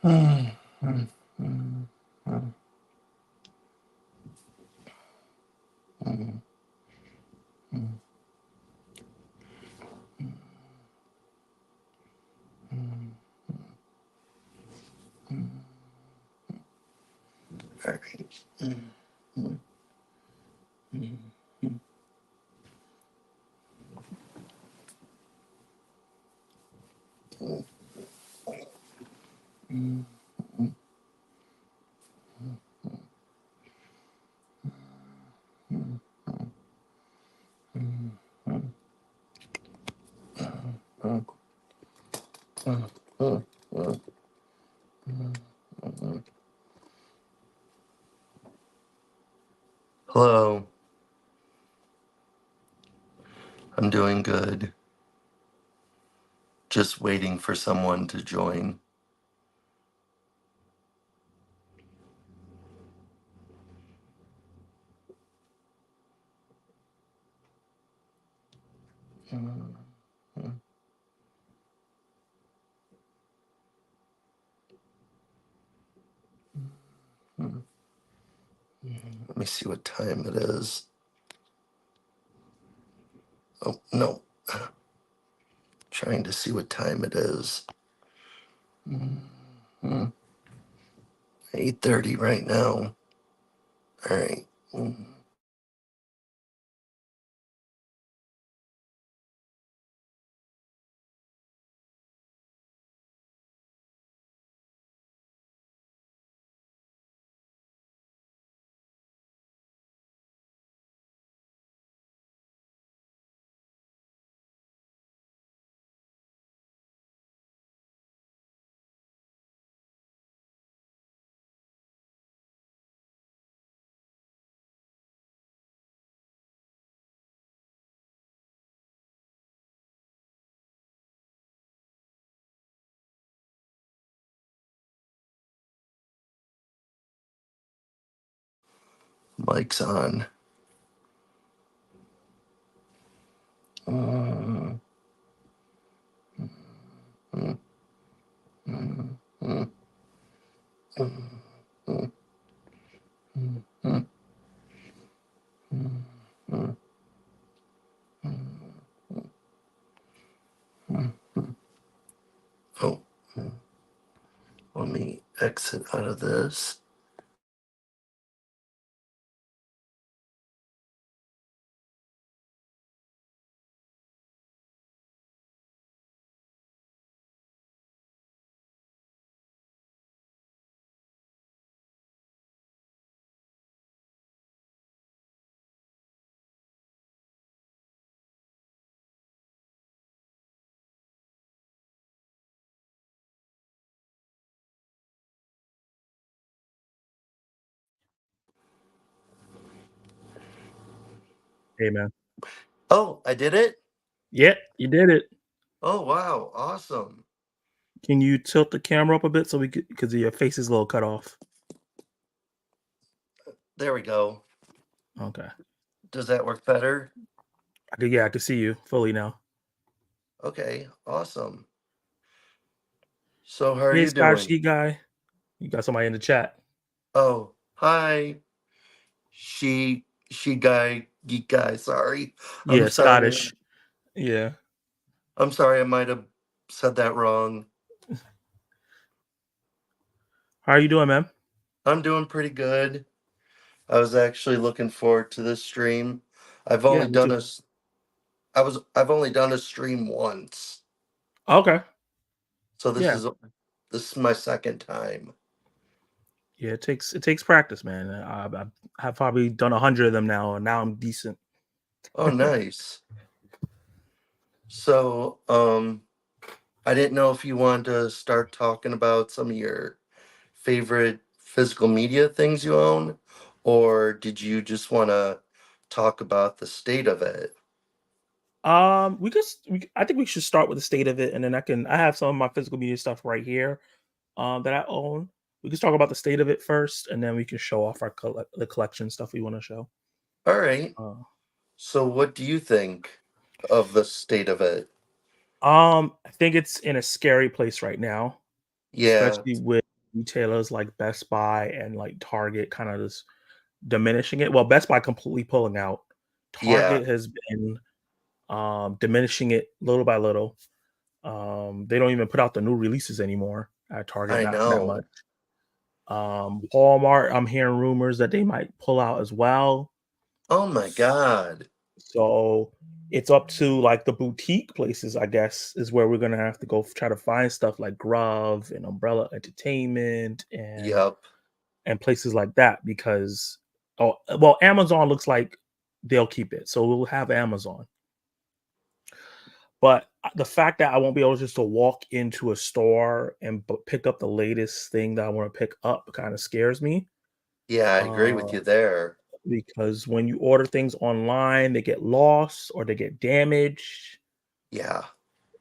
Hello. I'm doing good. Just waiting for someone to join. Let me see what time it is. Oh, no. Trying to see what time it is. 8:30 right now. All right. Mic's on. Oh, let me exit out of this. Hey, man. Oh, I did it? Yeah, you did it. Oh, wow. Awesome. Can you tilt the camera up a bit so we could, because your face is a little cut off. There we go. Okay. Does that work better? Yeah, I can see you fully now. Okay, awesome. So, how are Hey, you Scottish doing? Ski guy. You got somebody in the chat. Oh, hi. She guy, geek guy. Sorry. I'm Yeah, sorry. Scottish. Yeah. I'm sorry. I might have said that wrong. How are you doing, man? I'm doing pretty good. I was actually looking forward to this stream. I've Yeah, only me done too. a s- I've only done a stream once. Okay. So Yeah. this is my second time. Yeah, it takes practice, man. I have probably done 100 of them now, and now I'm decent. Oh, nice. So, I didn't know if you wanted to start talking about some of your favorite physical media things you own, or did you just want to talk about the state of it? I think we should start with the state of it, and then I have some of my physical media stuff right here, that I own. We can talk about the state of it first, and then we can show off the collection stuff we want to show. All right. Uh, So, what do you think of the state of it? I think it's in a scary place right now, Yeah. especially with retailers like Best Buy and like Target kind of just diminishing it. Well, Best Buy completely pulling out. Yeah, Target has been diminishing it little by little. They don't even put out the new releases anymore at Target, I not that much. know. Walmart, I'm hearing rumors that they might pull out as well. Oh my God. So it's up to like the boutique places, I guess, is where we're gonna have to go try to find stuff like Grove and Umbrella Entertainment Yep. and places like that because well, Amazon looks like they'll keep it. So we'll have Amazon. But the fact that I won't be able just to walk into a store and pick up the latest thing that I want to pick up kind of scares me. Yeah, I agree with Uh, you there. because when you order things online, they get lost or they get damaged, Yeah.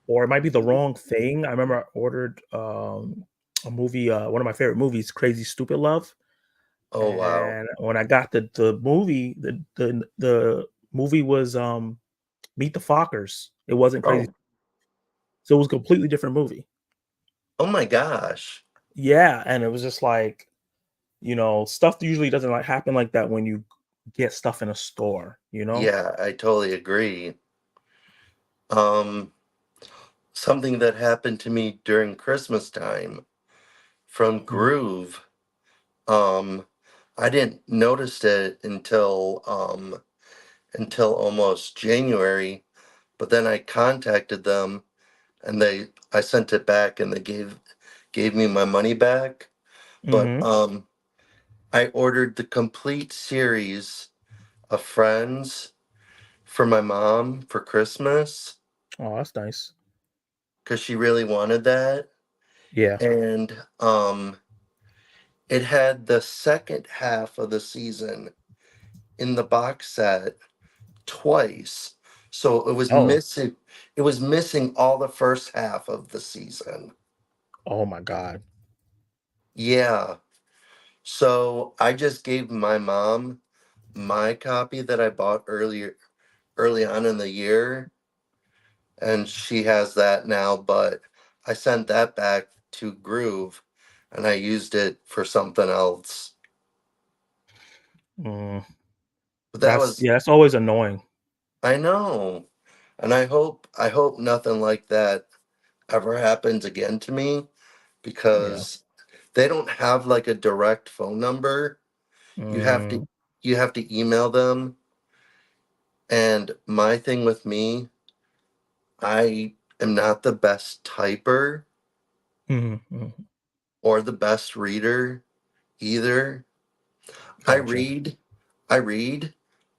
or it might be the wrong thing. I remember I ordered a movie, one of my favorite movies, Crazy Stupid Love. Oh wow. And when I got the movie, the movie was Meet the Fockers. It wasn't Crazy, Oh. so it was a completely different movie. Oh my gosh. Yeah, and it was just like, stuff usually doesn't like happen like that when you get stuff in a store, you know? Yeah, I totally agree. Um, Something that happened to me during Christmas time from Mhm. Groove. Um, I didn't notice it until almost January, but then I contacted them and I sent it back and they gave me my money back. But Mhm. I ordered the complete series of Friends for my mom for Christmas Oh, that's nice. because she really wanted that. Yeah. And it had the second half of the season in the box set twice. So Oh. it was missing all the first half of the season. Oh my god. Yeah. So I just gave my mom my copy that I bought early on in the year, and she has that now, but I sent that back to Groove and I used it for something else. Mm, But that that's was yeah, that's always annoying. I know. And I hope nothing like that ever happens again to me Yeah. because they don't have like a direct phone number. You have to Mm, you have to email them. And my thing with me, I am not the best typer mhm, mhm. or the best reader either. I Gotcha. read, I read,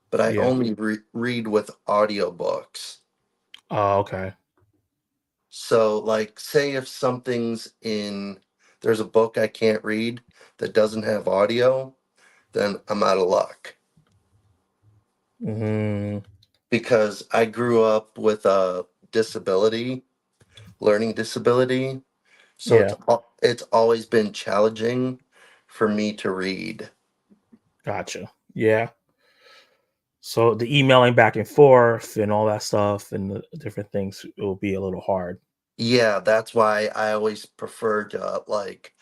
but I Yeah. only read with audiobooks. Oh, okay. So, like, say if there's a book I can't read that doesn't have audio, then I'm out of luck. Mhm. Because I grew up with a disability, learning disability. So Yeah. it's always been challenging for me to read. Gotcha. Yeah. So the emailing back and forth and all that stuff and the different things will be a little hard. Yeah, that's why I always prefer to like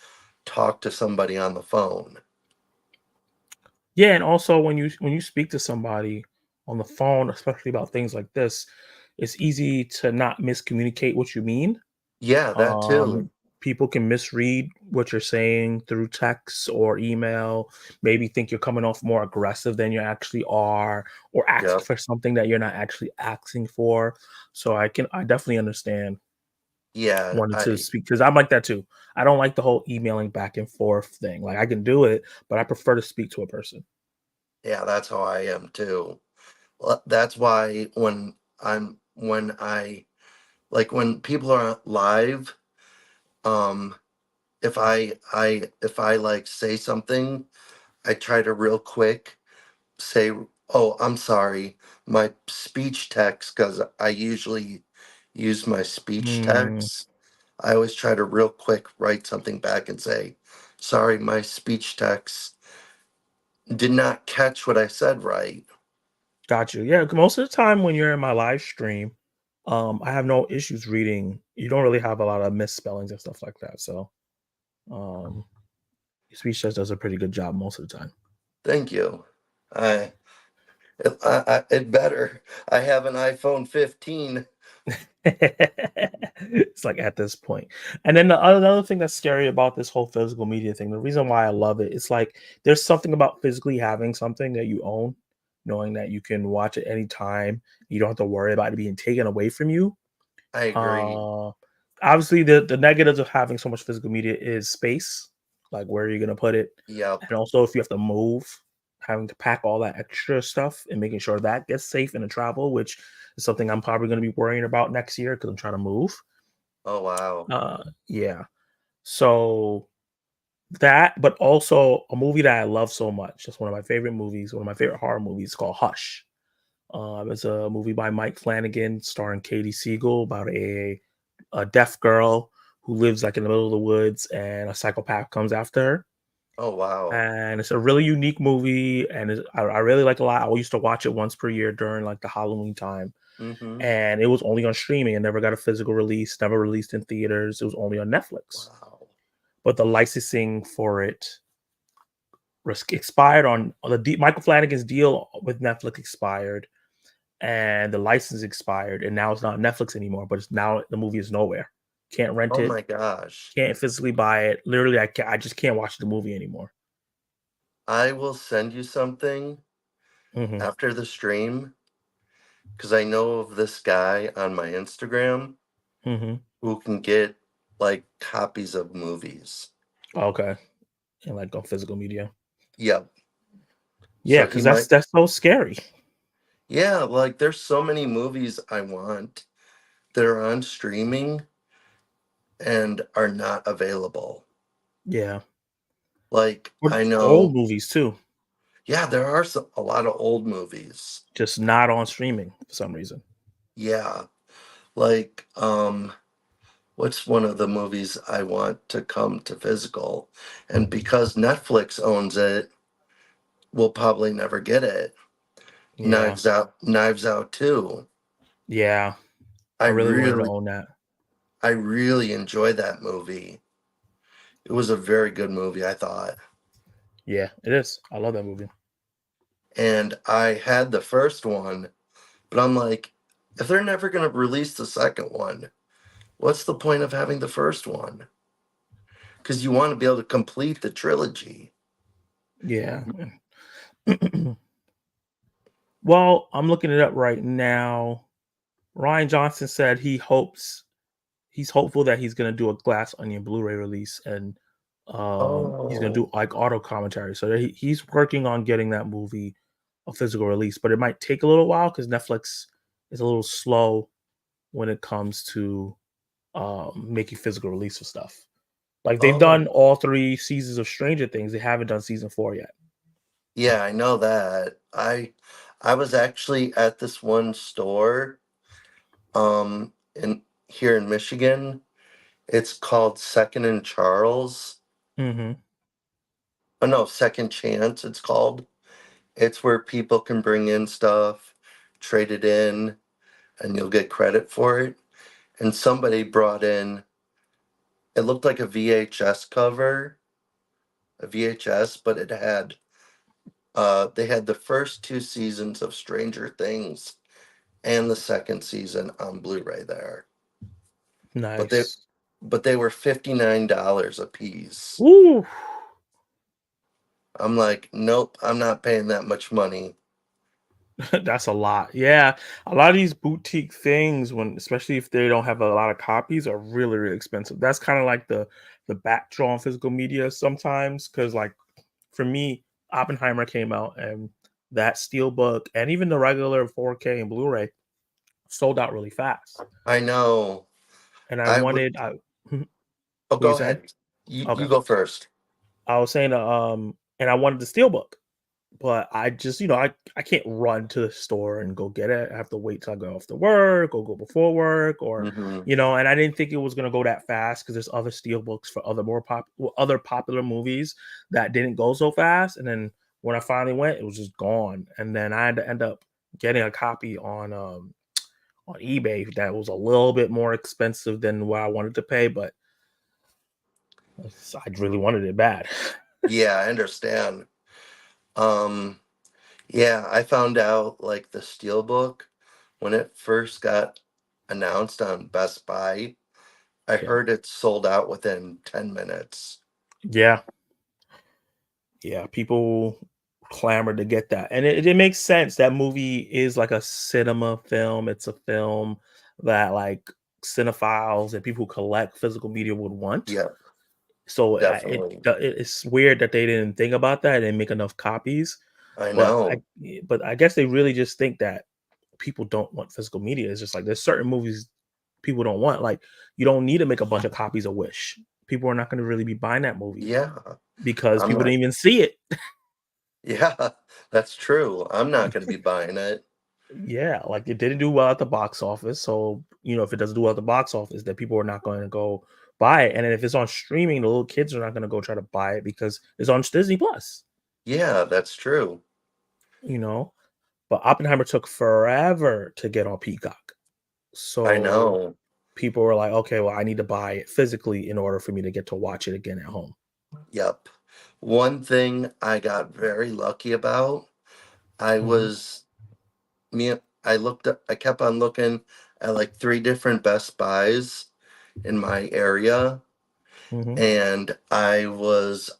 talk to somebody on the phone. Yeah, and also when you speak to somebody on the phone, especially about things like this, it's easy to not miscommunicate what you mean. Yeah, that too. Um, People can misread what you're saying through text or email, maybe think you're coming off more aggressive than you actually are, or asking Yep. for something that you're not actually asking for. So I definitely understand Yeah, wanting to speak because I'm like that too. I don't like the whole emailing back and forth thing. Like I can do it, but I prefer to speak to a person. yeah, that's how I am too. Well, that's why when I like when people are live, um if I like say something, I try to real quick say, "Oh, I'm sorry." My speech text cuz I usually use my speech Mm, text. I always try to real quick write something back and say, "Sorry, my speech text did not catch what I said right." got you. Yeah, most of the time when you're in my live stream, I have no issues reading. You don't really have a lot of misspellings and stuff like that. So, um, Speech test does a pretty good job most of the time. Thank you. I it better. I have an iPhone 15. It's like at this point. And then another thing that's scary about this whole physical media thing, the reason why I love it, it's like there's something about physically having something that you own, knowing that you can watch it anytime. You don't have to worry about it being taken away from you. I agree. Uh, Obviously, the negatives of having so much physical media is space, like where you're gonna put it, Yep. and also if you have to move, having to pack all that extra stuff and making sure that gets safe in the travel, which is something I'm probably gonna be worrying about next year because I'm trying to move. Oh wow. Yeah. So that, but also a movie that I love so much. It's one of my favorite movies, one of my favorite horror movies called Hush. It's a movie by Mike Flanagan starring Katie Siegel about a deaf girl who lives like in the middle of the woods and a psychopath comes after her. Oh wow. And it's a really unique movie, and I really like a lot. I used to watch it once per year during like the Halloween time, Mm-hmm. and it was only on streaming and never got a physical release, never released in theaters. It was only on Netflix, Wow. but the licensing for it expired on Michael Flanagan's deal with Netflix expired, and the license expired, and now it's not Netflix anymore. But it's now the movie is nowhere. Can't rent Oh it, my gosh. can't physically buy it. Literally, I just can't watch the movie anymore. I will send you something Hmm. after the stream because I know of this guy on my Instagram Hmm. who can get like copies of movies. Okay, and like on physical media. Yep. Yeah, So he because that's might, that's so scary. yeah, like there's so many movies I want that are on streaming and are not available. Yeah, Like or I old know, movies too, yeah, there are a lot of old movies. just not on streaming for some reason. Yeah. Like what's one of the movies I want to come to physical? And because Netflix owns it, we'll probably never get it. Yeah, Knives Out too. yeah, I I really wanted to really own that. I really enjoyed that movie. It was a very good movie, I thought. Yeah, it is. I love that movie. And I had the first one, but I'm like, if they're never going to release the second one, what's the point of having the first one? Because you want to be able to complete the trilogy. Yeah. Well, I'm looking it up right now. Ryan Johnson said he's hopeful that he's gonna do a Glass Onion Blu-ray release, and he's gonna Oh, do like auto commentary. So he's working on getting that movie a physical release, but it might take a little while because Netflix is a little slow when it comes to making physical release of stuff. Like they've oh, done all three seasons of Stranger Things, they haven't done season 4 yet. yeah, I know that. I was actually at this one store in here in Michigan. It's called Second and Charles. Hmm. Oh no, Second Chance it's called. It's where people can bring in stuff, trade it in, and you'll get credit for it. And somebody brought in, it looked like a VHS cover, a VHS, but it had they had the first two seasons of Stranger Things and the second season on Blu-ray there. But they Nice. but they were $59 a piece. Woo! I'm like, nope, I'm not paying that much money. That's a lot. Yeah. A lot of these boutique things, when especially if they don't have a lot of copies, are really, really expensive. That's kind of like the backdraw on physical media sometimes. Cause like for me, Oppenheimer came out and that steelbook and even the regular 4K and Blu-ray sold out really fast. I know. And I I would. wanted I what Oh, were you go saying? ahead. You Okay. go first. I was saying and I wanted the steelbook. But I just, I can't run to the store and go get it. I have to wait till I go off to work or go before work or, Hmm. and I didn't think it was gonna go that fast because there's other steel books for other popular movies that didn't go so fast. And then when I finally went, it was just gone. And then I had to end up getting a copy on eBay that was a little bit more expensive than what I wanted to pay, but I really wanted it bad. Yeah, I understand. Um, yeah, I found out like the Steelbook when it first got announced on Best Buy. I Yeah. heard it sold out within 10 minutes. Yeah. Yeah. People clamored to get that. And it makes sense. That movie is like a cinema film. It's a film that like cinephiles and people who collect physical media would want. Yeah, So definitely. it's weird that they didn't think about that and make enough copies. I But know. I guess they really just think that people don't want physical media. It's just like there's certain movies people don't want. Like you don't need to make a bunch of copies of Wish. People are not going to really be buying that movie Yeah, because I'm people not. didn't even see it. Yeah, that's true. I'm not going to be buying it. Yeah, like it didn't do well at the box office. So, if it doesn't do well at the box office, then people are not going to go buy it. And then if it's on streaming, the little kids are not going to go try to buy it because it's on Disney Plus, Yeah, that's true. you know. But Oppenheimer took forever to get on Peacock. I So know. people were like, okay, well, I need to buy it physically in order for me to get to watch it again at home. Yep. One thing I got very lucky about, I Hmm. was me I looked up I kept on looking at like three different Best Buys in my area, Hmm. and I was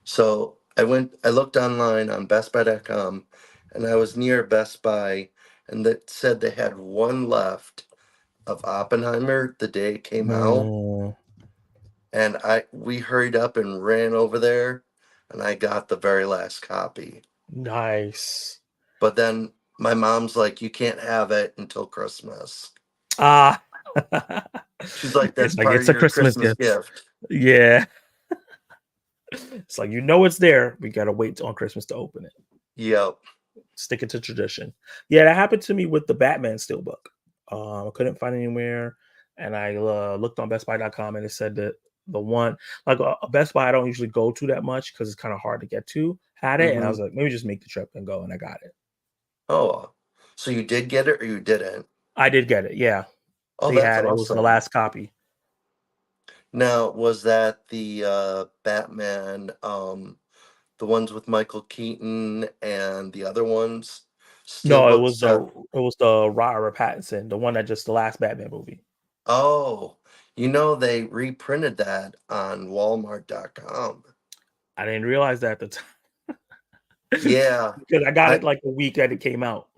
so I looked online on bestbuy.com, and I was near Best Buy, and that said they had one left of Oppenheimer the day it came out, Mm, and we hurried up and ran over there, and I got the very last copy. nice. But then my mom's like, "You can't have it until Christmas." Ah, She's like, "That's it's like part it's of a your Christmas Christmas gift. gift." Yeah, it's like it's there. We gotta wait on Christmas to open it. Yep. Sticking to tradition. Yeah, that happened to me with the Batman Steelbook. I couldn't find it anywhere, and I looked on BestBuy.com, and it said that the one like a Best Buy I don't usually go to that much because it's kind of hard to get to had it, and I Hmm. was like, maybe just make the trip and go, and I got it. Oh, so you did get it or you didn't? I did get it. Yeah, Oh, they that's had it was the awesome. last copy. Now, was that the Batman, the ones with Michael Keaton and the other ones? No, Steelbooks got. it was the Robert Pattinson, the one that just the last Batman movie. Oh, they reprinted that on Walmart.com. I didn't realize that at the time Yeah, because I got I it like the week that it came out.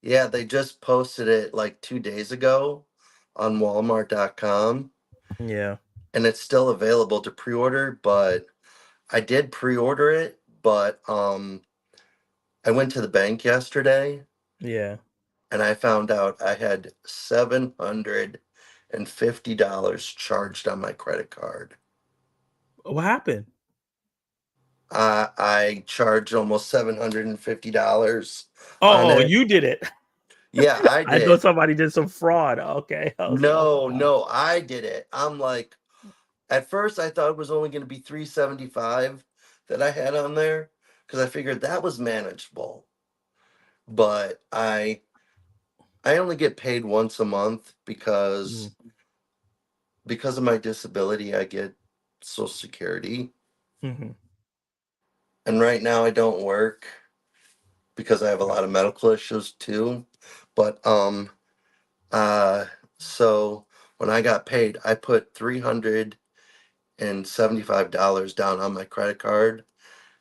yeah, they just posted it like 2 days ago on Walmart.com, Yeah, and it's still available to pre-order, but I did pre-order it, but I went to the bank yesterday yeah. and I found out I had $750 charged on my credit card. What happened? I charged almost $750 on Oh, it. you did it. Yeah, I I thought did. somebody did some fraud. Okay, I was like, oh No, my god. no, I did it. I'm like, at first I thought it was only going to be 375 that I had on there because I figured that was manageable. But I only get paid once a month Mm, because of my disability, I get Social Security. mhm, And right now I don't work because I have a okay. lot of medical issues too. But uh so when I got paid, I put $375 down on my credit card,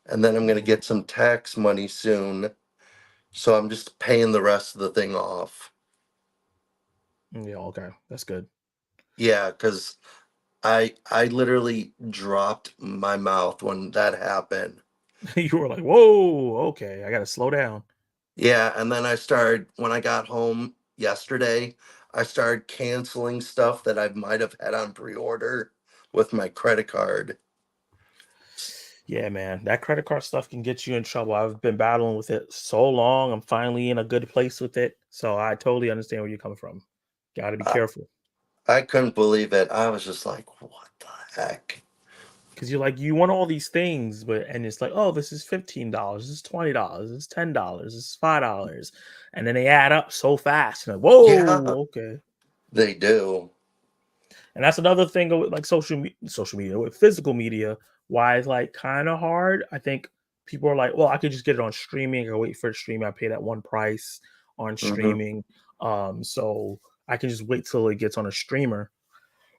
and then I'm gonna Mhm. get some tax money soon. So I'm just paying the rest of the thing off. Yeah, okay. That's good. Yeah, because I literally dropped my mouth when that happened. You were like, "Whoa, okay, I gotta slow down." Yeah, and then I started when I got home yesterday, I started canceling stuff that I might have had on pre-order with my credit card. Yeah, man, that credit card stuff can get you in trouble. I've been battling with it so long. I'm finally in a good place with it. So I totally understand where you're coming from. Gotta be I, careful. I couldn't believe it. I was just like, what the heck? Because you're like, you want all these things, but and it's like, oh, this is $15, this is $20, this is $10, this is $5. And then they add up so fast. And like, Yeah, whoa, okay. they do. And that's another thing with like social media with physical media. Why it's like kind of hard. I think people are like, well, I could just get it on streaming. I wait for it streaming. I pay that one price on Hmm. streaming. So I can just wait till it gets on a streamer.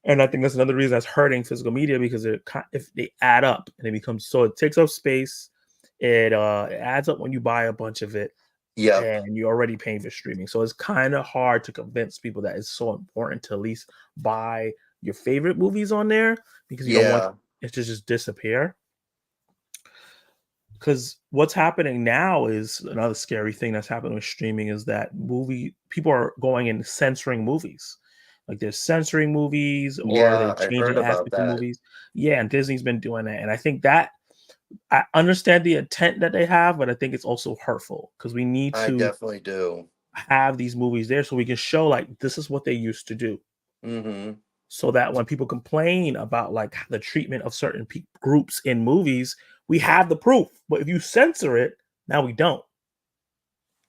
And I think that's another reason that's hurting physical media because if they add up and it becomes so it takes up space, it adds up when you buy a bunch of it, Yep. and you're already paying for streaming. So it's kind of hard to convince people that it's so important to at least buy your favorite movies on there because you don't want Yeah. it to just disappear. Because what's happening now is another scary thing that's happening with streaming is that movie people are going and censoring movies. Like they're censoring movies or they're Yeah. I changing heard about aspects of that. movies. Yeah, and Disney's been doing that. And I think that I understand the intent that they have, but I think it's also hurtful because we need I to definitely do. have these movies there so we can show like this is what they used to do. Hmm. So that when people complain about like the treatment of certain groups in movies, we have the proof. But if you censor it, now we don't.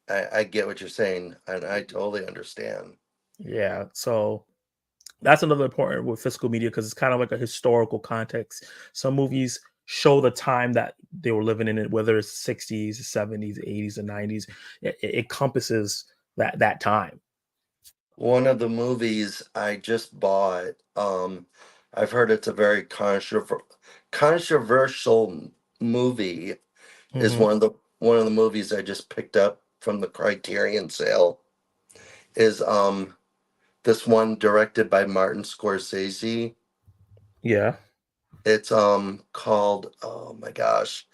I get what you're saying, and I totally understand. Yeah. So that's another important with physical media because it's kind of like a historical context. Some movies show the time that they were living in it, whether it's 60s, 70s, 80s, and 90s. It encompasses that time. One of the movies I just bought, I've heard it's a very controversial movie, is Hmm. one of the movies I just picked up from the Criterion sale, is this one directed by Martin Scorsese. Yeah. It's called, oh my gosh.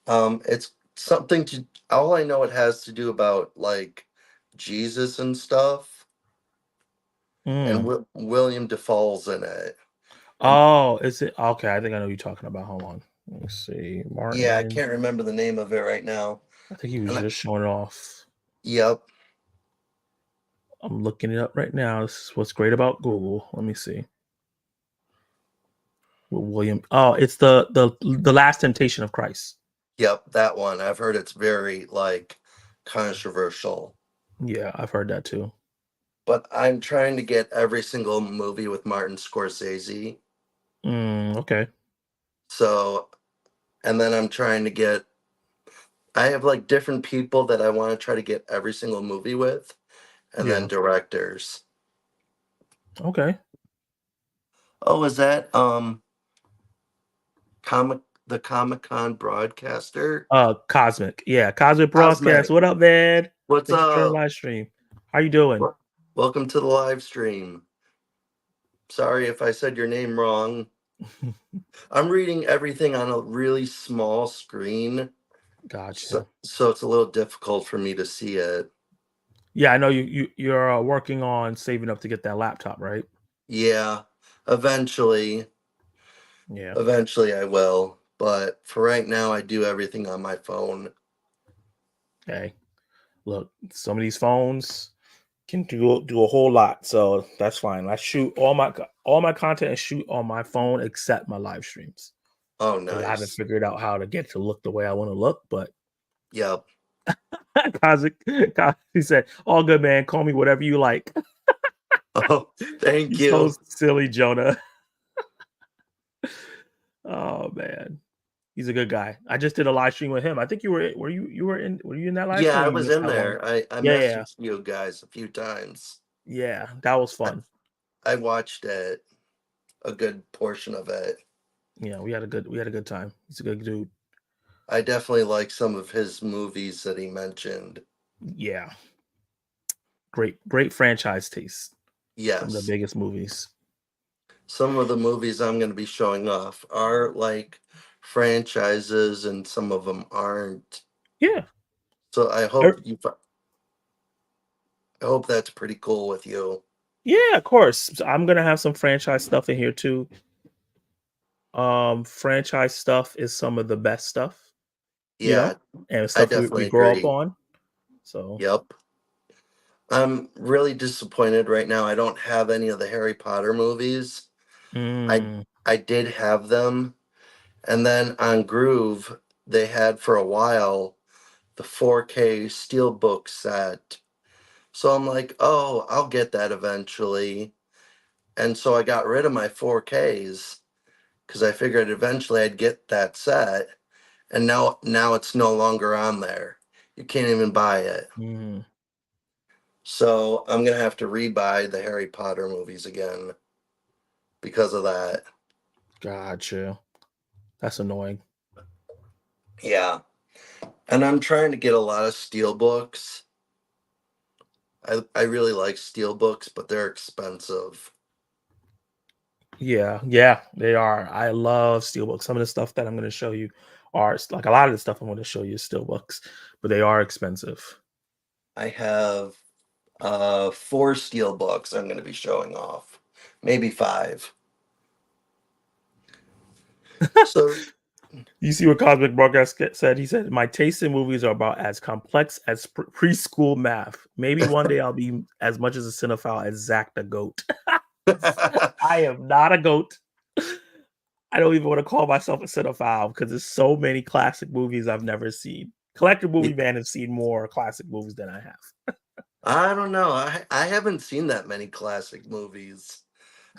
It's something to, all I know, it has to do about like Jesus and stuff, and Mm. William Defoe's in it. And Oh, is it okay? I think I know what you're talking about. Hold on. Let me see. yeah, I Martin. can't remember the name of it right now. I think he was And just showing it off. yep, I'm looking it up right now. This is what's great about Google. Let me see. William. Oh, it's the Last Temptation of Christ. yep, that one. I've heard it's very like controversial, Yeah, I've heard that too. but I'm trying to get every single movie with Martin Scorsese. Okay. So, and then I'm trying to get, I have like different people that I want to try to get every single movie with, and then Yeah. directors. Okay. Oh, is that comic the Comic Con broadcaster? Cosmic. Yeah, Cosmic Broadcast. Cosmic. What up, man? What's Thanks for joining the up? live stream. How you doing? Welcome to the live stream. Sorry if I said your name wrong. I'm reading everything on a really small screen, Gotcha. so it's a little difficult for me to see it. Yeah, I know you're working on saving up to get that laptop, right? Yeah, eventually, Yeah. eventually I will. But for right now, I do everything on my phone. Hey, look, some of these phones can do a whole lot, so that's fine. I shoot all my content and shoot on my phone except my live streams Oh, because I haven't nice. figured out how to get to look the way I want to look. But Yep. Kazik, he said, "All good, man. Call me whatever you like." Oh, thank He's so you. silly, Jonah. Oh man, he's a good guy. I just did a live stream with him. I think were you in that live Yeah, stream? Or I you was missed in that one? there. I Yeah, yeah, messaged you guys a few times. yeah. That was I, fun. I watched it, a good portion of it. Yeah, we had a good time. He's a good dude. I definitely like some of his movies that he mentioned. Yeah, great franchise taste. Some of the Yes. biggest movies. Some of the movies I'm going to be showing off are like franchises and some of them aren't. Yeah. So Er, I hope that's pretty cool with you. yeah, of course. So I'm gonna have some franchise stuff in here too. Franchise stuff is some of the best stuff, Yeah, and I stuff we definitely grow up agree. on. So Yep. I'm really disappointed right now. I don't have any of the Harry Potter movies. I mm, I did have them, and then on Groove they had for a while the 4K steelbook set. So I'm like, "Oh, I'll get that eventually." and so I got rid of my 4Ks because I figured eventually I'd get that set, and now it's no longer on there. You can't even buy it. Mm, So I'm gonna have to rebuy the Harry Potter movies again because of that. gotcha. That's annoying. Yeah. And I'm trying to get a lot of steel books. I really like steel books, but they're expensive. Yeah, yeah, they are. I love steelbooks. Some of the stuff that I'm going to show you are like a lot of the stuff I'm going to show you is steelbooks, but they are expensive. I have four steel books I'm gonna be showing off. Maybe five. So You see what Cosmic Broadcast said? He said, "My taste in movies are about as complex as preschool math. Maybe one day I'll be as much as a cinephile as Zach the Goat." I am not a goat. I don't even want to call myself a cinephile because there's so many classic movies I've never seen. Collector Movie Man has seen more classic movies than I have. I don't know. I haven't seen that many classic movies.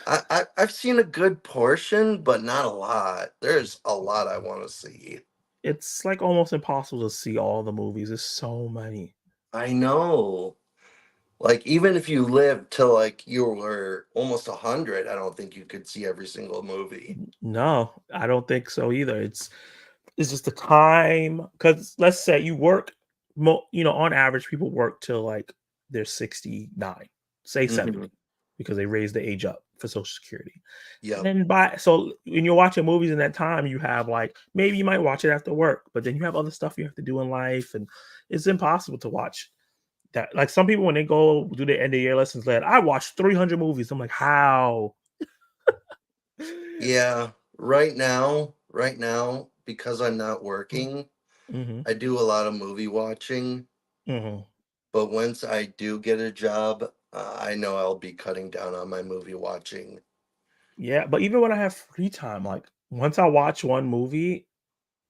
I've seen a good portion, but not a lot. There's a lot I want to see. It's like almost impossible to see all the movies. There's so many. I know. Like even if you lived till like you were almost 100, I don't think you could see every single movie. No, I don't think so either. It's just the time because let's say you work, on average, people work till like they're 69, say Hmm. 70, because they raise the age up for Social Security. And Yep. then so when you're watching movies in that time, you have like maybe you might watch it after work, but then you have other stuff you have to do in life, and it's impossible to watch that. Like some people when they go do their end of year lessons, like I watched 300 movies. I'm like, how? Yeah. Right now, because I'm not working, Hmm. I do a lot of movie watching. Hmm. But once I do get a job, I know I'll be cutting down on my movie watching. Yeah, but even when I have free time, like once I watch one movie,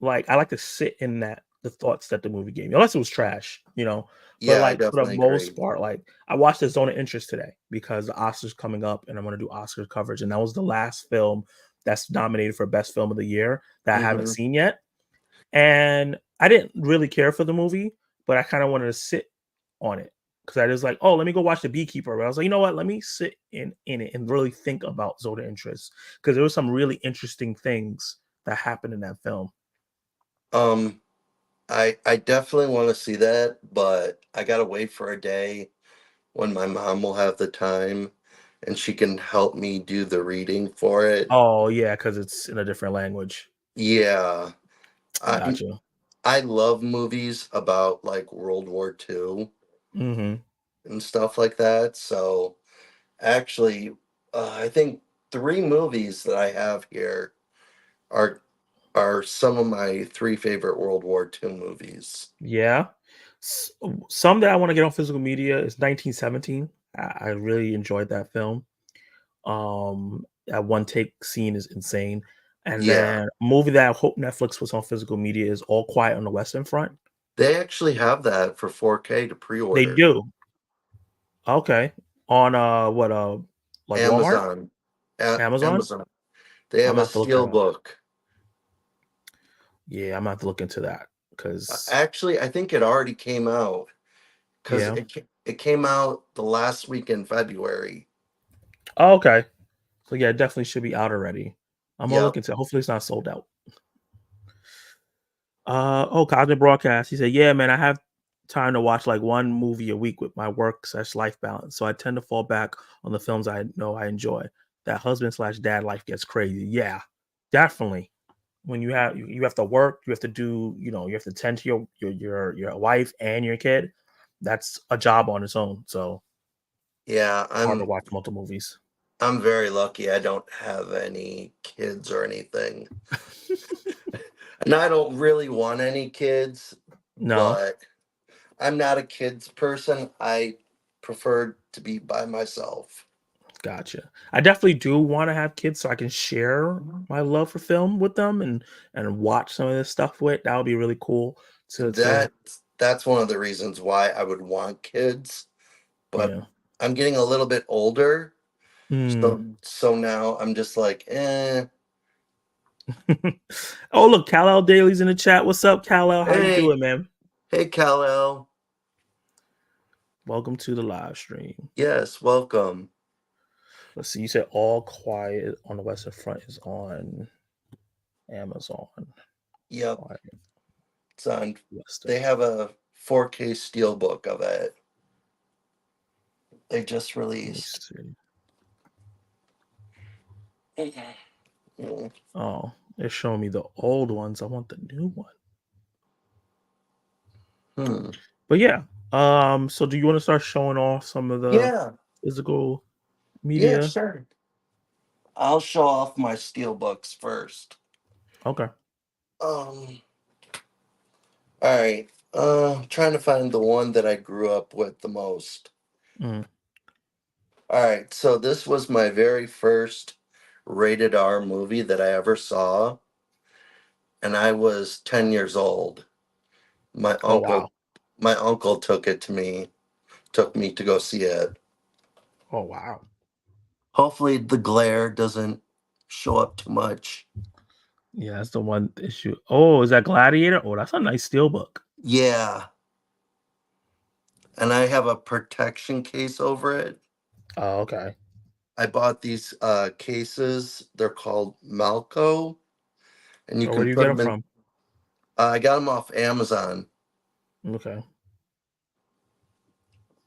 like I like to sit in the thoughts that the movie gave me, unless it was trash. But Yeah, I like for the definitely most agree. part, like I watched the Zone of Interest today because the Oscars coming up and I'm gonna do Oscar coverage. And that was the last film that's nominated for best film of the year that I haven't Hmm. seen yet. And I didn't really care for the movie, but I kind of wanted to sit on it because I was like, oh, let me go watch The Beekeeper. But I was like, you know what? Let me sit in it and really think about Zone of Interest because there were some really interesting things that happened in that film. Um, I definitely want to see that, but I gotta wait for a day when my mom will have the time and she can help me do the reading for it. Oh yeah, because it's in a different language. Yeah, I Gotcha. I love movies about like World War II Hmm. and stuff like that. So actually, I think three movies that I have here are are some of my three favorite World War II movies. Yeah. Some that I want to get on physical media is 1917. I really enjoyed that film. That one take scene is insane. And Yeah, then a movie that I hope Netflix puts on physical media is All Quiet on the Western Front. they actually have that for 4K to They pre-order. do. Okay. On what like Walmart? Amazon, at Amazon? Amazon, they I'm have gonna a have to look that steel up. book. Yeah, I'm gonna have to look into that because Actually, I think it already came out because yeah. it came out the last week in February. Oh, okay. So yeah, it definitely should be out already. I'm gonna look Yep. into it. Hopefully it's not sold out. Cosmic Broadcast. He said, "Yeah, man, I have time to watch like one movie a week with my work/life balance, so I tend to fall back on the films I know I enjoy. That husband/dad life gets crazy. Yeah, definitely. When you have to work, you have to do, you have to tend to your wife and your kid. That's a job on its own. So Yeah, hard to watch multiple movies. I'm very lucky I don't have any kids or anything. And I don't really want any kids, No, but I'm not a kids person. I prefer to be by myself. gotcha. I definitely do want to have kids so I can share my love for film with them and watch some of this stuff with. That would be really cool to That that's one of the reasons why I would want kids, but yeah. I'm getting a little bit older, Mm. So now I'm just like, eh. Oh, look, Kal-El Daly's in the chat. What's up, Kal-El? How you Hey, doing, man? hey, Kal-El. Welcome to the live stream. Yes, welcome. Let's see. You said All Quiet on the Western Front is on Amazon. Yep, Quiet it's on. Western. They have a 4K steelbook of it. They just Let me released. see. Mm. Oh, it's showing me the old ones. I want the new one. Hmm. But yeah. So do you want to start showing off some of the Yeah, physical yeah, media? sure. I'll show off my steelbooks first. Okay. Um, all right. Trying to find the one that I grew up with the most. Mm. All right, so this was my very first rated R movie that I ever saw, and I was 10 years old. My Oh wow. uncle my uncle took me to go see it. Oh wow. Hopefully the glare doesn't show up too much. Yeah, that's the one issue. Oh, is that Gladiator? Oh, that's a nice steelbook. Yeah, and I have a protection case over it. Oh, okay. I bought these cases. They're called Malco, and you Oh, where can do you put get them them in. from? I got them off Amazon, Okay.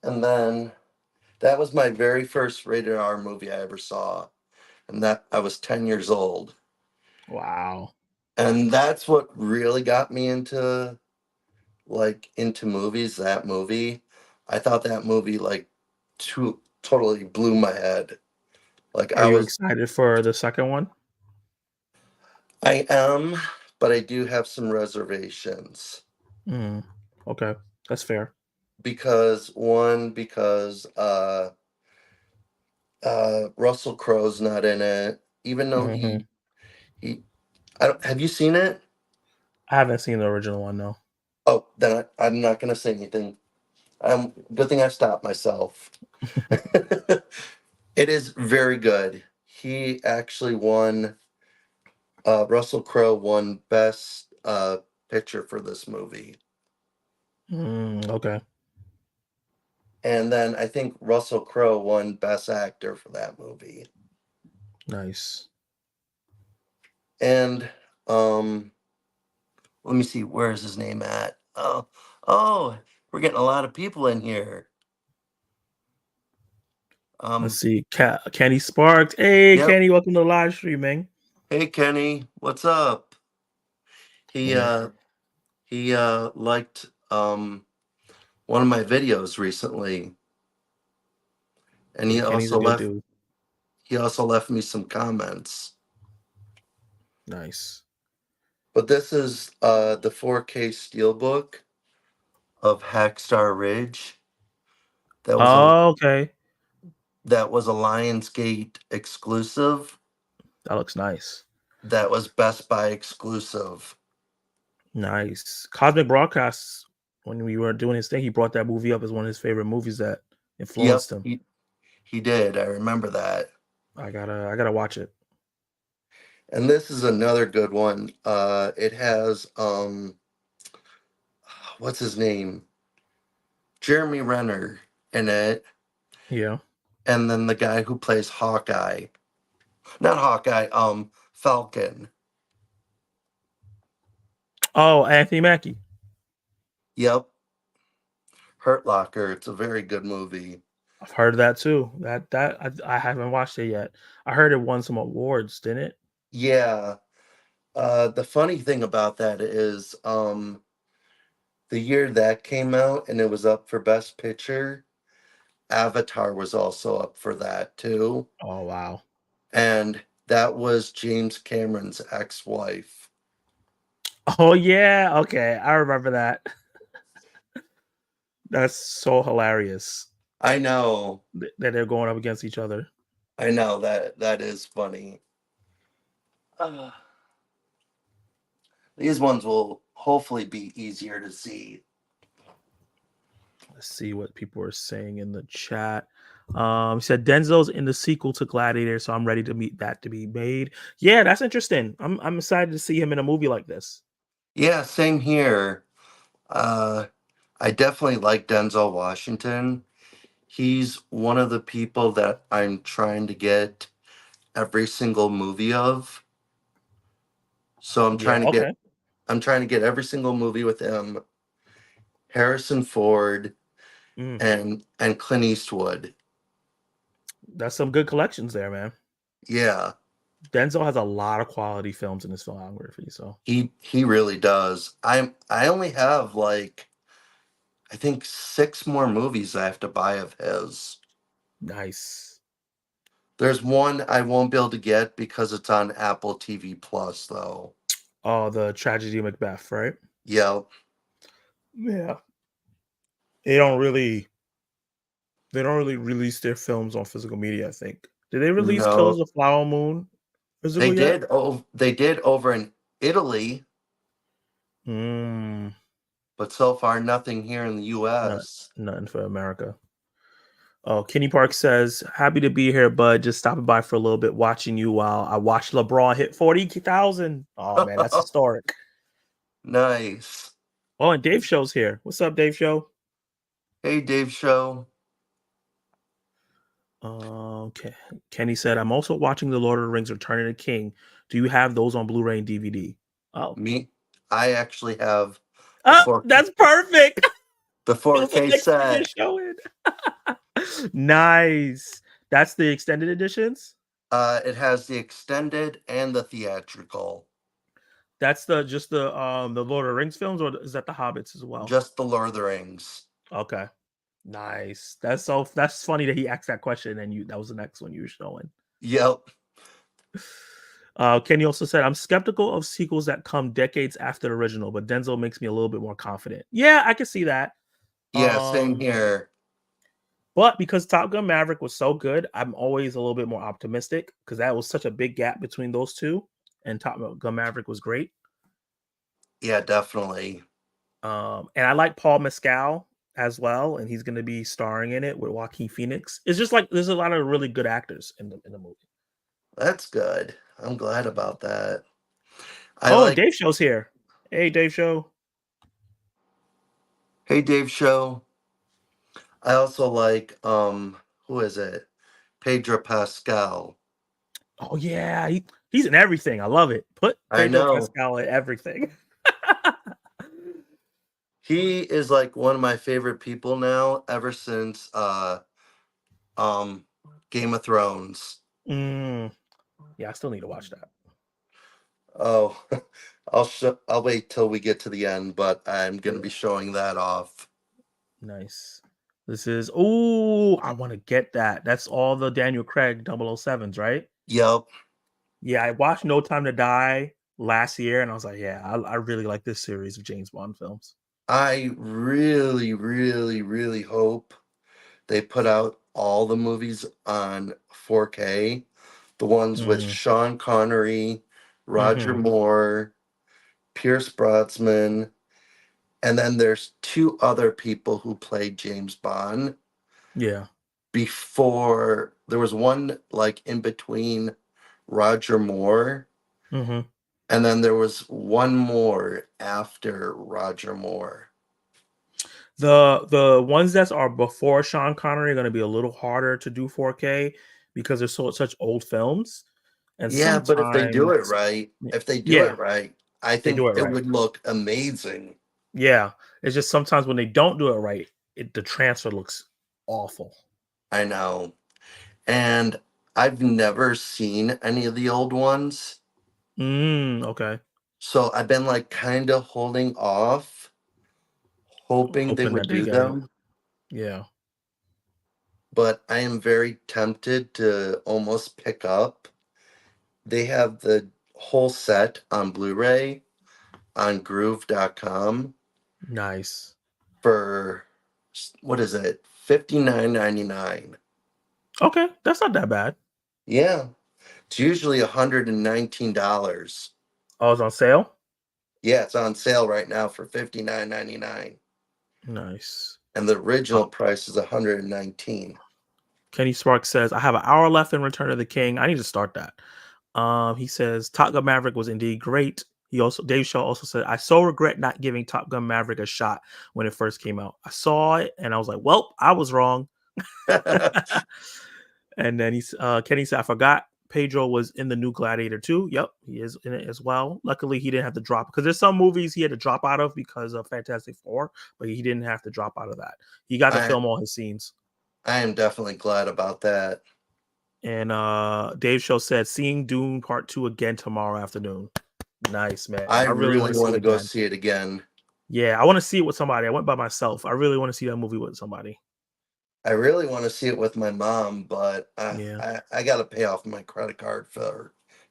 and then that was my very first rated R movie I ever saw, and that I was 10 years old. Wow. And that's what really got me into movies, that movie. I thought that movie totally blew my head. Like Are you excited for the second one? I am, but I do have some reservations Mm. Okay. That's fair. because Russell Crowe's not in it, even though Hmm. he I don't have you seen it? I haven't seen the original one though. Oh, then I'm not gonna say anything. Good thing I stopped myself. It is very good. He actually won. Russell Crowe won Best Picture for this movie, Okay. and then I think Russell Crowe won Best Actor for that movie. Nice. And um, let me see, where is his name at? Oh, we're getting a lot of people in here. Let's Um, see. Kenny Sparks. Hey, yep. Kenny, welcome to the live stream, man. Hey, Kenny, what's up? He Yeah. uh he liked one of my videos recently, and Yeah, Kenny's a good dude. he also left me some comments. Nice. But this is the 4K steelbook of Hackstar Ridge. That was a Oh, okay. that was a Lionsgate exclusive. That looks nice. That was Best Buy exclusive. Nice. Cosmic Broadcasts, when we were doing his thing, he brought that movie up as one of his favorite movies that Yep, influenced him. he did. I remember that. I gotta watch it. And this is another good one. It has what's his name? Jeremy Renner in it, Yeah. and then the guy who plays Hawkeye. Not Hawkeye, Falcon. Oh, Anthony Mackie. Yep. Hurt Locker. It's a very good movie. I've heard of that too. I haven't watched it yet. I heard it won some awards, didn't it? Yeah. The funny thing about that is the year that came out and it was up for Best Picture, Avatar was also up for that too. Oh wow. And that was James Cameron's ex-wife. Oh yeah. Okay, I remember that. That's so hilarious I know. that they're going up against each other. I know that is funny. Uh, these ones will hopefully be easier to see. Let's see what people are saying in the chat. He said Denzel's in the sequel to Gladiator, so I'm ready to meet that to be made. Yeah, that's interesting. I'm excited to see him in a movie like this. Yeah, same here. Uh, I definitely like Denzel Washington. He's one of the people that I'm trying to get every single movie of. So Yeah, okay. I'm trying to get every single movie with him, Harrison Ford Mm, and Clint Eastwood. that's some good collections there, man. Yeah, Denzel has a lot of quality films in his filmography, so he really does. I only have like I think 6 more movies I have to buy of his. nice. There's one I won't be able to get because it's on Apple TV Plus though. Oh, the tragedy of Macbeth, right? Yeah. Yeah. They don't really they don't really release their films on physical media, I think. Did they release Killers No. of the Flower Moon physical yet? They did over in Italy, Mm, but so far nothing here in the not US. nothing for America. Oh, Kenny Park says, happy to be here, bud. Just stopping by for a little bit, watching you while I watch LeBron hit 40,000. Oh man, that's historic. Nice. Oh, and Dave Show's here. What's up, Dave Show? Hey Dave Show. Okay. Kenny said, I'm also watching The Lord of the Rings Return of the King. Do you have those on Blu-ray and DVD? Oh. Me I actually have the Oh, 4K that's perfect. the It was the 4K next thing you're set. showing. Nice. That's the extended editions? It has the extended and the theatrical. That's the Lord of the Rings films, or is that the Hobbits as well? Just the Lord of the Rings. Okay. Nice. That's funny that he asked that question and you that was the next one you were showing. Yep. Kenny also said, I'm skeptical of sequels that come decades after the original, but Denzel makes me a little bit more confident. Yeah, I can see that. Yeah, same Um, here. but because Top Gun Maverick was so good, I'm always a little bit more optimistic because that was such a big gap between those two, and Top Gun Maverick was great. Yeah, definitely. And I like Paul Mescal as well, and he's going to be starring in it with Joaquin Phoenix. It's just like there's a lot of really good actors in the movie. That's good. I'm glad about that. I Oh, and like Dave Show's here. Hey, Dave Show. Hey Dave Show. I also like who is it? Pedro Pascal. Oh yeah, he's in everything. I love it. Put I Pedro know. Pascal in everything. He is like one of my favorite people now ever since um Game of Thrones. Mm, yeah, I still need to watch that. Oh, I'll wait till we get to the end, but I'm going to be Yeah, showing that off. nice. This is oh, I want to get that. That's all the Daniel Craig 007s, right? Yep. Yeah, I watched No Time to Die last year, and I was like, yeah, I really like this series of James Bond films. I really, really, really hope they put out all the movies on 4K. The ones with Mm, Sean Connery, Roger hmm Moore, Pierce Brosnan, and then there's 2 other people who played James Bond Yeah. before. There was one like in between Roger Moore, hmm and then there was one more after Roger Moore. The ones that are before Sean Connery are going to be a little harder to do 4K because they're such old films, and Yeah, but sometimes if they do yeah, it right, I they do think it it right. would look amazing. Yeah, it's just sometimes when they don't do it right, the transfer looks awful. I know. And I've never seen any of the old ones. Okay. So I've been like kind of holding off, hoping they Hoping would that they do get it. them. Yeah. But I am very tempted to almost pick up. They have the whole set on Blu ray on groove.com Nice. for what is it? 59.99. Okay, that's not that bad. Yeah. It's usually $119. Oh, it's on sale. Yeah, it's on sale right now for 59.99. Nice. And the Uh, original price is 119. Kenny Sparks says, I have an hour left in Return of the King. I need to start that. He says Top Gun Maverick was indeed great. Dave Shaw also said, I so regret not giving Top Gun Maverick a shot when it first came out. I saw it and I was like, well, I was wrong. And then Kenny said, I forgot Pedro was in the new Gladiator too. Yep, he is in it as well. Luckily, he didn't have to drop because there's some movies he had to drop out of because of Fantastic Four, but he didn't have to drop out of that. He got to I film all his scenes. I am definitely glad about that. And Dave Show said, seeing Dune Part 2 again tomorrow afternoon. Nice, man. I I really want really to see want it to go again. see it again. Yeah, I want to see it with somebody. I went by myself. I really want to see that movie with somebody. I really want to see it with my mom, but Yeah, I got to pay off my credit card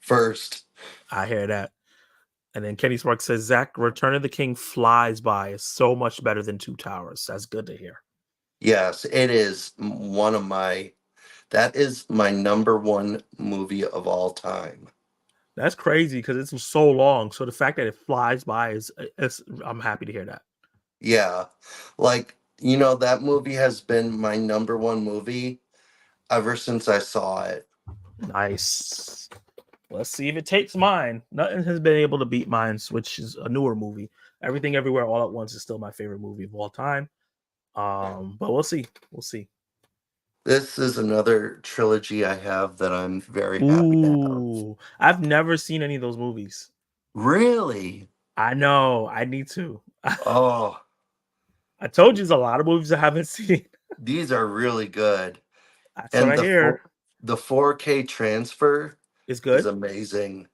first. I hear that. And then Kenny Sparks says, Zach, Return of the King flies by. It's so much better than Two Towers. That's good to hear. Yes, it is that is my number one movie of all time. That's crazy because it's so long. So the fact that it flies by I'm happy to hear that. Yeah. Like, that movie has been my number one movie ever since I saw it. Nice. Let's see if it takes mine. Nothing has been able to beat mine, which is a newer movie. Everything Everywhere All at Once is still my favorite movie of all time. But we'll see. We'll see. This is another trilogy I have that I'm very happy to have. Ooh, I've never seen any of those movies. Really? I know. I need to. Oh, I told you there's a lot of movies I haven't seen. these are really good. That's what And I hear. the 4K transfer It's is good. amazing.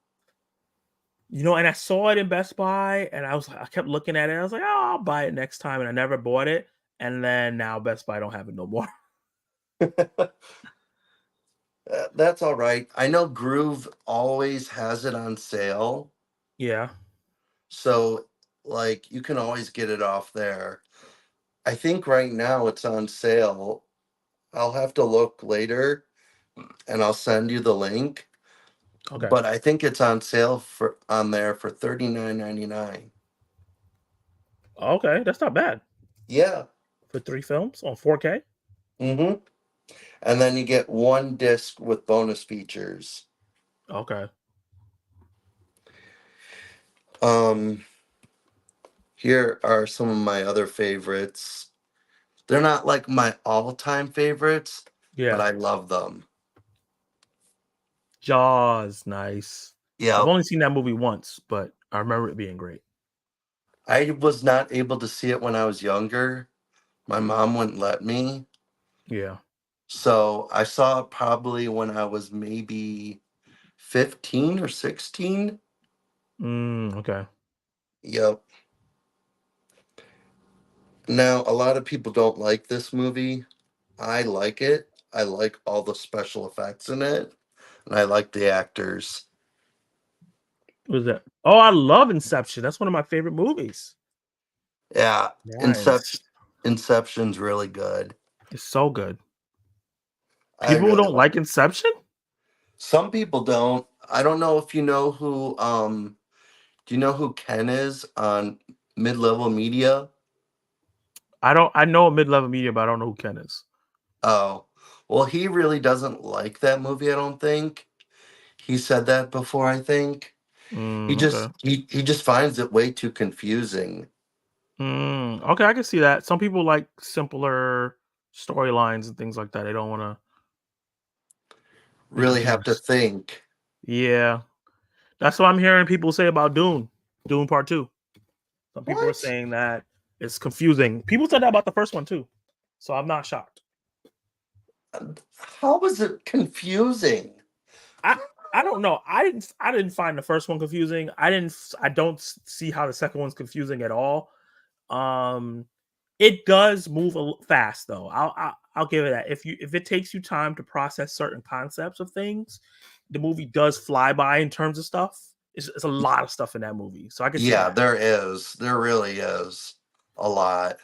And I saw it in Best Buy, and I kept looking at it. I was like, oh, I'll buy it next time, and I never bought it. And then now Best Buy don't have it no more. That's all right. I know Groove always has it on sale. Yeah. So, like, you can always get it off there. I think right now it's on sale. I'll have to look later and I'll send you the link. Okay. But I think it's on sale for on there for $39.99. Okay, that's not bad Yeah. for 3 films on 4K. Mm-hmm. And then you get one disc with bonus features. Okay. Um, Here are some of my other favorites. They're not like my all-time favorites, but Yeah. I love them. Jaws, nice. I've Yep. only seen that movie once, but I remember it being great. I was not able to see it when I was younger. My mom wouldn't let me. Yeah. So I saw it probably when I was maybe 15 or 16. Okay. Yep. Now, a lot of people don't like this movie. I like it. I like all the special effects in it, and I like the actors. What was that? Oh, I love Inception. That's one of my favorite movies. Yeah, Nice. Inception's really good. It's so good. I People who really don't like. like Inception? Some people don't. I don't know if you know who. Do you know who Ken is on Mid Level Media? I know a mid-level media, but I don't know who Ken is. Oh, well, he really doesn't like that movie. I don't think he said that before. I think Okay. he just finds it way too confusing. Okay, I can see that. Some people like simpler storylines and things like that. They don't want to be Really have to confused. think. Yeah. That's what I'm hearing people say about Dune. Dune Part 2. Some people are What? saying that it's confusing. People said that about the first one too. So I'm not shocked. How was it confusing? I I don't know. I didn't find the first one confusing. I don't see how the second one's confusing at all. Um it does move fast though. I'll give it that. If it takes you time to process certain concepts of things, the movie does fly by in terms of stuff. It's a lot of stuff in that movie. So I can see Yeah, that. there is. There really is a lot.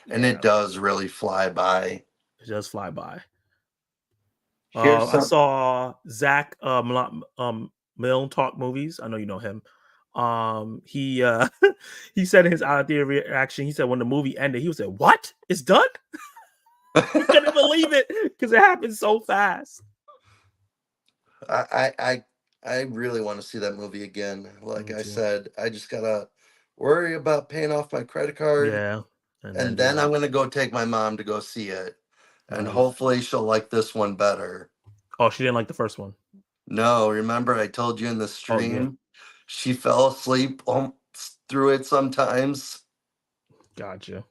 And it Yeah, does really fly by. it does fly by. Here's I some. saw Zach Milne talk movies. I know you know him. He he said in his out of theater reaction, he said when the movie ended, he was like, "What? It's done?" You couldn't believe it because it happened so fast. I I I really want to see that movie again. Like Me I too. said, I just gotta worry about paying off my credit card, Yeah, and then and do then I'm that. gonna go take my mom to go see it, and Nice. hopefully she'll like this one better. Oh, she didn't like the first one. No, remember I told you in the Oh yeah, stream, she fell asleep through it sometimes. gotcha.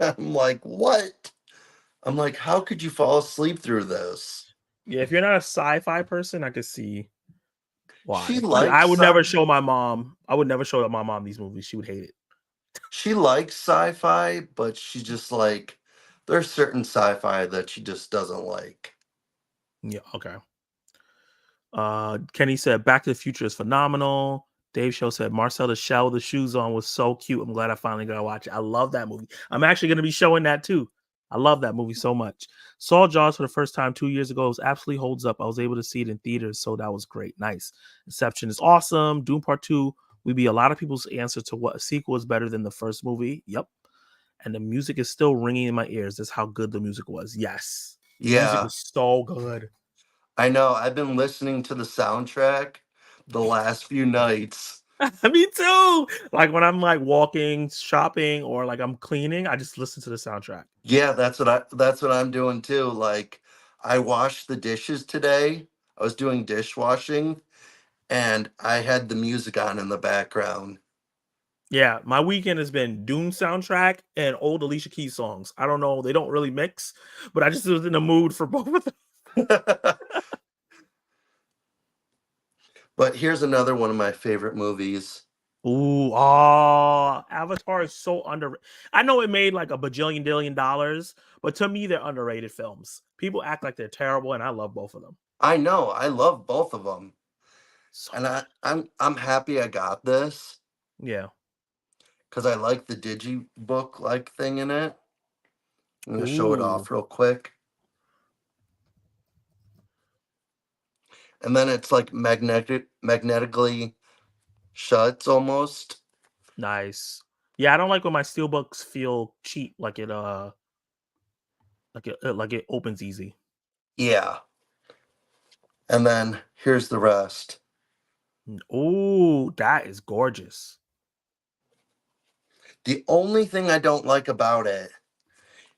I'm like, what? I'm like, how could you fall asleep through this? Yeah, if you're not a sci-fi person, I could see She why. But I likes would never sci show my mom. I would never show my mom these movies. She would hate it. she likes sci-fi, but she just like there's certain sci-fi that she just doesn't like. Yeah. Okay. Kenny said Back to the Future is phenomenal. Dave Show said Marcel the Shell with the shoes on was so cute. I'm glad I finally got to watch it. I love that movie. I'm actually going to be showing that too. I love that movie so much. Saw Jaws for the first time 2 years ago. It absolutely holds up. I was able to see it in theaters, so that was great. Nice. Inception is awesome. Doom Part 2 would be a lot of people's answer to what a sequel is better than the first movie. Yep. And the music is still ringing in my ears. That's how good the music was. Yes. The music Yeah, was so good. I know. I've been listening to the soundtrack the last few nights. Me too. Like when I'm like walking, shopping, or like I'm cleaning, I just listen to the soundtrack. Yeah, that's what I'm doing too. Like I washed the dishes today. I was doing dishwashing and I had the music on in the background. Yeah, my weekend has been Doom soundtrack and old Alicia Keys songs. I don't know, they don't really mix, but I just was in the mood for both of them. But here's another one of my favorite movies. Ooh, oh, Avatar is so under. I know it made like a bajillion billion dollars, but to me, they're underrated films. People act like they're terrible, and I love both of them. I know, I love both of them. So And good. I'm happy I got this Yeah. because I like the digibook like thing in it. I'm gonna show it Ooh, off real quick. And then it's like magnetically shuts almost. nice. Yeah, I don't like when my steelbooks feel cheap, like it opens easy. Yeah. And then here's the rest. Ooh, that is gorgeous. The only thing I don't like about it,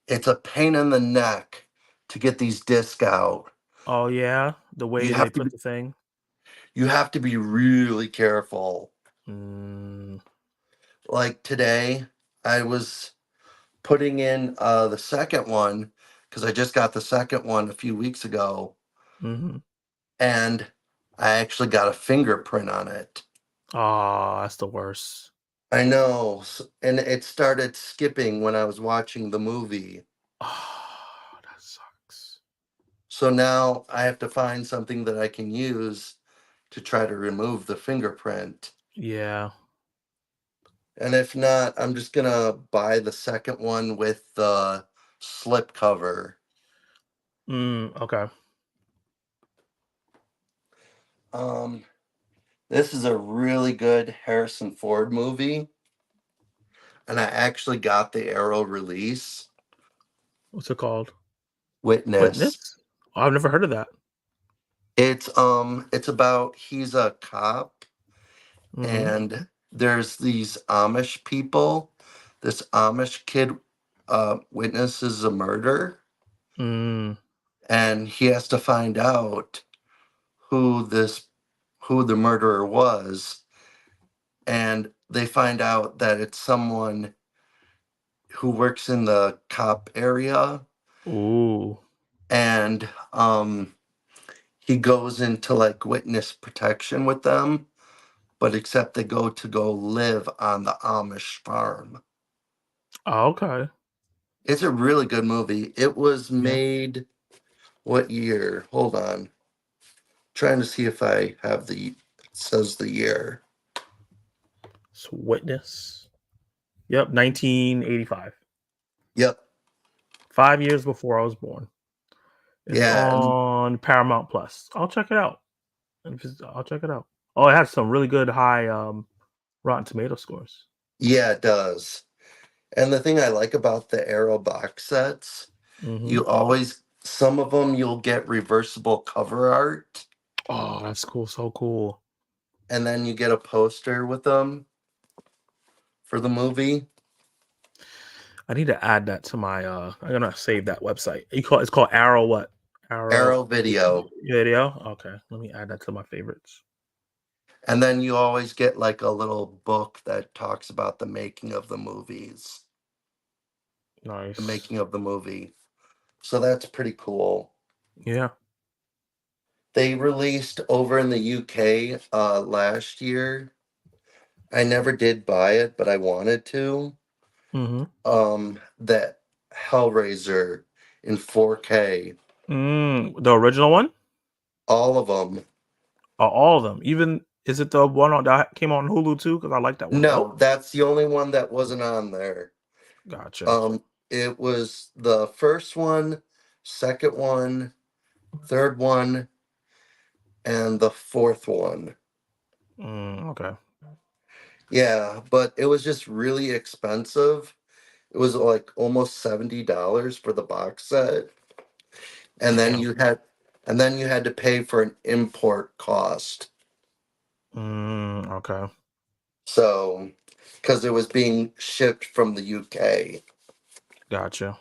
it's a pain in the neck to get these discs out. Oh yeah, the way You they have to put be, the thing. you have to be really careful. Mm, Like today, I was putting in the second one because I just got the second one a few weeks ago, mm-hmm. and I actually got a fingerprint on it. Oh, that's the worst. I know, and it started skipping when I was watching the movie. Oh, that sucks. So now I have to find something that I can use to try to remove the fingerprint. Yeah. And if not, I'm just gonna buy the second one with the slip cover. Okay. Um, this is a really good Harrison Ford movie, and I actually got the Arrow release. What's it called? Witness. Witness? Oh, I've never heard of that. It's about he's a cop Mm-hmm. and there's these Amish people. This Amish kid witnesses a murder, Mm. and he has to find out who this who the murderer was, and they find out that it's someone who works in the cop area, Ooh. and he goes into like witness protection with them, but except they go live on the Amish farm. Oh, okay. It's a really good movie. It was Yeah. made what year? Hold on. Trying to see if I have the it says the year. So Witness. Yep, 1985. Yep. 5 years before I was born. It's Yeah. on Paramount Plus. I'll check it out. I'll check it out. Oh, it has some really good high Rotten Tomato scores. Yeah, it does. And the thing I like about the Arrow box sets Mm-hmm. You always, some of them you'll get reversible cover art, Oh, that's cool. So cool. and then you get a poster with them for the movie. I need to add that to my I'm gonna save that website. It's called Arrow what? Arrow Arrow Video. Video? Okay. Let me add that to my favorites. And then you always get like a little book that talks about the making of the movies, the Nice. making of the movie. So that's pretty cool. Yeah. They released over in the UK last year. I never did buy it, but I wanted to. Mm-hmm. That Hellraiser in 4K, The original one? all of them. All of them. Even is it the one that came on Hulu too? Because I like that one. Nope. No, that's the only one that wasn't on there. Gotcha. Um, it was the first one, second one, third one, and the fourth one. Okay. Yeah, but it was just really expensive. It was like almost $70 for the box set. And then Damn. you had to pay for an import cost. Okay. So, because it was being shipped from the UK. Gotcha.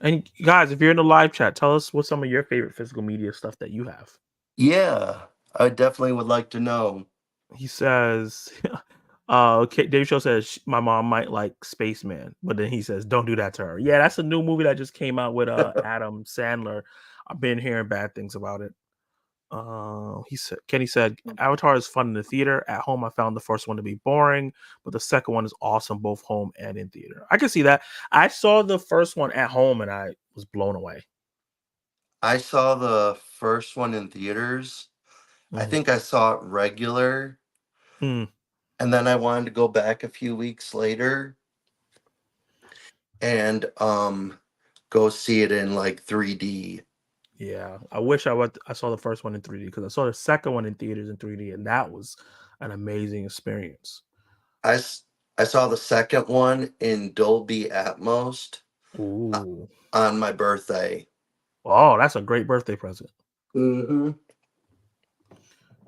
And guys, if you're in the live chat, tell us what's some of your favorite physical media stuff that you have. Yeah, I definitely would like to know. He says, Dave Show says my mom might like Spaceman, but then he says, don't do that to her. Yeah, that's a new movie that just came out with Adam Sandler. I've been hearing bad things about it. Kenny said Avatar is fun in the theater. At home, I found the first one to be boring, but the second one is awesome both home and in theater. I can see that. I saw the first one at home and I was blown away. I saw the first one in theaters. I Mhm. think I saw it regular, Mm, and then I wanted to go back a few weeks later and go see it in like 3D. yeah, I wish I saw the first one in 3D because I saw the second one in theaters in 3D and that was an amazing experience. I s- I saw the second one in Dolby Atmos uh, Ooh, on my birthday. oh, that's a great birthday present. Hmm.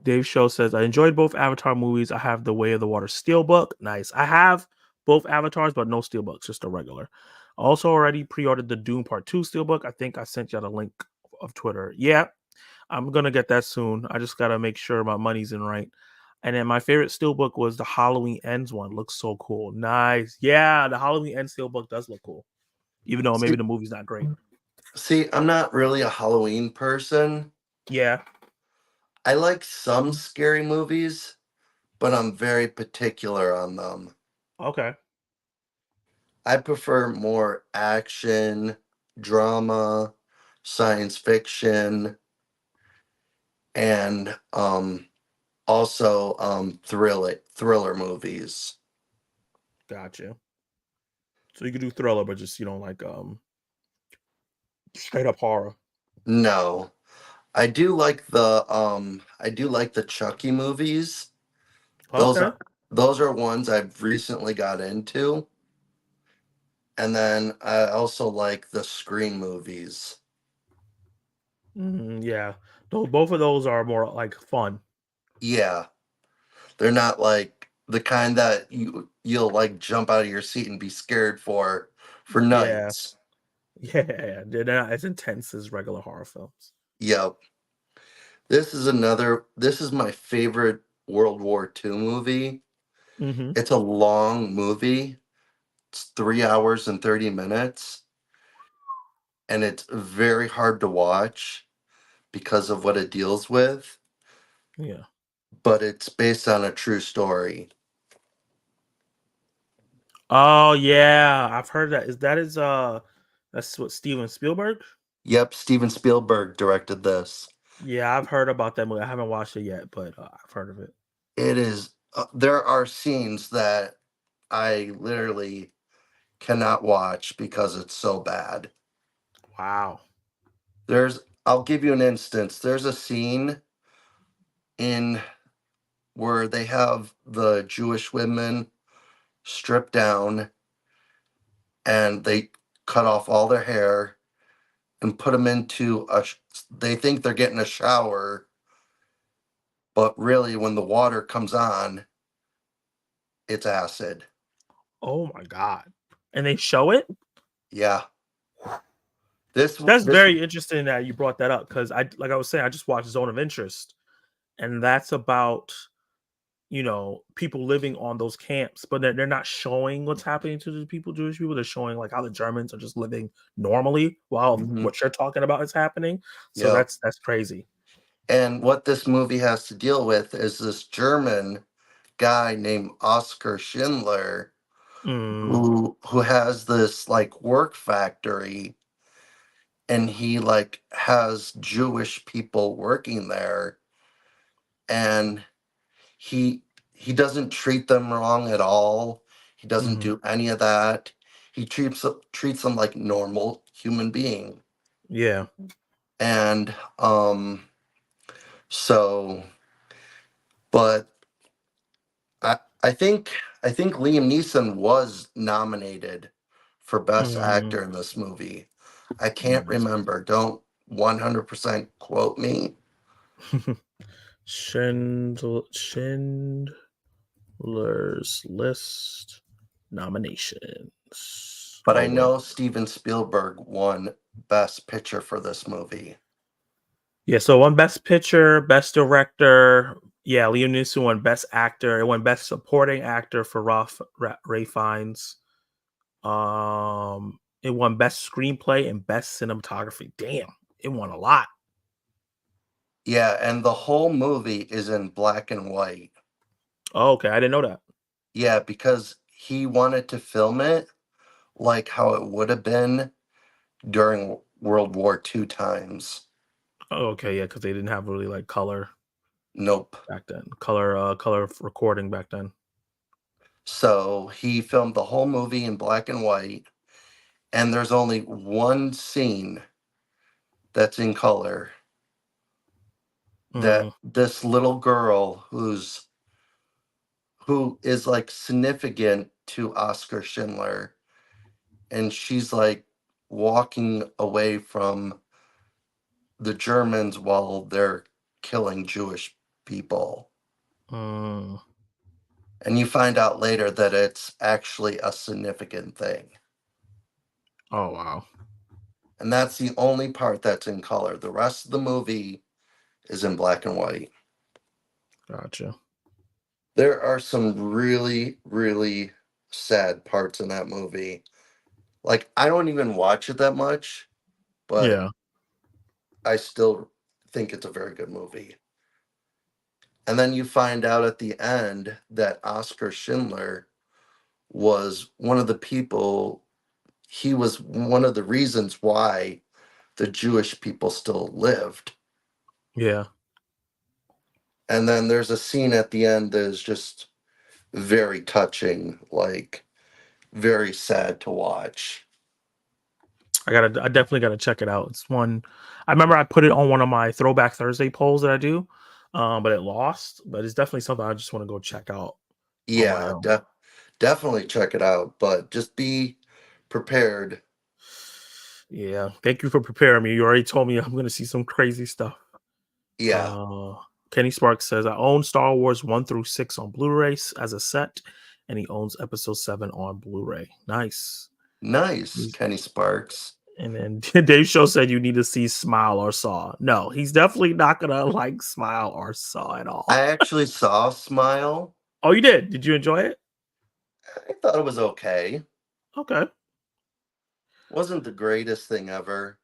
Dave Show says, I enjoyed both Avatar movies. I have the Way of the Water Steelbook. Nice. I have both Avatars, but no Steelbooks, just a regular. Also, already pre ordered the Doom Part 2 Steelbook. I think I sent you the link of Twitter. Yeah, I'm going to get that soon. I just got to make sure my money's in right. And then my favorite Steelbook was the Halloween Ends one. Looks so cool. Nice. Yeah, the Halloween Ends Steelbook does look cool, even though maybe See, the movie's not great. see, I'm not really a Halloween person. Yeah. I like some scary movies, but I'm very particular on them. Okay. I prefer more action, drama, science fiction, and also thriller movies. Gotcha. So you can do thriller, but just you don't like straight up horror. No. I do like the Chucky movies. Those Okay. are those are ones I've recently got into. And then I also like the Scream movies. Yeah. Both of those are more like fun. Yeah. They're not like the kind that you'll like jump out of your seat and be scared for Yeah. nights. Yeah. They're not as intense as regular horror films. Yep. This is my favorite World War II movie. Hmm. It's a long movie. It's 3 hours and 30 minutes, and it's very hard to watch because of what it deals with, Yeah. but it's based on a true story. Oh yeah. I've heard that. That's what Steven Spielberg? Yep, Steven Spielberg directed this. Yeah, I've heard about that movie. I haven't watched it yet, but I've heard of it. It is, there are scenes that I literally cannot watch because it's so bad. Wow. I'll give you an instance. There's a scene in where they have the Jewish women stripped down and cut off all their hair and put them into they think they're getting a shower, but really when the water comes on, it's acid. Oh my god. And they show it? Yeah. This That's this very interesting that you brought that up because I was saying, I just watched Zone of Interest, and that's about people living on those camps, but they're not showing what's happening to the people, Jewish people. They're showing like how the Germans are just living normally while Mhm. what you're talking about is happening. So Yep. that's crazy. And what this movie has to deal with is this German guy named Oscar Schindler Mm, who has this like work factory, and he like has Jewish people working there, and he he doesn't treat them wrong at all. He doesn't mhm. do any of that. He treats them like normal human being. Yeah. And so but I think Liam Neeson was nominated for best Mm. actor in this movie. I can't Nice. remember. Don't 100% quote me, Schindler's List nominations. but Oh I wait. know Steven Spielberg won best picture for this movie. Yeah, so one best picture, best director. Yeah, Liam Neeson won best actor. It won best supporting actor for Ray Fiennes. It won best screenplay and best cinematography. Damn, it won a lot. Yeah, and the whole movie is in black and white. Oh, okay, I didn't know that. Yeah, because he wanted to film it like how it would have been during World War II times. Oh, okay, yeah, because they didn't have really like color Nope. back then. Color recording back then. So he filmed the whole movie in black and white, and there's only one scene that's in color, that Mm, this little girl who is like significant to Oscar Schindler, and she's like walking away from the Germans while they're killing Jewish people. mm. And you find out later that it's actually a significant thing. Oh wow, And that's the only part that's in color. The rest of the movie is in black and white. gotcha. There are some really, really sad parts in that movie. Like, I don't even watch it that much, but Yeah, I still think it's a very good movie. And then you find out at the end that Oscar Schindler was one of the people, he was one of the reasons why the Jewish people still lived. yeah. And then there's a scene at the end that is just very touching, like very sad to watch. I definitely gotta check it out. It's one I remember I put it on one of my Throwback Thursday polls that I do, but it lost. But it's definitely something I just want to go check out on my Yeah, own. definitely check it out, but just be prepared. Yeah, thank you for preparing me. You already told me I'm gonna see some crazy stuff. Yeah, Uh, Kenny Sparks says I own Star Wars 1 through 6 on Blu-ray as a set, and he owns Episode 7 on Blu-ray. Nice. nice, He's- Kenny Sparks. And then Dave Show said you need to see Smile or Saw. No, he's definitely not gonna like Smile or Saw at I all. actually saw Smile. Oh, you did? Did you enjoy it? I thought it was okay. Okay. Wasn't the greatest thing ever.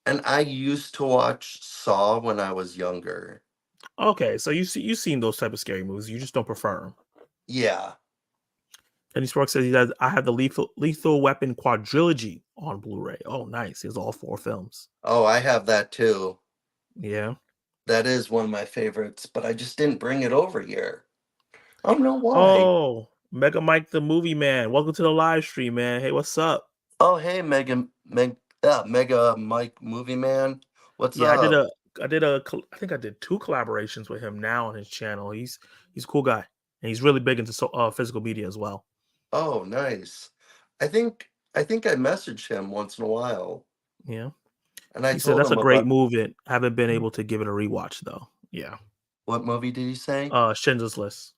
And I used to watch Saw when I was younger. Okay. So you've seen those type of scary movies. You just don't prefer them. Yeah. Kenny Sparks says he has I have the Lethal Weapon quadrilogy on Blu-ray. Oh, nice. He has all 4 films. Oh, I have that too. Yeah. That is one of my favorites, but I just didn't bring it over here. I don't know why. Oh, Mega Mike the Movie Man. Welcome to the live stream, man. Hey, what's up? Oh, hey, Mega Mike Movie Man. What's Yeah, up? I think I did 2 collaborations with him now on his channel. He's a cool guy, and he's really big into physical media as well. Oh, nice. I think I think I messaged him once in a while, Yeah. and I He said told that's a him great about movie. Haven't been able to give it a rewatch though. Yeah. what movie did he say? Schindler's List.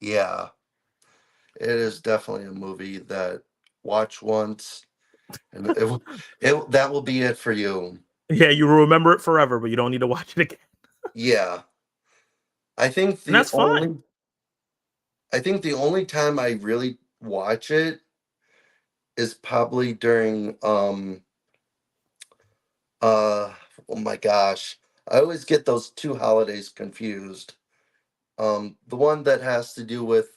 Yeah, it is definitely a movie that watch once, and that will be it for you. Yeah, you will remember it forever, but you don't need to watch it again. Yeah, I think And the that's fine. only I think the only time I really watch it is probably during uh oh my gosh. I always get those two holidays confused. The one that has to do with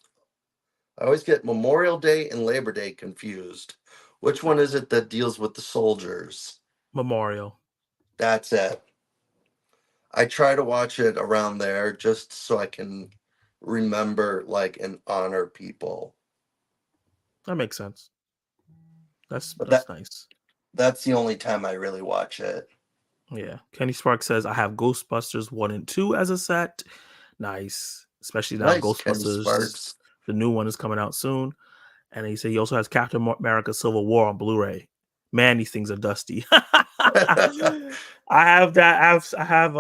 I always get Memorial Day and Labor Day confused. Which one is it that deals with the soldiers? Memorial. That's it. I try to watch it around there just so I can remember like and honor people. That makes sense. That's But that's nice. that's the only time I really watch it. Yeah. Kenny Sparks says I have Ghostbusters 1 and 2 as a set. Nice. Especially now Nice, Kenny Ghostbusters, Sparks. the new one is coming out soon. And he said he also has Captain America Civil War on Blu-ray. Man, these things are dusty. I have that. I have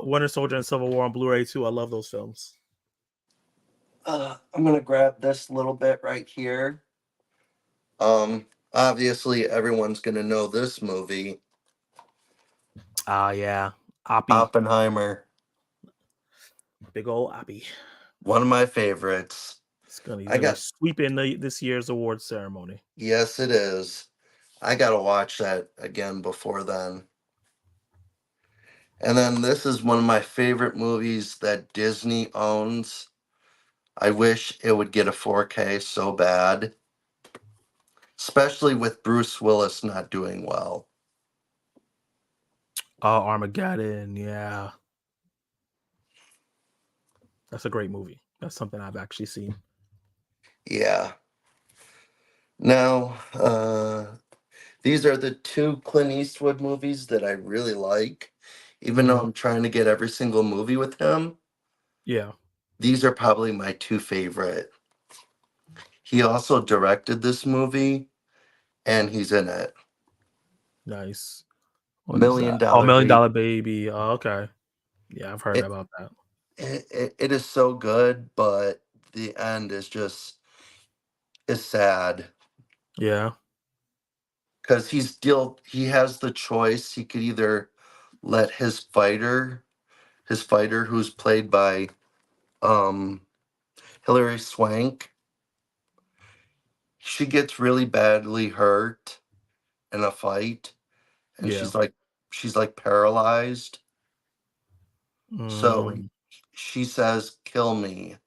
Winter Soldier and Civil War on Blu-ray too. I love those films. I'm gonna grab this little bit right here. Obviously everyone's gonna know this movie, Ah, yeah. Oppie. Oppenheimer. Big old Oppie. One of my favorites. He's I gonna be got sweeping this year's awards ceremony. yes, it is. I gotta watch that again before then. And then this is one of my favorite movies that Disney owns. I wish it would get a 4K so bad, especially with Bruce Willis not doing well. Oh, Armageddon. Yeah, that's a great movie. That's something I've actually seen. Yeah. Now, these are the two Clint Eastwood movies that I really like. Even though Hmm. I'm trying to get every single movie with him, Yeah, these are probably my two favorite. He also directed this movie and he's in it. nice. What is Million that? Oh, Dollar Million Dollar Baby. Baby. Oh, okay. Yeah, I've heard It, about that. it is so good, but the end is just is sad Yeah, because he has the choice. He could either let his fighter who's played by um Hilary Swank, she gets really badly hurt in a fight and yeah. she's like paralyzed. So Mm. she says, "Kill me.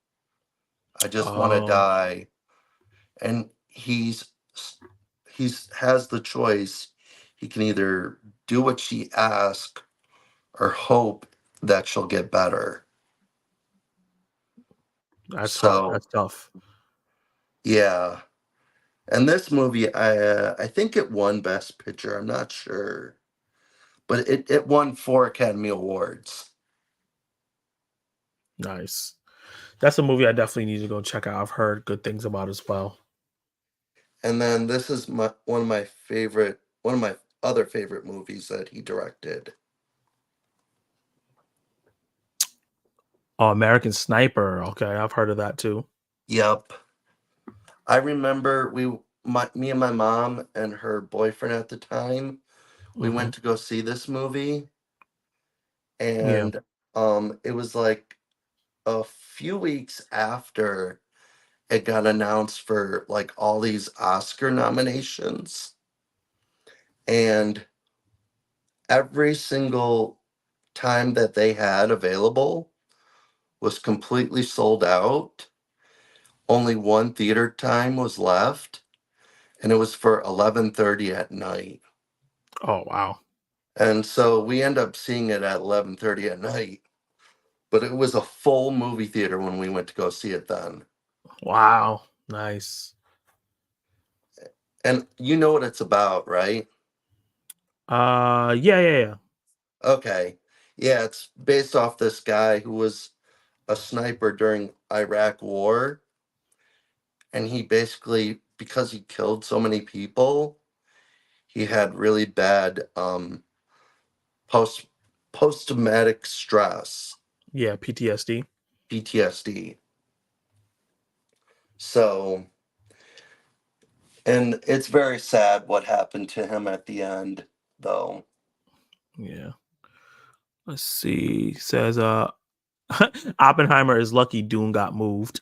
I just want to Oh, die." And he's has the choice. He can either do what she asks or hope that she'll get better. that's hard. So That's tough. yeah, and this movie, I think it won Best Picture. I'm not sure, but it won 4 Academy Awards. Nice. That's a movie I definitely need to go check out. I've heard good things about as well. And then this is one of my other favorite movies that he directed. Oh, American Sniper. Okay, I've heard of that too. Yep, I remember me and my mom and her boyfriend at the time, we Hmm. went to go see this movie, Yeah. and it was like a few weeks after it got announced for like all these Oscar nominations, and every single time that they had available was completely sold out. Only one theater time was left, and it was for 11:30 at night. Oh, wow. And so we end up seeing it at 11:30 at night, but it was a full movie theater when we went to go see it then. Wow. Nice. And you know what it's about, right? Yeah, yeah, yeah. Okay. Yeah, it's based off this guy who was a sniper during Iraq war, and he basically because he killed so many people, he had really bad post post traumatic stress, Yeah, PTSD. PTSD. So, and it's very sad what happened to him at the end, though. Yeah. Let's see. Says Oppenheimer is lucky Dune got moved.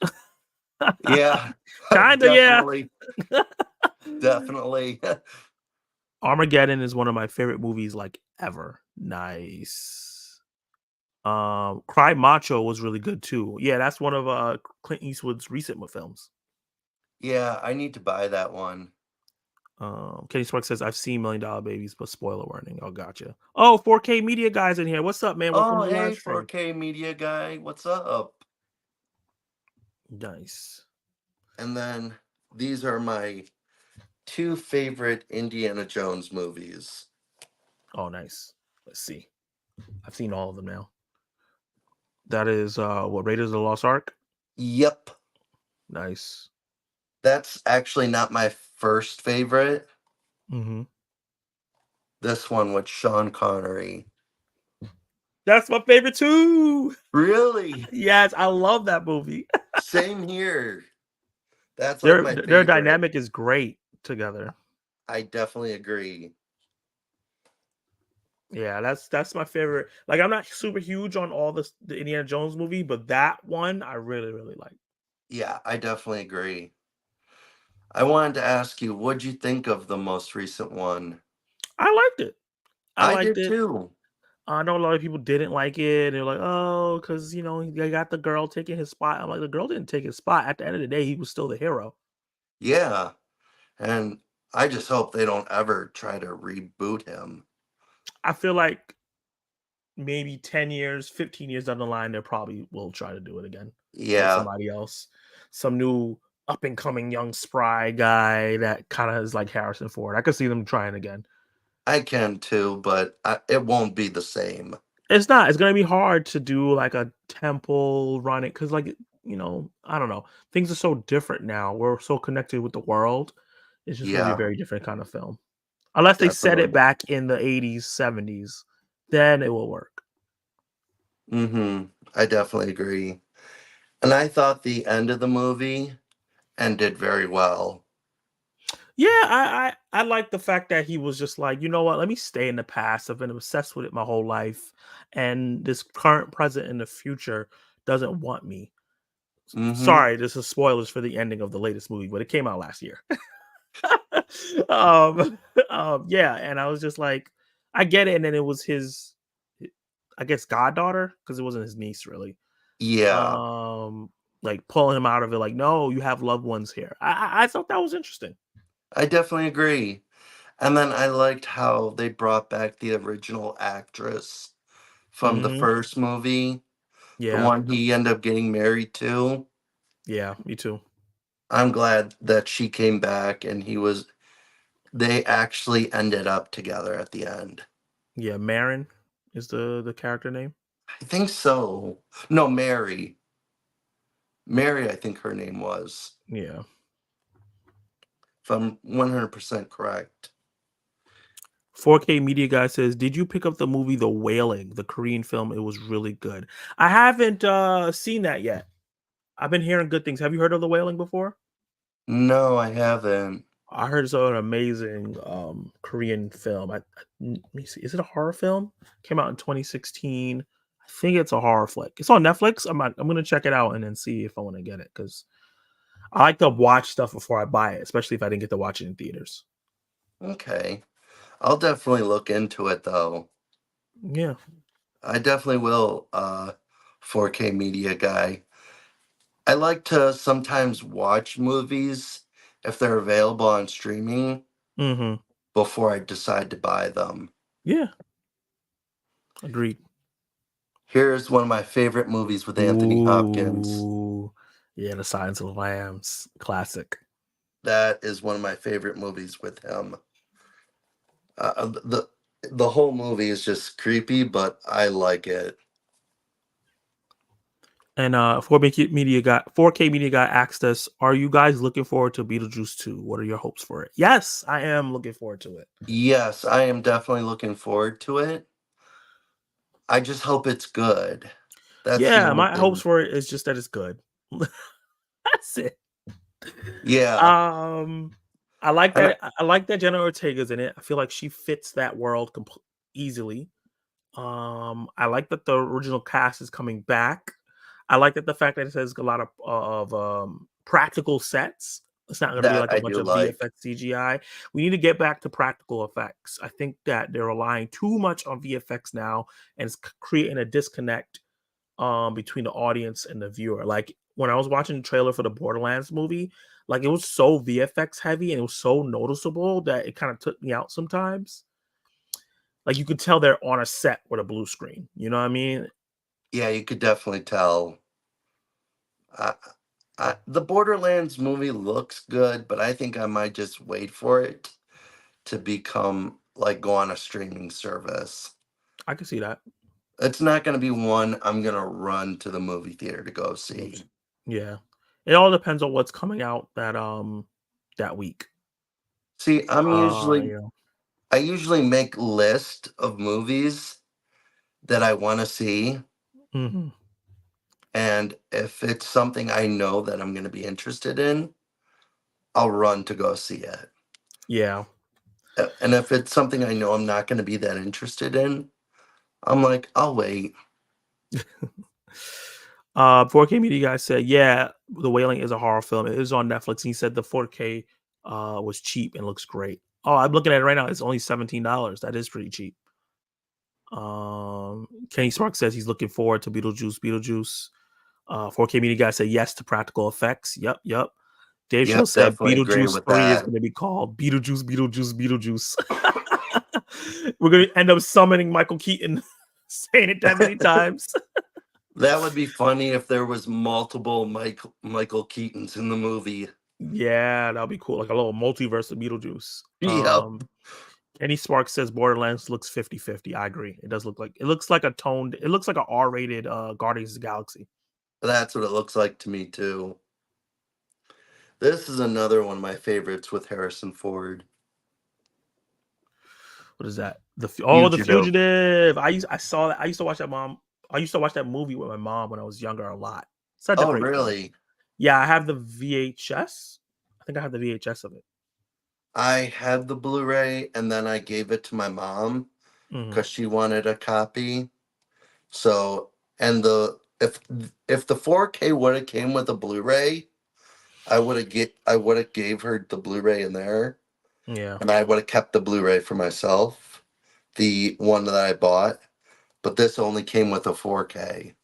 Yeah, Kinda, yeah. definitely, definitely. Armageddon is one of my favorite movies like ever. Nice. Cry Macho was really good too. Yeah, that's one of Clint Eastwood's recent films. Yeah, I need to buy that one. Kenny Sparks says I've seen Million Dollar Babies, but spoiler warning. Oh, gotcha. Oh, 4K Media guys in here. What's up, man? Welcome Oh, to the hey, live stream. 4K media guy, what's up? Nice. And then these are my two favorite Indiana Jones movies. Oh, nice. Let's see. I've seen all of them now. That is what Raiders of the Lost Ark. Yep, Nice. that's actually not my first favorite. Hmm. This one with Sean Connery. That's my favorite too. Really? Yes, I love that movie. Same here. That's like my Their favorite. dynamic is great together. I definitely agree. Yeah, that's my favorite. Like, I'm not super huge on all the Indiana Jones movie, but that one I really like. Yeah, I definitely agree. I wanted to ask you, what'd you think of the most recent one? I liked it. I I liked did it. too. I know a lot of people didn't like it. They're like, oh, because they got the girl taking his spot. I'm like, the girl didn't take his spot. At the end of the day, he was still the hero. Yeah, and I just hope they don't ever try to reboot him. I feel like maybe 10 years, 15 years down the line, they probably will try to do it again with Yeah, somebody else. Some new up and coming young spry guy that kind of is like Harrison Ford. I could see them trying again. I can too, but it won't be the same. It's not. It's gonna be hard to do like a temple running because, like, I don't know. Things are so different now. We're so connected with the world. It's just gonna be a Yeah, very different kind of film. Unless they set it definitely. back in the 80s, 70s, then it will work. Mm-hmm. I definitely agree. And I thought the end of the movie ended very well. Yeah, I like the fact that he was just like, you know what? Let me stay in the past. I've been obsessed with it my whole life, and this current, present, and the future doesn't want me. Mm-hmm. Sorry, this is spoilers for the ending of the latest movie, but it came out last year. um, yeah, and I was just like, I get it. And then it was his, I guess, goddaughter, because it wasn't his niece really. Yeah, Um, like pulling him out of it, like, no, you have loved ones here. I thought that was interesting. I definitely agree. And then I liked how they brought back the original actress from the Hmm. first movie, the Yeah, one he ended up getting married to. yeah, me too. I'm glad that she came back and they actually ended up together at the end. Yeah, Marin is the character name. I think so. No, Mary. Mary, I think her name was, Yeah. if I'm 100% correct. 4K Media Guy says, "Did you pick up the movie The Wailing, the Korean film? It was really good." I haven't seen that yet. I've been hearing good things. Have you heard of The Wailing before? No, I haven't. I heard it's an amazing Korean film. Let me see. Is it a horror film? Came out in 2016. I think it's a horror flick. It's on Netflix. I'm gonna check it out and then see if I want to get it because I like to watch stuff before I buy it, especially if I didn't get to watch it in theaters. Okay. I'll definitely look into it though. Yeah. I definitely will, 4K media guy. I like to sometimes watch movies if they're available on streaming Hmm. before I decide to buy them. Yeah. Agreed. Here's one of my favorite movies with Anthony Hopkins. Ooh. Yeah, The Silence of the Lambs. Classic. That is one of my favorite movies with him. The whole movie is just creepy, but I like it. And 4K Media Guy asked us, "Are you guys looking forward to Beetlejuice 2? What are your hopes for it?" Yes, I am looking forward to it. Yes, I am definitely looking forward to it. I just hope it's good. That's the Yeah, only my hopes thing. for it is just that it's good. That's it. Yeah, Um, I like and that. I like that Jenna Ortega's in it. I feel like she fits that world easily. I like that the original cast is coming back. I like that the fact that it says a lot of practical sets. It's not going to be that like a I bunch do of like. VFX CGI. We need to get back to practical effects. I think that they're relying too much on VFX now, and it's creating a disconnect between the audience and the viewer. Like when I was watching the trailer for the Borderlands movie, like it was so VFX heavy and it was so noticeable that it kind of took me out sometimes. Like you could tell they're on a set with a blue screen. You know what I mean? Yeah, you could definitely tell. I, the Borderlands movie looks good, but I think I might just wait for it to become like go on a streaming service. I can see that. It's not going to be one I'm going to run to the movie theater to go Oops. see. Yeah. It all depends on what's coming out that week. See, You know. I usually make list of movies that I want to see, Mhm. and if it's something I know that I'm going to be interested in, I'll run to go see it. Yeah. And if it's something I know I'm not going to be that interested in, I'm like, I'll wait. 4K Media Guy said, "Yeah, The Wailing is a horror film. It is on Netflix." And he said the 4K was cheap and looks great. Oh, I'm looking at it right now. It's only $17. That is pretty cheap. Kenny Spark says he's looking forward to Beetlejuice. 4K Media Guy said yes to practical effects. Yep, yep. Dave Chappelle Yep, said definitely agreeing Beetlejuice with 3 is that. going to be called Beetlejuice. We're going to end up summoning Michael Keaton, saying it that many times. That would be funny if there was multiple Michael Keatons in the movie. Yeah, that'll be cool. Like a little multiverse of Beetlejuice. Yep, Kenny Sparks says Borderlands looks 50-50. I agree. It does look like it looks like a R-rated Guardians of the Galaxy. that's what it looks like to me too. This is another one of my favorites with Harrison Ford. What is that? The Fugitive. Fugitive. I saw that. I used to watch that movie with my mom when I was younger a lot. Such a Oh, great film. really? Yeah, I have the VHS. I think I have the VHS of it. I had the Blu-ray and then I gave it to my mom Mhm. because she wanted a copy. So, and the if the 4K would have came with a Blu-ray, I would have gave her the Blu-ray in there, Yeah. and I would have kept the Blu-ray for myself, the one that I bought. But this only came with a 4K.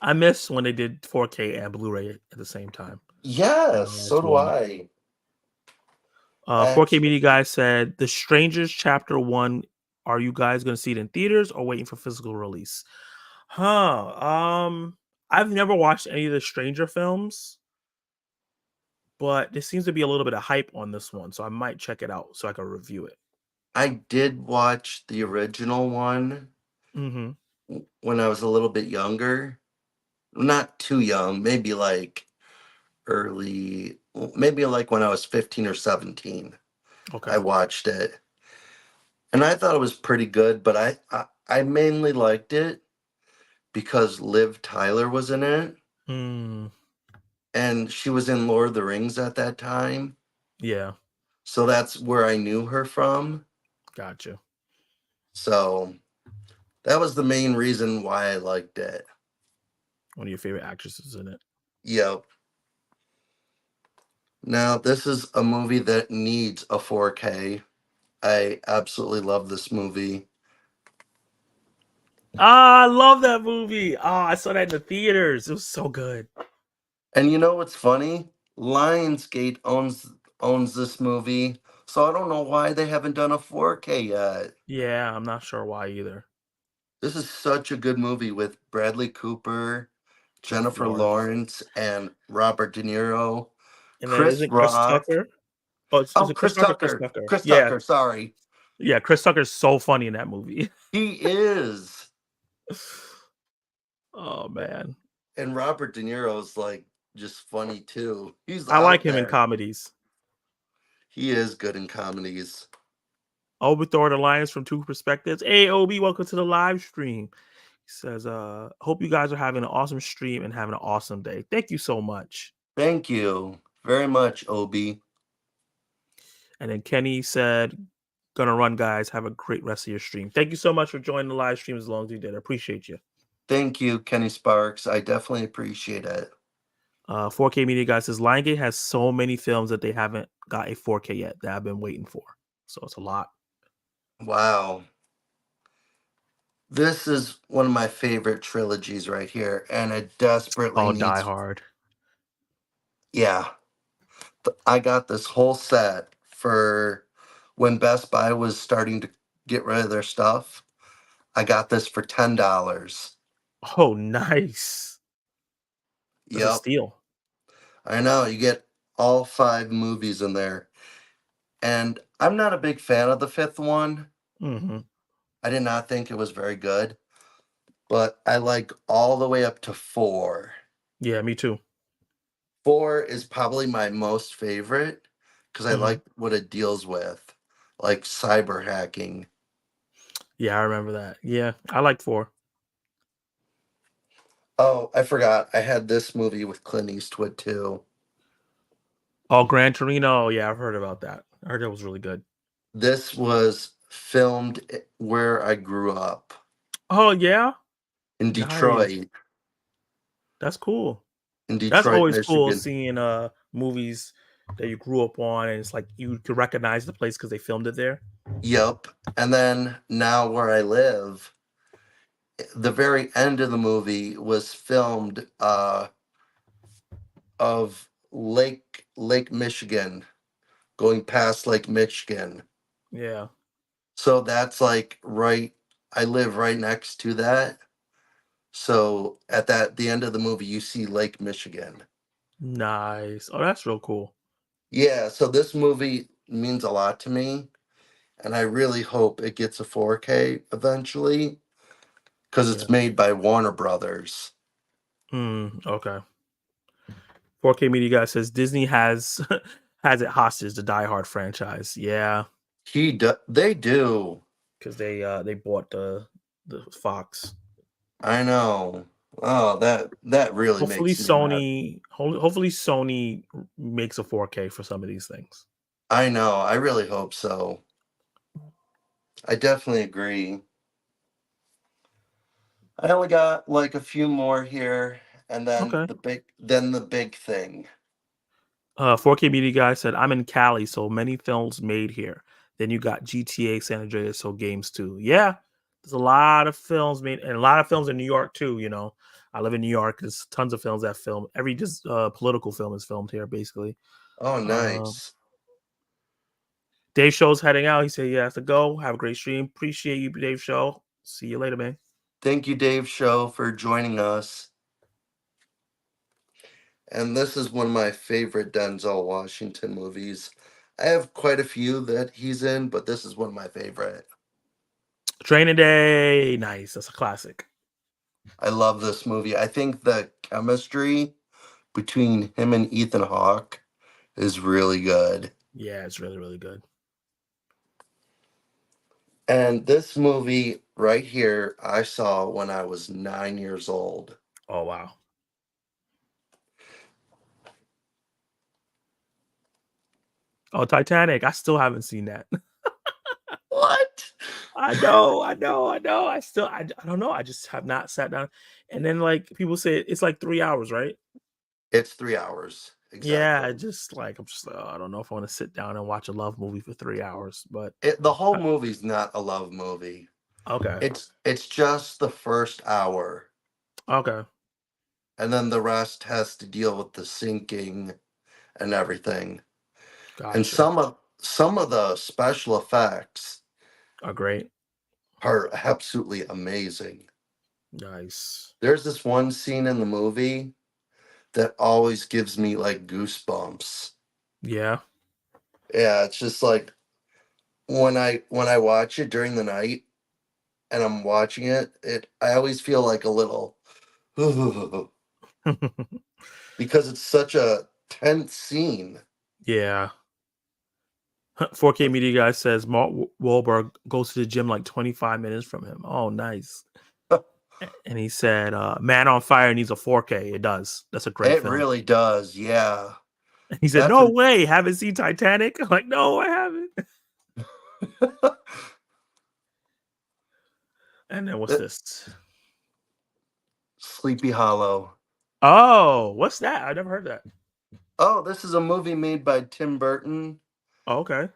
I miss when they did 4K and Blu-ray at the same time. Yes, so It's do really nice. I. 4K Actually, Media Guy said, The Strangers Chapter 1, are you guys going to see it in theaters or waiting for physical release? Huh. I've never watched any of the Stranger films, but there seems to be a little bit of hype on this one, so I might check it out so I can review it. I did watch the original one Mhm. when I was a little bit younger. Not too young, maybe like maybe like when I was 15 or 17. I Okay. watched it and I thought it was pretty good, but I mainly liked it because Liv Tyler was in it Mm, and she was in Lord of the Rings at that time. yeah, So that's where I knew her from. gotcha. So that was the main reason why I liked it. One of your favorite actresses in it. Yep. Now, this is a movie that needs a 4K. I absolutely love this movie. Ah, I love that movie. Ah, I saw that in the theaters. It was so good. And you know what's funny? Lionsgate owns this movie, so I don't know why they haven't done a 4K yet. Yeah, I'm not sure why either. This is such a good movie with Bradley Cooper, Jennifer Jennifer Lawrence. Lawrence, and Robert De Niro, And then Chris isn't Chris Rock. Tucker? Oh, is Oh, it Chris Chris Rock or Chris Tucker. Tucker? Chris Yeah, Tucker, sorry. yeah. Chris Tucker's so funny in that movie. He is. Oh man. And Robert De Niro's like just funny too. He's I like out him in there. comedies. He is good in comedies. Obithor Alliance from Two Perspectives. Hey, Obi, welcome to the live stream. He says, hope you guys are having an awesome stream and having an awesome day. Thank you so much. Thank you very much, Obi. And then Kenny said, gonna run, guys. Have a great rest of your stream. Thank you so much for joining the live stream as long as you did. I appreciate you. Thank you, Kenny Sparks. I definitely appreciate it. 4K Media Guy says Lionsgate has so many films that they haven't got a 4K yet that I've been waiting for. So it's a lot. Wow. This is one of my favorite trilogies right here, and it desperately Oh, Die needs. Hard. Yeah, I got this whole set for when Best Buy was starting to get rid of their stuff. I got this for $10. Oh, nice. That's a Yep, steal. I know. You get all five movies in there. And I'm not a big fan of the fifth one. Hmm. I did not think it was very good, but I like all the way up to four. Yeah, me too. Four is probably my most favorite because I Hmm. like what it deals with, like cyber hacking. Yeah, I remember that. Yeah, I like 4. Oh, I forgot. I had this movie with Clint Eastwood too. Oh, Gran Torino. Yeah, I've heard about that. I heard that was really good. This was filmed where I grew up Oh, yeah. in Nice. Detroit, That's cool. in That's Detroit, always cool Michigan. seeing movies that you grew up on and it's like you could recognize the place because they filmed it there. Yep. And then now where I live, the very end of the movie was filmed of Lake Michigan, going past Lake Michigan. Yeah. So that's like right, I live right next to that. So at that the end of the movie you see Lake Michigan. Nice. Oh, that's real cool. Yeah, so this movie means a lot to me and I really hope it gets a 4K eventually cuz Yeah. it's made by Warner Brothers. Okay. 4K Media Guy says Disney has has it hostage the Die Hard franchise. Yeah, They do. because they bought the Fox. I know. Oh, that really Hopefully makes me mad. Sony. Hopefully Sony makes a 4K for some of these things. I know. I really hope so. I definitely agree. I only got like a few more here, and Okay. then the big thing. 4K Media Guy said, I'm in Cali, so many films made here. Then you got GTA San Andreas, so games too. Yeah, there's a lot of films made, and a lot of films in New York too. I live in New York. There's tons of films that film. Every just political film is filmed here, basically. Oh, Uh, nice. Dave Show's heading out. He said he has to go. Have a great stream. Appreciate you, Dave Show. See you later, man. Thank you, Dave Show, for joining us. And this is one of my favorite Denzel Washington movies. I have quite a few that he's in, but this is one of my favorite. Training Day. Nice. That's a classic. I love this movie. I think the chemistry between him and Ethan Hawke is really good. Yeah, it's really, really good. And this movie right here, I saw when I was 9 years old. Oh, wow. Oh, Titanic. I still haven't seen that. What? I know. I don't know. I just have not sat down. And then like people say it's like 3 hours, right? It's 3 hours. Yeah, Exactly. I'm just like, oh, I don't know if I want to sit down and watch a love movie for 3 hours, but The whole uh, movie's not a love movie. okay, It's just the first hour. okay, And then the rest has to deal with the sinking and everything. And gotcha. some of the special effects Oh, great, are absolutely amazing. nice. There's this one scene in the movie that always gives me like goosebumps. Yeah, Yeah, it's just like when I watch it during the night and I'm watching it, I always feel like a little because it's such a tense scene. Yeah. 4K Media Guy says Mark Wahlberg goes to the gym like 25 minutes from him. Oh, nice. And he said, Man on Fire needs a 4K. It does. That's a great It film. really does, yeah. And he said, That's No a way. Haven't seen Titanic? I'm like, no, I haven't. And then what's this? Sleepy Hollow. Oh, what's that? I never heard that. Oh, this is a movie made by Tim Burton. Oh, okay.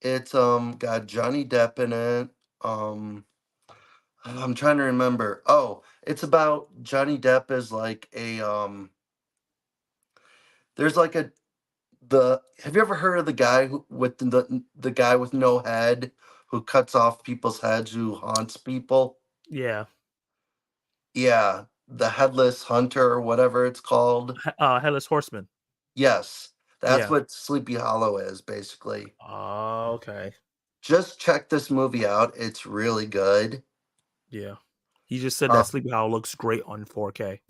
It's got Johnny Depp in it. Um I'm trying to remember. Oh, it's about Johnny Depp as like a there's like a the have you ever heard of the guy who, with the guy with no head who cuts off people's heads who haunts people? Yeah. Yeah, the headless hunter or whatever it's called. Headless Horseman. Yes, that's Yeah. what Sleepy Hollow is basically. Oh, okay. Just check this movie out. It's really good. Yeah. He just said Uh, that Sleepy Hollow looks great on 4K.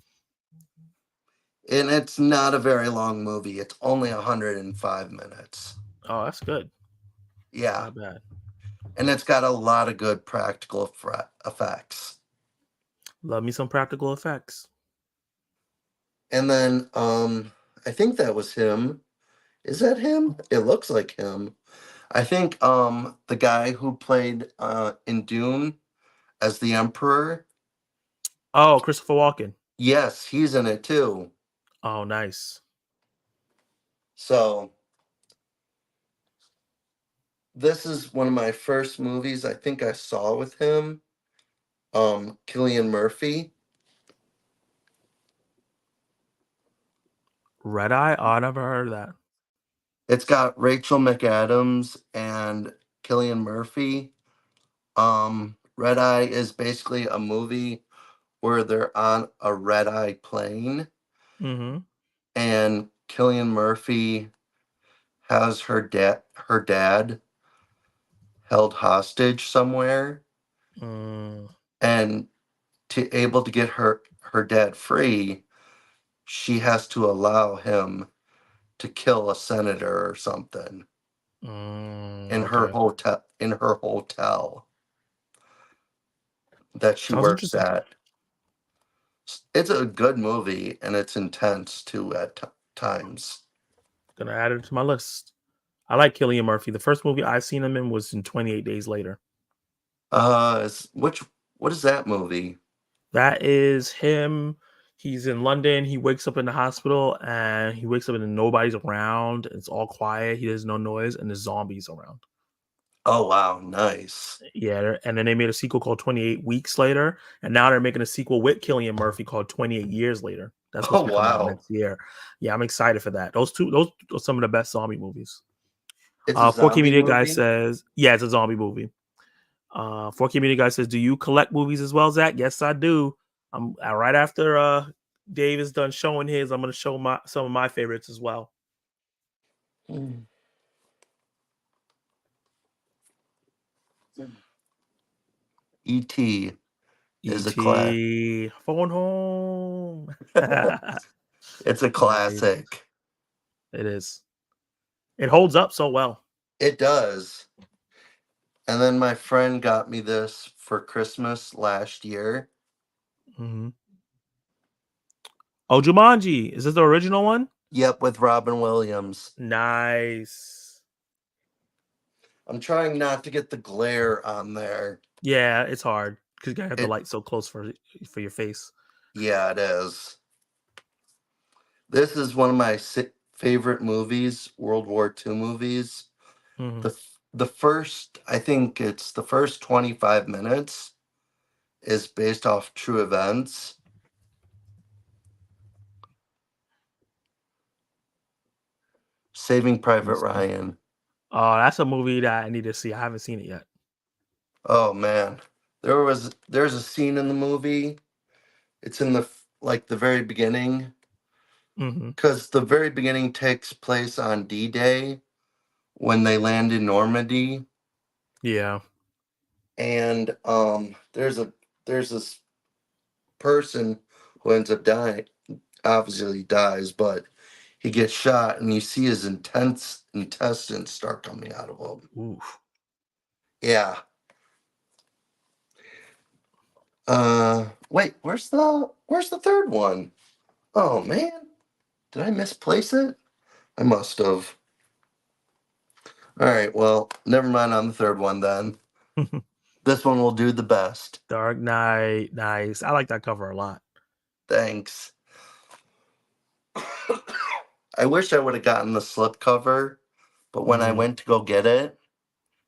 and it's not a very long movie. It's only 105 minutes. Oh, that's good. Yeah, Not bad. and it's got a lot of good practical effects. Love me some practical effects. And then I think that was him. Is that him? It looks like him. I think the guy who played in Dune as the Emperor, Oh, Christopher Walken. yes, he's in it too. Oh, nice. So this is one of my first movies I think I saw with him. Killian Murphy. Red Eye? Oh, I never heard of that. It's got Rachel McAdams and Killian Murphy. Red Eye is basically a movie where they're on a red eye plane Mm-hmm. and Killian Murphy has her dad held hostage somewhere, Mm, and to able to get her dad free, she has to allow him to kill a senator or something okay. in her hotel that she Sounds works interesting. at. It's a good movie and it's intense too at times. Gonna add it to my list. I like Killian Murphy. The first movie I seen him in was in 28 Days Later. Which what is that movie? That is him. He's in London. He wakes up in the hospital and he wakes up and nobody's around. It's all quiet. He does no noise and there's zombies around. Oh wow, nice. Yeah, and then they made a sequel called 28 Weeks Later, and now they're making a sequel with Killian Murphy called 28 Years Later. That's supposed Oh to be coming out wow, next year. Yeah, I'm excited for that. Those are some of the best zombie movies. it's a 4K zombie Media Guy movie. says, yeah, it's a zombie movie. 4K Media Guy says, do you collect movies as well, Zach? Yes, I do. I'm right after Dave is done showing his. I'm going to show some of my favorites as well. Mm. E.T. is a class. E.T. Phone Home. It's a Right. classic. It is. It holds up so well. It does. And then my friend got me this for Christmas last year. Mm-hmm. Oh, Jumanji. Is this the original one? Yep, with Robin Williams. Nice. I'm trying not to get the glare on there. Yeah, it's hard because you gotta have the It light so close for your face. Yeah, it is. This is one of my favorite movies, World War II movies. Hmm. The first, I think it's the first 25 minutes is based off true events. Saving Let me Private see. Ryan. Oh, that's a movie that I need to see. I haven't seen it yet. Oh man. There's a scene in the movie. It's in like the very beginning Hmm. cuz the very beginning takes place on D-Day when they land in Normandy, Yeah. and there's this person who ends up dying. obviously he dies, but he gets shot, and you see his intense intestines start coming out of him. Oof. Yeah. Wait, where's the third one? Oh man, did I misplace it? I must have. All right, well, never mind on the third one then. This one will do the best. Dark Knight, nice. I like that cover a lot. Thanks. I wish I would have gotten the slipcover, but when I Mhm. went to go get it,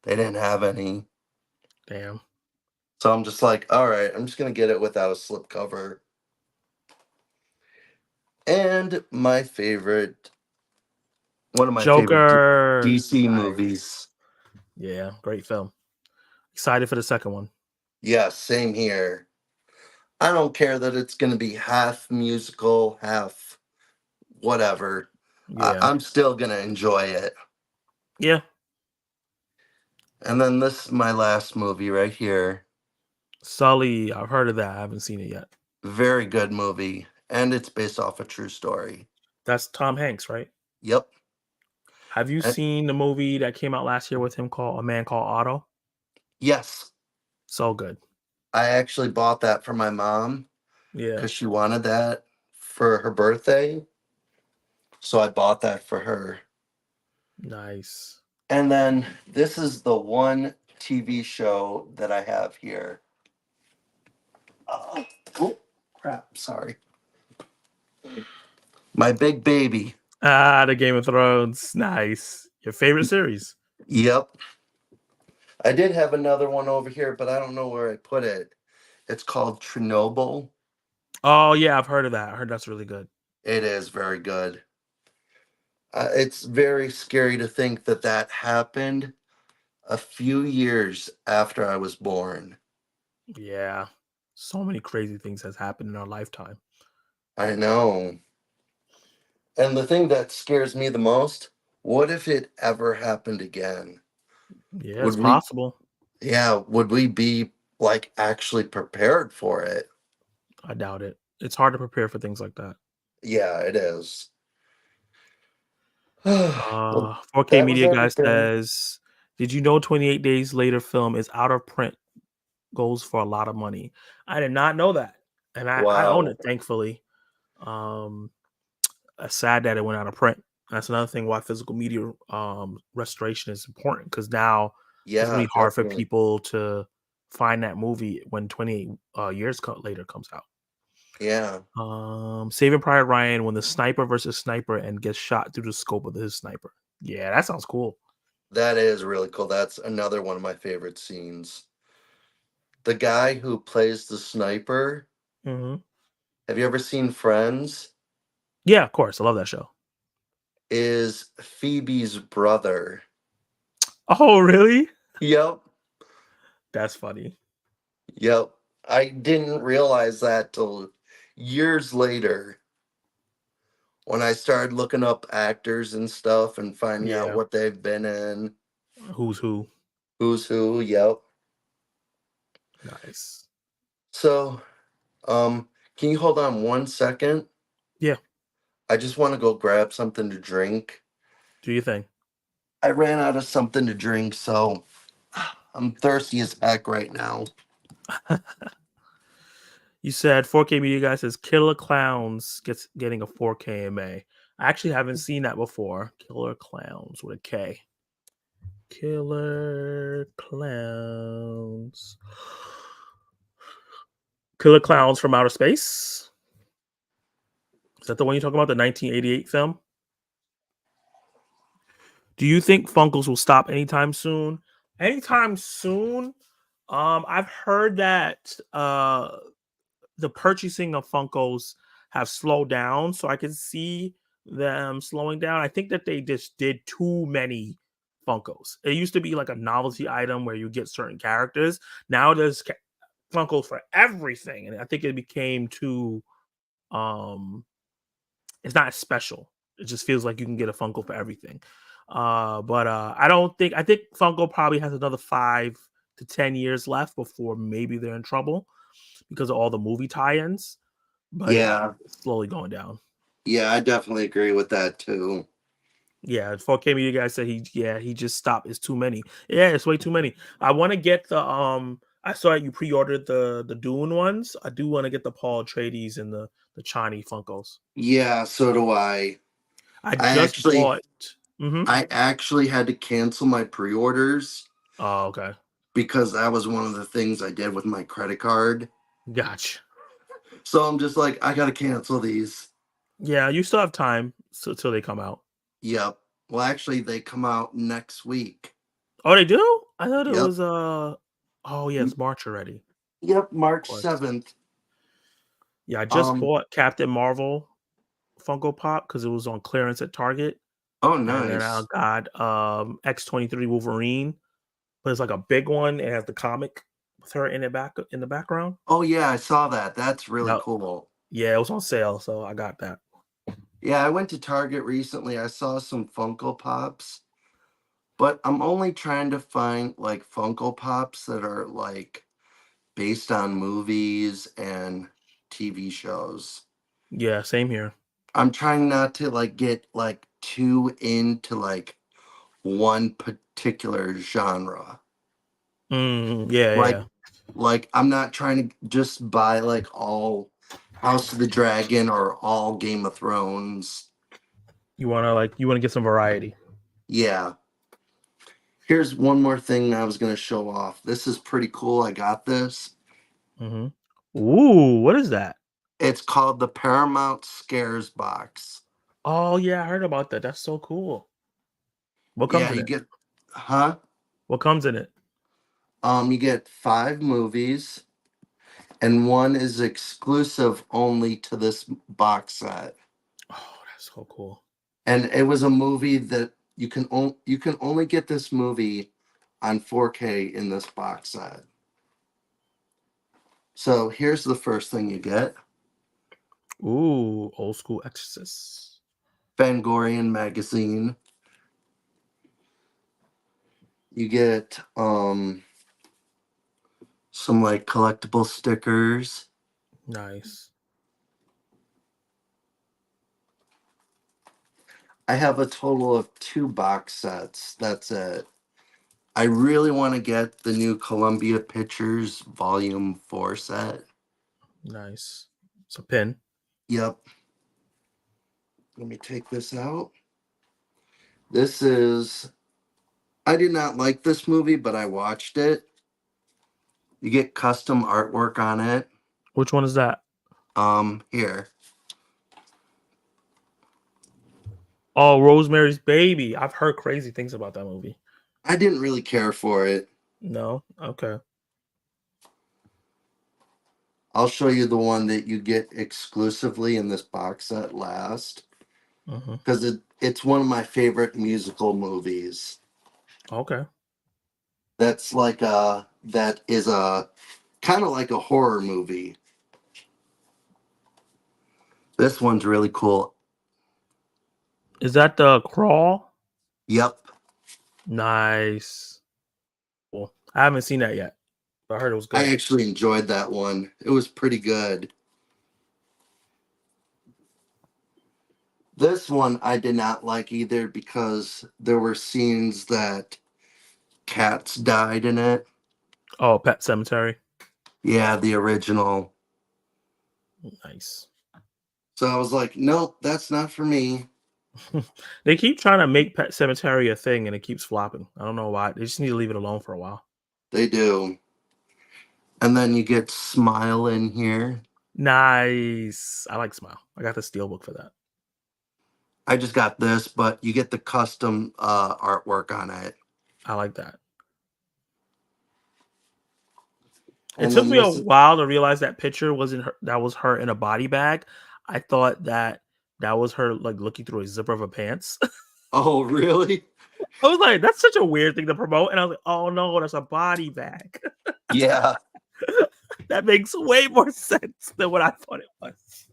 they didn't have any. Damn. So I'm just like, all right, I'm just gonna get it without a slipcover. And my favorite, one of my favorite Joker. DC Nice. movies. Yeah, great film. Excited for the second one. Yeah, same here. I don't care that it's gonna be half musical, half whatever. Yeah. I'm still gonna enjoy it. Yeah. And then this is my last movie right here. Sully. I've heard of that. I haven't seen it yet. Very good movie, and it's based off a true story. That's Tom Hanks, right? Yep. Have you And seen the movie that came out last year with him called A Man Called Otto? yes, So good. I actually bought that for my mom Yeah. because she wanted that for her birthday. So I bought that for her. Nice. And then this is the one TV show that I have here. Oh, crap. Sorry. My Big Baby. Ah, the Game of Thrones. Nice. Your favorite series? Yep. I did have another one over here, but I don't know where I put it. It's called Chernobyl. Oh yeah, I've heard of that. I heard that's really good. It is very good. It's very scary to think that that happened a few years after I was born. Yeah. So many crazy things has happened in our lifetime. I know. And the thing that scares me the most, what if it ever happened again? Yeah, it's Would we, possible. yeah, would we be like actually prepared for it? I doubt it. It's hard to prepare for things like that. Yeah, it is. Well, 4K that was Media Guy everything. says, "Did you know 28 Days Later film is out of print? Goes for a lot of money." I did not know that, and I own Wow. it, thankfully. Um, sad that it went out of print. That's another thing why physical media restoration is important because now it's gonna Yeah, be hard for definitely. people to find that movie when 28 years later comes out. Yeah, Saving Private Ryan when the sniper versus sniper and gets shot through the scope of his sniper. Yeah, that sounds cool. that is really cool. That's another one of my favorite scenes. The guy who plays the sniper, Hmm. have you ever seen Friends? Yeah, of course. I love that show. Is Phoebe's brother. Oh, really? Yep. That's funny. Yep. I didn't realize that till years later when I started looking up actors and stuff and finding out Yeah. what they've been in, Who's who? who's who. Yep. Nice. So, can you hold on 1 second? Yeah. I just want to go grab something to drink. Do you think? I ran out of something to drink, so I'm thirsty as heck right now. You said 4K Media Guy says Killer Clowns getting a 4K MA. I actually haven't seen that before. Killer Clowns with a K. Killer Clowns. Killer Clowns from Outer Space. Is that the one you're talking about? The 1988 film? Do you think Funkles will stop anytime soon? Anytime soon? I've heard that the purchasing of Funkos have slowed down, so I can see them slowing down. I think that they just did too many Funkos. It used to be like a novelty item where you get certain characters. Now there's Funkos for everything, and I think it became too. Um, it's not special. It just feels like you can get a Funko for everything. But I don't think. I think Funko probably has another 5 to 10 years left before maybe they're in trouble because of all the movie tie-ins. But yeah, Yeah, it's slowly going down. Yeah, I definitely agree with that too. Yeah, 4K media guy said he just stopped. It's too many. Yeah, it's way too many. I want to get the I saw that you pre-ordered the Dune ones. I do want to get the Paul Atreides and the Chani Funkos. Yeah, so do I. I I just actually bought. Mm-hmm. I actually had to cancel my pre-orders Oh, okay. because that was one of the things I did with my credit card. Gotcha. So I'm just like, I gotta cancel these. Yeah, you still have time till they come out. Yep. Well, actually, they come out next week. Oh, they do? I thought it Yep. was oh yeah, it's March already. Yep. Of March course. 7th. Yeah, I just Um. bought Captain Marvel Funko Pop because it was on clearance at Target. Oh, And then I nice. got X-23 Wolverine, but it's like a big one. It has the comic with her in the background. Oh, yeah, I saw that. That's really Yep. cool. Yeah, it was on sale, so I got that. Yeah, I went to Target recently. I saw some Funko Pops, but I'm only trying to find like Funko Pops that are like based on movies and TV shows. Yeah, same here. I'm trying not to like get like too into like one particular genre. Yeah, Like yeah. I'm not trying to just buy like all House of the Dragon or all Game of Thrones. You wanna get some variety. Yeah. Here's one more thing I was gonna show off. This is pretty cool. I got this. Hmm. Ooh, what is that? It's called the Paramount Scares box. Oh yeah, I heard about that. That's so cool. What comes Yeah, in you it? get huh? What comes in it? You get 5 movies, and one is exclusive only to this box set. Oh, that's so cool. And it was a movie that you can only get this movie on 4K in this box set. So here's the first thing you get: Ooh, old school Exorcist. Fangorian magazine. You get some like collectible stickers. Nice. I have a total of 2 box sets. That's it. I really want to get the new Columbia Pictures Volume 4 set. Nice. It's a pin. Yep. Let me take this out. This is, I did not like this movie, but I watched it. You get custom artwork on it. Which one is that? Here. Oh, Rosemary's Baby. I've heard crazy things about that movie. I didn't really care for it. No? Okay. I'll show you the one that you get exclusively in this box set last Mhm. because it's one of my favorite musical movies. Okay. That is a kind of like a horror movie. This one's really cool. Is that the Crawl? Yep. Nice. Cool. I haven't seen that yet, but I heard it was I good. actually enjoyed that one. It was pretty good. This one I did not like either because there were scenes that cats died in it. Oh, Pet Cemetery. Yeah, the original. Nice. So I was like, nope, that's not for me. They keep trying to make Pet Cemetery a thing and it keeps flopping. I don't know why. They just need to leave it alone for a while. They do. And then you get Smile in here. Nice. I like Smile. I got the steelbook for that. I just got this, but you get the custom artwork on it. I like that. It And took then me a this, while to realize that picture wasn't her. That was her in a body bag. I thought that was her like looking through a zipper of her pants. oh, really? I was like, that's such a weird thing to promote. And I was like, oh no, that's a body bag. Yeah. That makes way more sense than what I thought it was.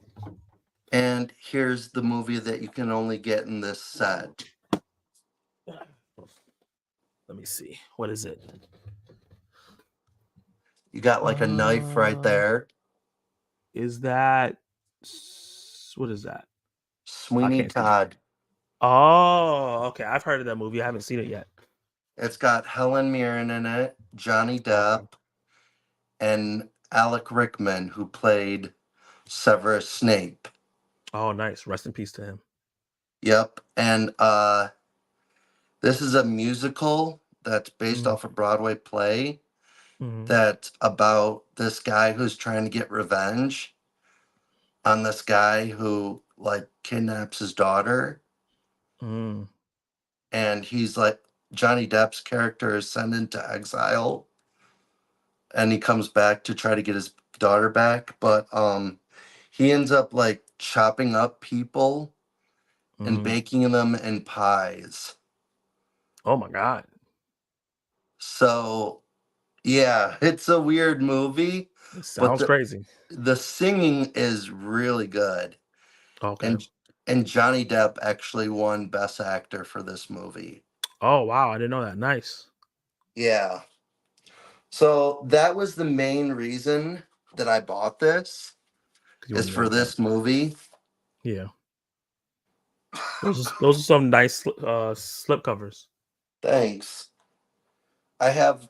And here's the movie that you can only get in this set. Let me see. What is it? You got like a knife right Uh, there. is that what is that? I Sweeney can't see that. Todd. Oh, okay. I've heard of that movie. I haven't seen it yet. It's got Helen Mirren in it, Johnny Okay. Depp, and Alec Rickman, who played Severus Snape. Oh, nice. Rest in peace to him. Yep. And this is a musical that's based Mm, off a Broadway play mm, that's about this guy who's trying to get revenge on this guy who like kidnaps his daughter. mm, And he's like, Johnny Depp's character is sent into exile and he comes back to try to get his daughter back, but he ends up like chopping up people and mm. baking them in pies. Oh my God. So yeah, it's a weird movie, It but sounds crazy. the singing is really good. Okay. And Johnny Depp actually won Best Actor for this movie. Oh wow, I didn't know that. Nice. Yeah. So that was the main reason that I bought this, Because you is wanted to know for about this it. movie. Yeah. Those are some nice slip covers. Thanks. I have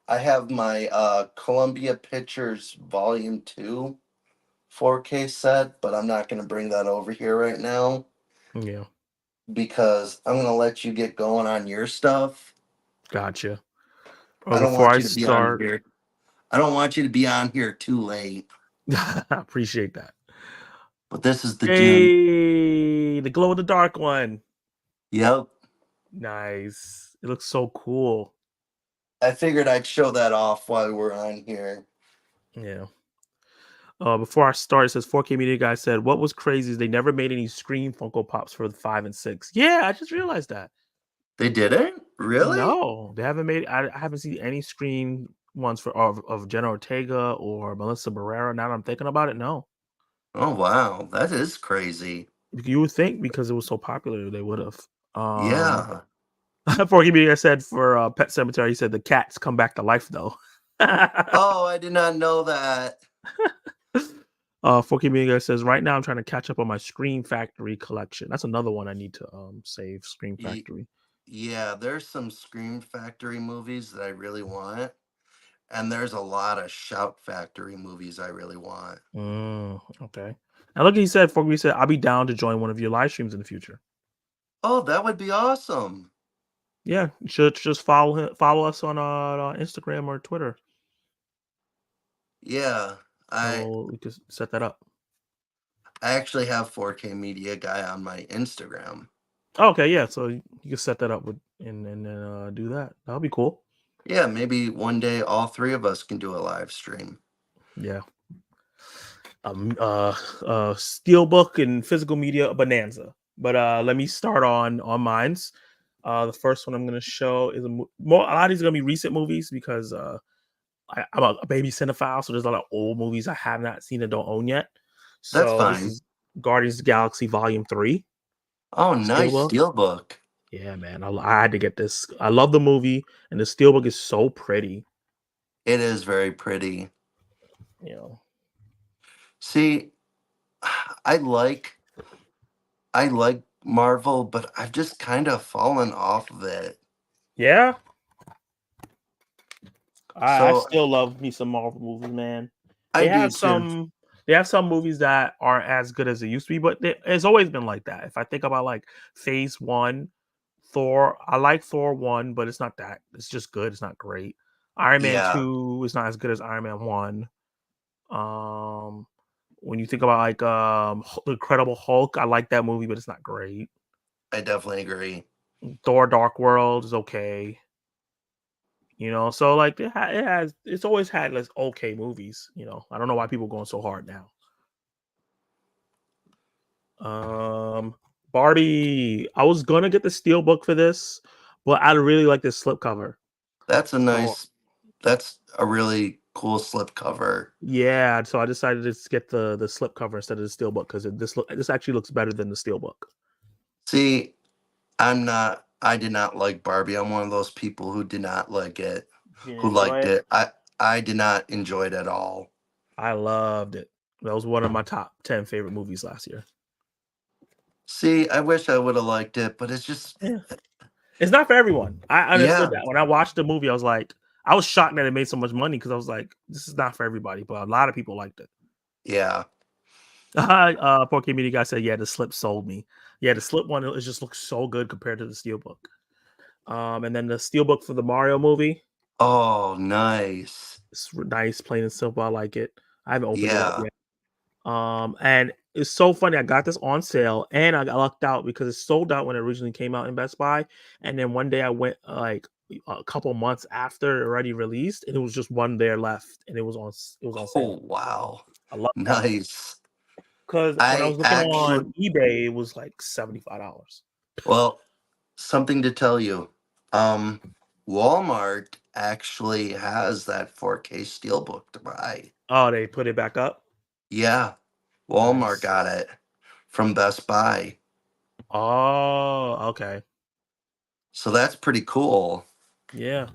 I have my Columbia Pictures Volume 2 4K set, but I'm not going to bring that over here right now Yeah. because I'm going to let you get going on your stuff. Gotcha. I don't Before want I you to be on start, here. I don't want you to be on here too late. I appreciate that. But this is the Dune. Hey, the glow in the dark one. Yep. Nice. It looks so cool. I figured I'd show that off while we're on here. Yeah. Before I start, it says 4K Media Guy said, "What was crazy is they never made any Scream Funko Pops for the 5 and 6." Yeah, I just realized that. They didn't? Really? No, they haven't made. I haven't seen any Scream ones of Jenna Ortega or Melissa Barrera. Now that I'm thinking about it, no. Oh wow, that is crazy. You would think because it was so popular, they would have. Yeah. 4K Media Guy said for Pet Cemetery, he said the cats come back to life though. Oh, I did not know that. 4K Media Guy says right now I'm trying to catch up on my Scream Factory collection. That's another one I need to save. Scream Ye- Factory. Yeah, there's some Scream Factory movies that I really want, and there's a lot of Shout Factory movies I really want. Okay. Now look, he said 4K said I'll be down to join one of your live streams in the future. Oh, that would be awesome. Yeah, you should just follow us on Instagram or Twitter, Yeah, I so we could set that up. I actually have 4K Media Guy on my Instagram. Okay, yeah, so you can set that up with and then do that. That'll be cool. Yeah, maybe one day all three of us can do a live stream. Yeah. Steelbook and physical media bonanza. But let me start on mine's. The first one I'm gonna show is a lot of these are gonna be recent movies because I'm a baby cinephile, so there's a lot of old movies I have not seen and don't own yet. That's So this fine. is Guardians of the Galaxy Volume 3 Oh, nice Steelbook. steelbook. Yeah, man, I had to get this. I love the movie, and the Steelbook is so pretty. It is very pretty. You know, See, I like I like Marvel, but I've just kind of fallen off of it. yeah, I So still love me some Marvel movies, man. I They do have too. some they have some movies that aren't as good as they used to be, but it's always been like that. If I think about like Phase One, Thor, I like Thor 1, but it's not that. It's just good. It's not great. Iron Man Yeah, 2 is not as good as Iron Man 1. Um, when you think about like The Incredible Hulk, I like that movie, but it's not great. I definitely agree. Thor: Dark World is okay. So like it's always had like okay movies. I don't know why people are going so hard now. Um, Barbie, I was gonna get the steel book for this, but I really like this slipcover. That's So that's a really cool slipcover. yeah, so I decided to just get the slipcover instead of the steel book because this actually looks better than the steel book. See, I did not like Barbie. I'm one of those people who did not like it, Didn't who enjoy liked it. it. I did not enjoy it at all. I loved it. That was one of my top 10 favorite movies last year. See, I wish I would have liked it, but it's just, Yeah. It's not for everyone. I understood yeah, that. When I watched the movie, I was shocked that it made so much money because I was like, this is not for everybody, but a lot of people liked it. yeah. Poor Media guy said, yeah, the slip sold me. Yeah, the slip one, it just looks so good compared to the steelbook. And then the steelbook for the Mario movie, Oh, nice. it's nice, plain and simple. I like it. I haven't opened it up Yeah. yet. And it's so funny. I got this on sale, and I got lucked out because it sold out when it originally came out in Best Buy. And then one day I went like a couple months after it already released, and it was just one there left, and it was on Oh, sale. wow. I love that Nice. because when I I was looking actually, on eBay, it was like $75. well, something to tell you. Um, Walmart actually has that 4K steelbook to buy. Oh, they put it back up. Yeah, Walmart Nice. got it from Best Buy. Oh, okay. So that's pretty cool. Yeah.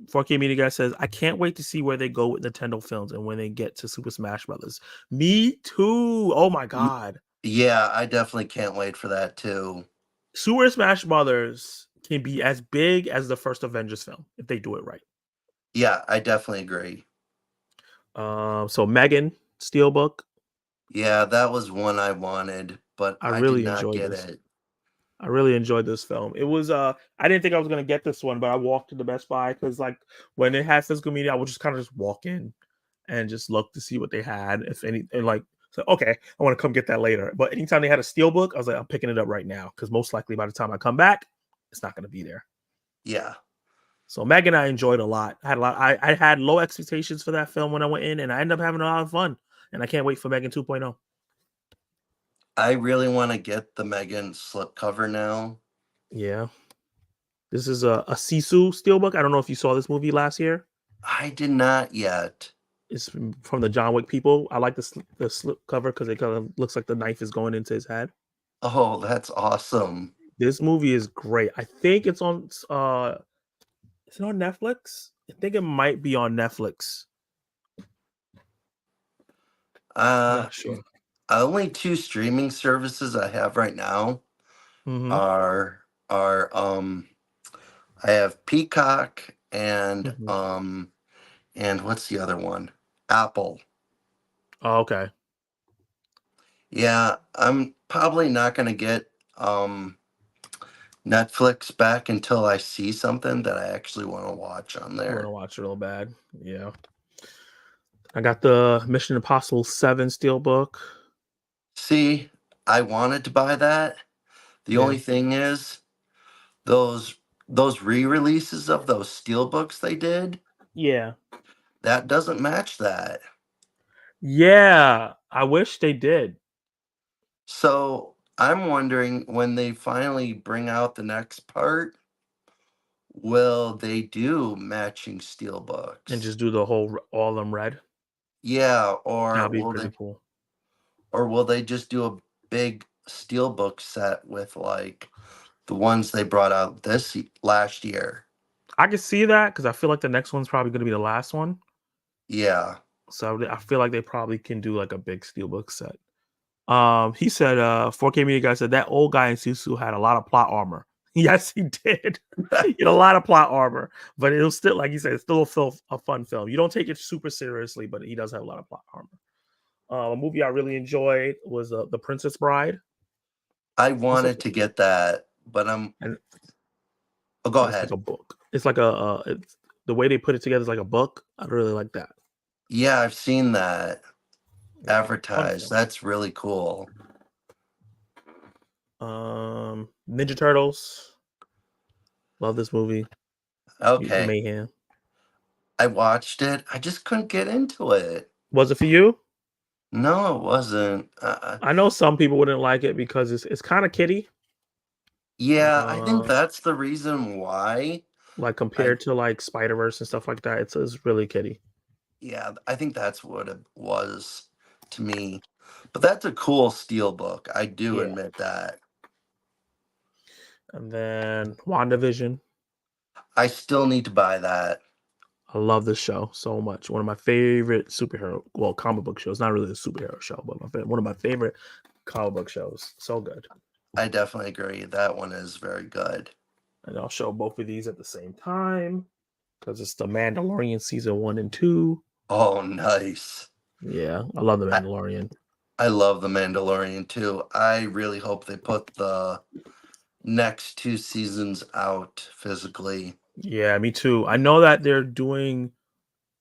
4K Media Guy says, I can't wait to see where they go with Nintendo films and when they get to Super Smash Brothers. Me too. Oh my Y- God. Yeah, I definitely can't wait for that too. Super Smash Brothers can be as big as the first Avengers film if they do it right. Yeah, I definitely agree. So Megan Steelbook, Yeah, that was one I wanted, but I I did really not enjoyed get this. it. I really enjoyed this film. It was I didn't think I was gonna get this one, but I walked to the Best Buy because like when it had physical media, I would just kind of just walk in and just look to see what they had, if any, and like so okay, I want to come get that later. But anytime they had a steelbook, I was like, I'm picking it up right now because most likely by the time I come back, it's not gonna be there. Yeah, So Megan, I enjoyed a lot. I had a lot. I had low expectations for that film when I went in, and I ended up having a lot of fun. And I can't wait for Megan 2.0. I really want to get the Megan slipcover now. Yeah, this is a Sisu steelbook. I don't know if you saw this movie last year. I did not yet. It's from the John Wick people. I like the slip cover because it kind of looks like the knife is going into his head. Oh, that's awesome. This movie is great. I think it's on. Is it on Netflix? I think it might be on Netflix. I'm Uh, not sure. only two streaming services I have right now Hmm. are I have Peacock Hmm. and what's the other one? Apple. Oh, okay. Yeah, I'm probably not gonna get Netflix back until I see something that I actually want to watch on You want to there. watch it real bad? Yeah. I got the Mission Impossible 7 Steelbook. See, I wanted to buy that. The Yeah. only thing is those those re-releases of those steelbooks they did, Yeah. that doesn't match that. Yeah. I wish they did. So I'm wondering when they finally bring out the next part, will they do matching And steelbooks? just do the whole all of them red. Yeah, That'd be pretty cool. or will they just do a big steelbook set with like the ones they brought out last year? I can see that because I feel like the next one's probably going to be the last one. Yeah. So I feel like they probably can do like a big steelbook set. He said, 4K Media Guy said that old guy in Susu had a lot of plot armor. Yes, he did. He had a lot of plot armor, but it was still, like he said, it's still a fun film. You don't take it super seriously, but he does have a lot of plot armor. A movie I really enjoyed was The Princess Bride. I Also, wanted to get that, but and oh, go it's like ahead. a book. It's like it's the way they put it together is like a book. I really like that. Yeah, I've seen that Yeah, fun advertised. film. That's really cool. Ninja Turtles. Love this movie. Mutant Okay. Mayhem. I watched it. I just couldn't get into it. Was it for you? No, it wasn't. I know some people wouldn't like it because it's kind of kiddie. Yeah, I think Uh, that's the reason why. like I compared to like Spider Verse and stuff like that, it's really kiddie. Yeah, I think that's what it was to me. But that's a cool steel book. I do Yeah. admit that. And then WandaVision. I still need to buy that. I love this show so much. One of my favorite superhero, well, comic book shows. Not really a superhero show, but one of my favorite. comic book shows. So good. I definitely agree. That one is very good. And I'll show both of these at the same time because it's the Mandalorian season 1 and 2. Oh, nice. Yeah, I love the I, Mandalorian. I love The Mandalorian too. I really hope they put the next two seasons out physically. Yeah, me too. I know that they're doing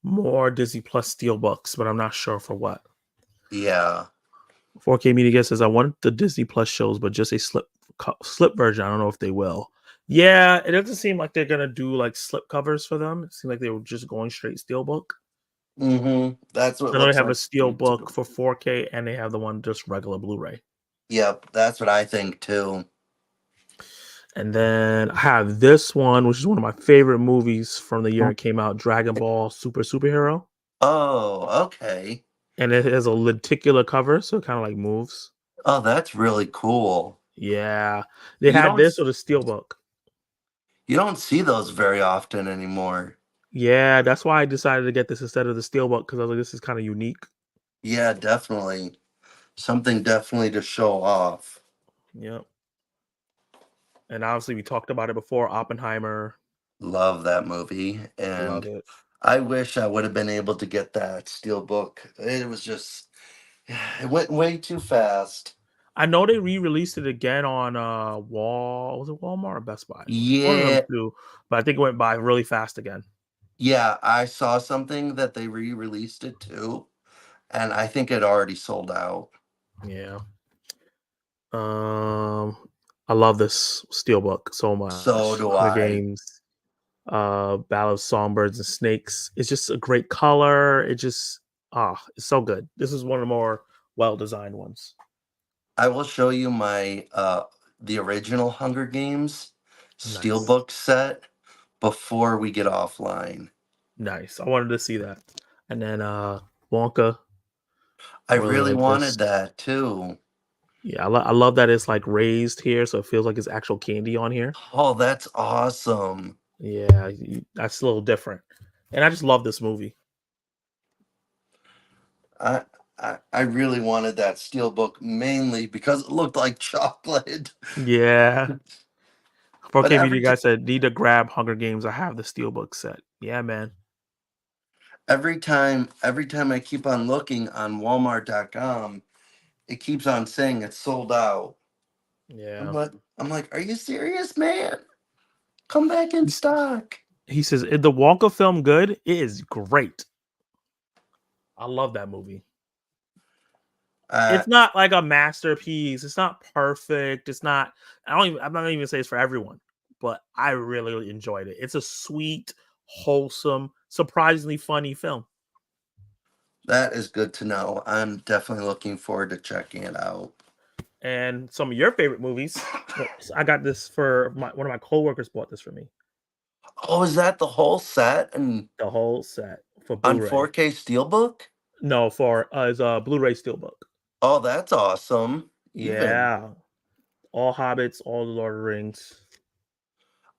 more Disney Plus Steelbooks, but I'm not sure for what. Yeah. 4K Media says I want the Disney Plus shows, but just a slip version. I don't know if they will. Yeah, it doesn't seem like they're gonna do like slip covers for them. It seemed like they were just going straight Steelbook. That's what I it know they looks have a like to me Steelbook too. for 4K, and they have the one just regular Blu-ray. Yep, that's what I think too. And then I have this one, which is one of my favorite movies from the year it came out, Dragon Ball Super Superhero. Oh, okay. And it has a lenticular cover, so it kind of like moves. Oh, that's really cool. Yeah. They You had don't this or the Steelbook. you don't see those very often anymore. Yeah, that's why I decided to get this instead of the Steelbook because I was like, this is kind of unique. Yeah, definitely. Something definitely to show off. Yep. And obviously, we talked about it before. Oppenheimer, Love that movie. love And it. I wish I would have been able to get that steel book. It was just it went way too fast. I know they re-released it again on Wall. Was it Walmart or Best Buy? One of them Yeah. too. But I think it went by really fast again. Yeah, I saw something that they re-released it too, and I think it already sold out. Yeah. Um, I love this Steelbook so So much. do Hunger I. Games, Battle of Songbirds and Snakes. It's just a great color. It just it's so good. This is one of the more well-designed ones. I will show you my the original Hunger Games Nice. steelbook set before we get offline. Nice. I wanted to see that. And then Wonka. I I really really like this. wanted that too. Yeah, I love that it's like raised here, so it feels like it's actual candy on here. Oh, that's awesome. Yeah, that's a little different. And I just love this movie. I I really wanted that steelbook mainly because it looked like chocolate. Yeah. But 4K Media guy said, need to grab Hunger Games. I have the Steelbook set. Yeah, man. every time I keep on looking on Walmart.com, it keeps on saying it's sold out. I'm Yeah. like, I'm like, are you serious, man? Come back in stock. He says, is the Wonka film good? It is great. I love that movie. Uh, It's not like a masterpiece. It's not perfect. It's not, I'm not even say it's for everyone, but I really enjoyed it. It's a sweet, wholesome, surprisingly funny film. that is good to know. I'm definitely looking forward to checking it out. And some of your favorite movies. I got this for one of my coworkers bought this for me. Oh, is that the whole set and The whole set for on Blu-ray. 4K Steelbook? No, for is a Blu-ray Steelbook. Oh, that's awesome. Even Yeah, all Hobbits, all the Lord of the Rings.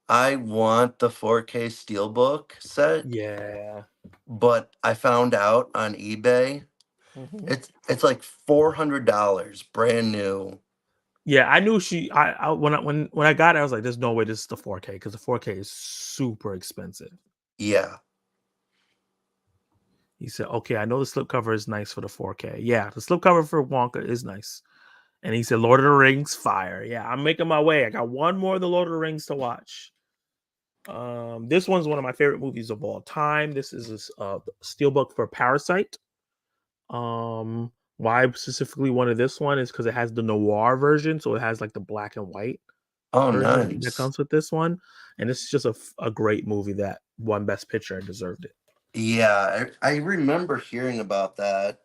I want the 4K Steelbook set, Yeah. but I found out on eBay Mhm. it's like $400 brand new. Yeah, I knew she. When I got it, I was like, "There's no way this is the 4K because the 4K is super expensive." Yeah, He said, "Okay, I know the slipcover is nice for the 4K. Yeah, the slipcover for Wonka is nice." And he said, "Lord of the Rings, fire. Yeah, I'm making my way. I got one more of the Lord of the Rings to watch." This one's one of my favorite movies of all time. This is a steelbook for Parasite. Why I specifically wanted this one is because it has the noir version, so it has like the black and white oh version that nice. comes with this one, and it's just a great movie that won Best Picture and deserved it. Yeah, I remember hearing about that.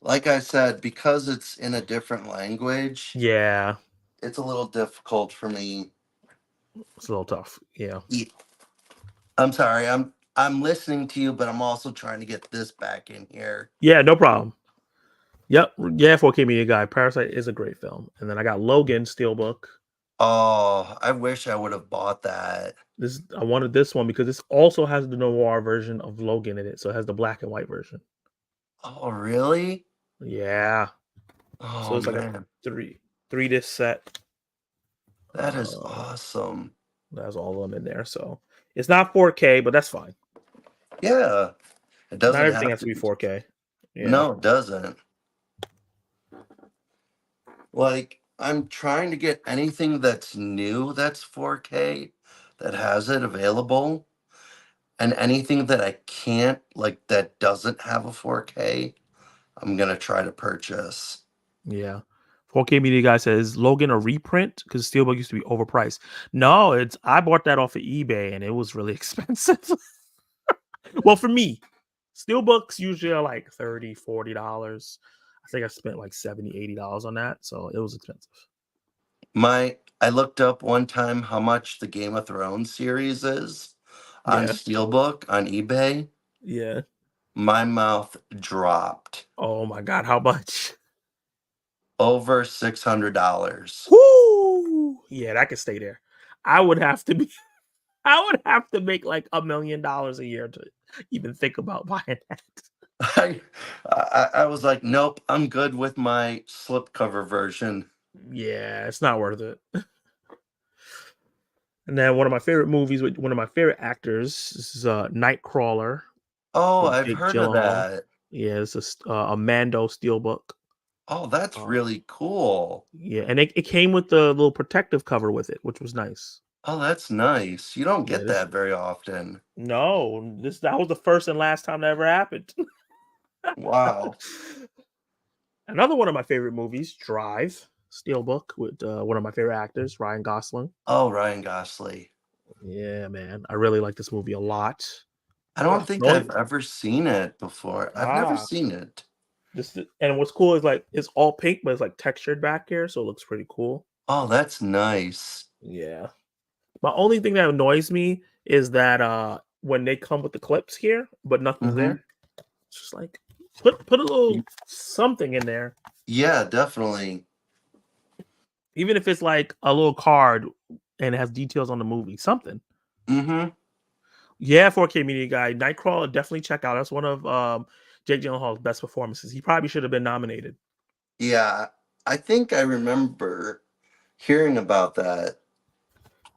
Like I said, because it's in a different language, Yeah, it's a little difficult for me. it's a little tough. Yeah, Ye- I'm sorry, I'm listening to you, but I'm also trying to get this back in here. yeah, no problem. Yep, yeah, 4K Media Guy. Parasite is a great film, and then I got Logan Steelbook. Oh, I wish I would have bought that. This I wanted this one because this also has the noir version of Logan in it, so it has the black and white version. Oh, really? Yeah, So Oh it's like a man, three disc set. that is Uh, awesome. that has all of them in there. So it's not 4K, but that's fine. Yeah, it Not doesn't everything have has to to be be. 4K. Yeah. No, it doesn't. Like, I'm trying to get anything that's new that's 4K that has it available, and anything that I can't, like, that doesn't have a 4K, I'm gonna try to purchase. Yeah. 4K Media Guy says Logan a reprint because Steelbook used to be overpriced. No, it's I bought that off of eBay and it was really expensive. Well, for me, Steelbooks usually are like $30, $40. I think I spent like $70, $80 on that. So it was expensive. I looked up one time how much the Game of Thrones series is on Yeah. Steelbook on eBay. Yeah. My mouth dropped. Oh my God. How much? Over $600. Whoo! Yeah, that could stay there. I would have to be I would have to make like $1 million a year to even think about buying that. I, I was like, nope, I'm good with my slipcover version. Yeah, it's not worth it. And then one of my favorite movies with one of my favorite actors is Nightcrawler Oh, with I've Jake heard of Gyllenhaal. that. Yeah, it's a Mando steelbook. Oh, that's Um, really cool. yeah, and it came with the little protective cover with it, which was nice. Oh, that's nice. You don't Yeah, get this that very often. no, this that was the first and last time that ever happened. Wow. Another one of my favorite movies, Drive, steelbook with one of my favorite actors, Ryan Gosling. Oh, Ryan Gosling. Yeah, man, I really like this movie a lot. I Yeah, don't think the only I've ever seen it before. I've never ah, seen it. and what's cool is like it's all pink, but it's like textured back here, so it looks pretty cool. Oh, that's nice. Yeah. My only thing that annoys me is that when they come with the clips here, but nothing's Mm-hmm. there. It's just like put a little something in there. Yeah, definitely. Even if it's like a little card and it has details on the movie. Something. Mm-hmm. Yeah, 4K Media Guy. Nightcrawler, definitely check out. That's one of Jake Gyllenhaal's best performances. He probably should have been nominated. Yeah, I think I remember hearing about that.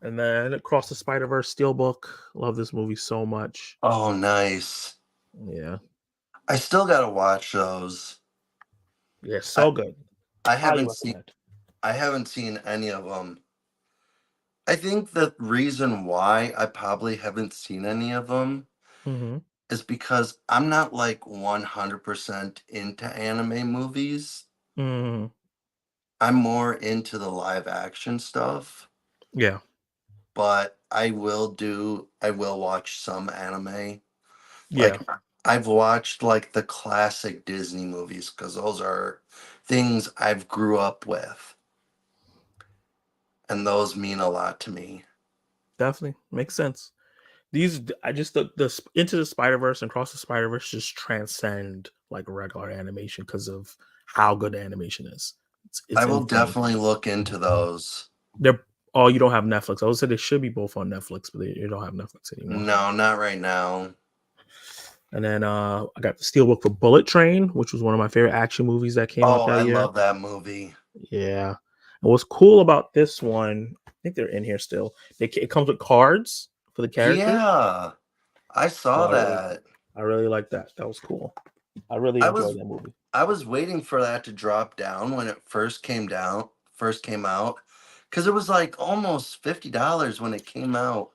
And then Across the Spider Verse Steelbook. Love this movie so much. Oh, nice. Yeah. I still gotta watch those. Yeah, I, so good. I Highly haven't seen recommend. I haven't seen any of them. I think the reason why I probably haven't seen any of them Hmm. is because I'm not like 100% into anime movies. Hmm. I'm more into the live action stuff, Yeah. but I will watch some anime. Yeah. Like I've watched like the classic Disney movies because those are things I've grew up with, and those mean a lot to me. Definitely. Makes sense. These I just Into the Spider Verse and Cross the Spider Verse just transcend like regular animation because of how good the animation is. It's I will insane. definitely look into those. They're oh, you don't have Netflix. I would say they should be both on Netflix, but they don't have Netflix anymore. No, not right now. And then I got the Steelbook for Bullet Train, which was one of my favorite action movies that came out Oh, that I year. love that movie. Yeah. And what's cool about this one, I think they're in here still. It comes with cards for the characters. Yeah, I So saw that. I really like that. That was cool. I really I enjoyed was that movie. I was waiting for that to drop down when it first came out, because it was like almost $50 when it came out.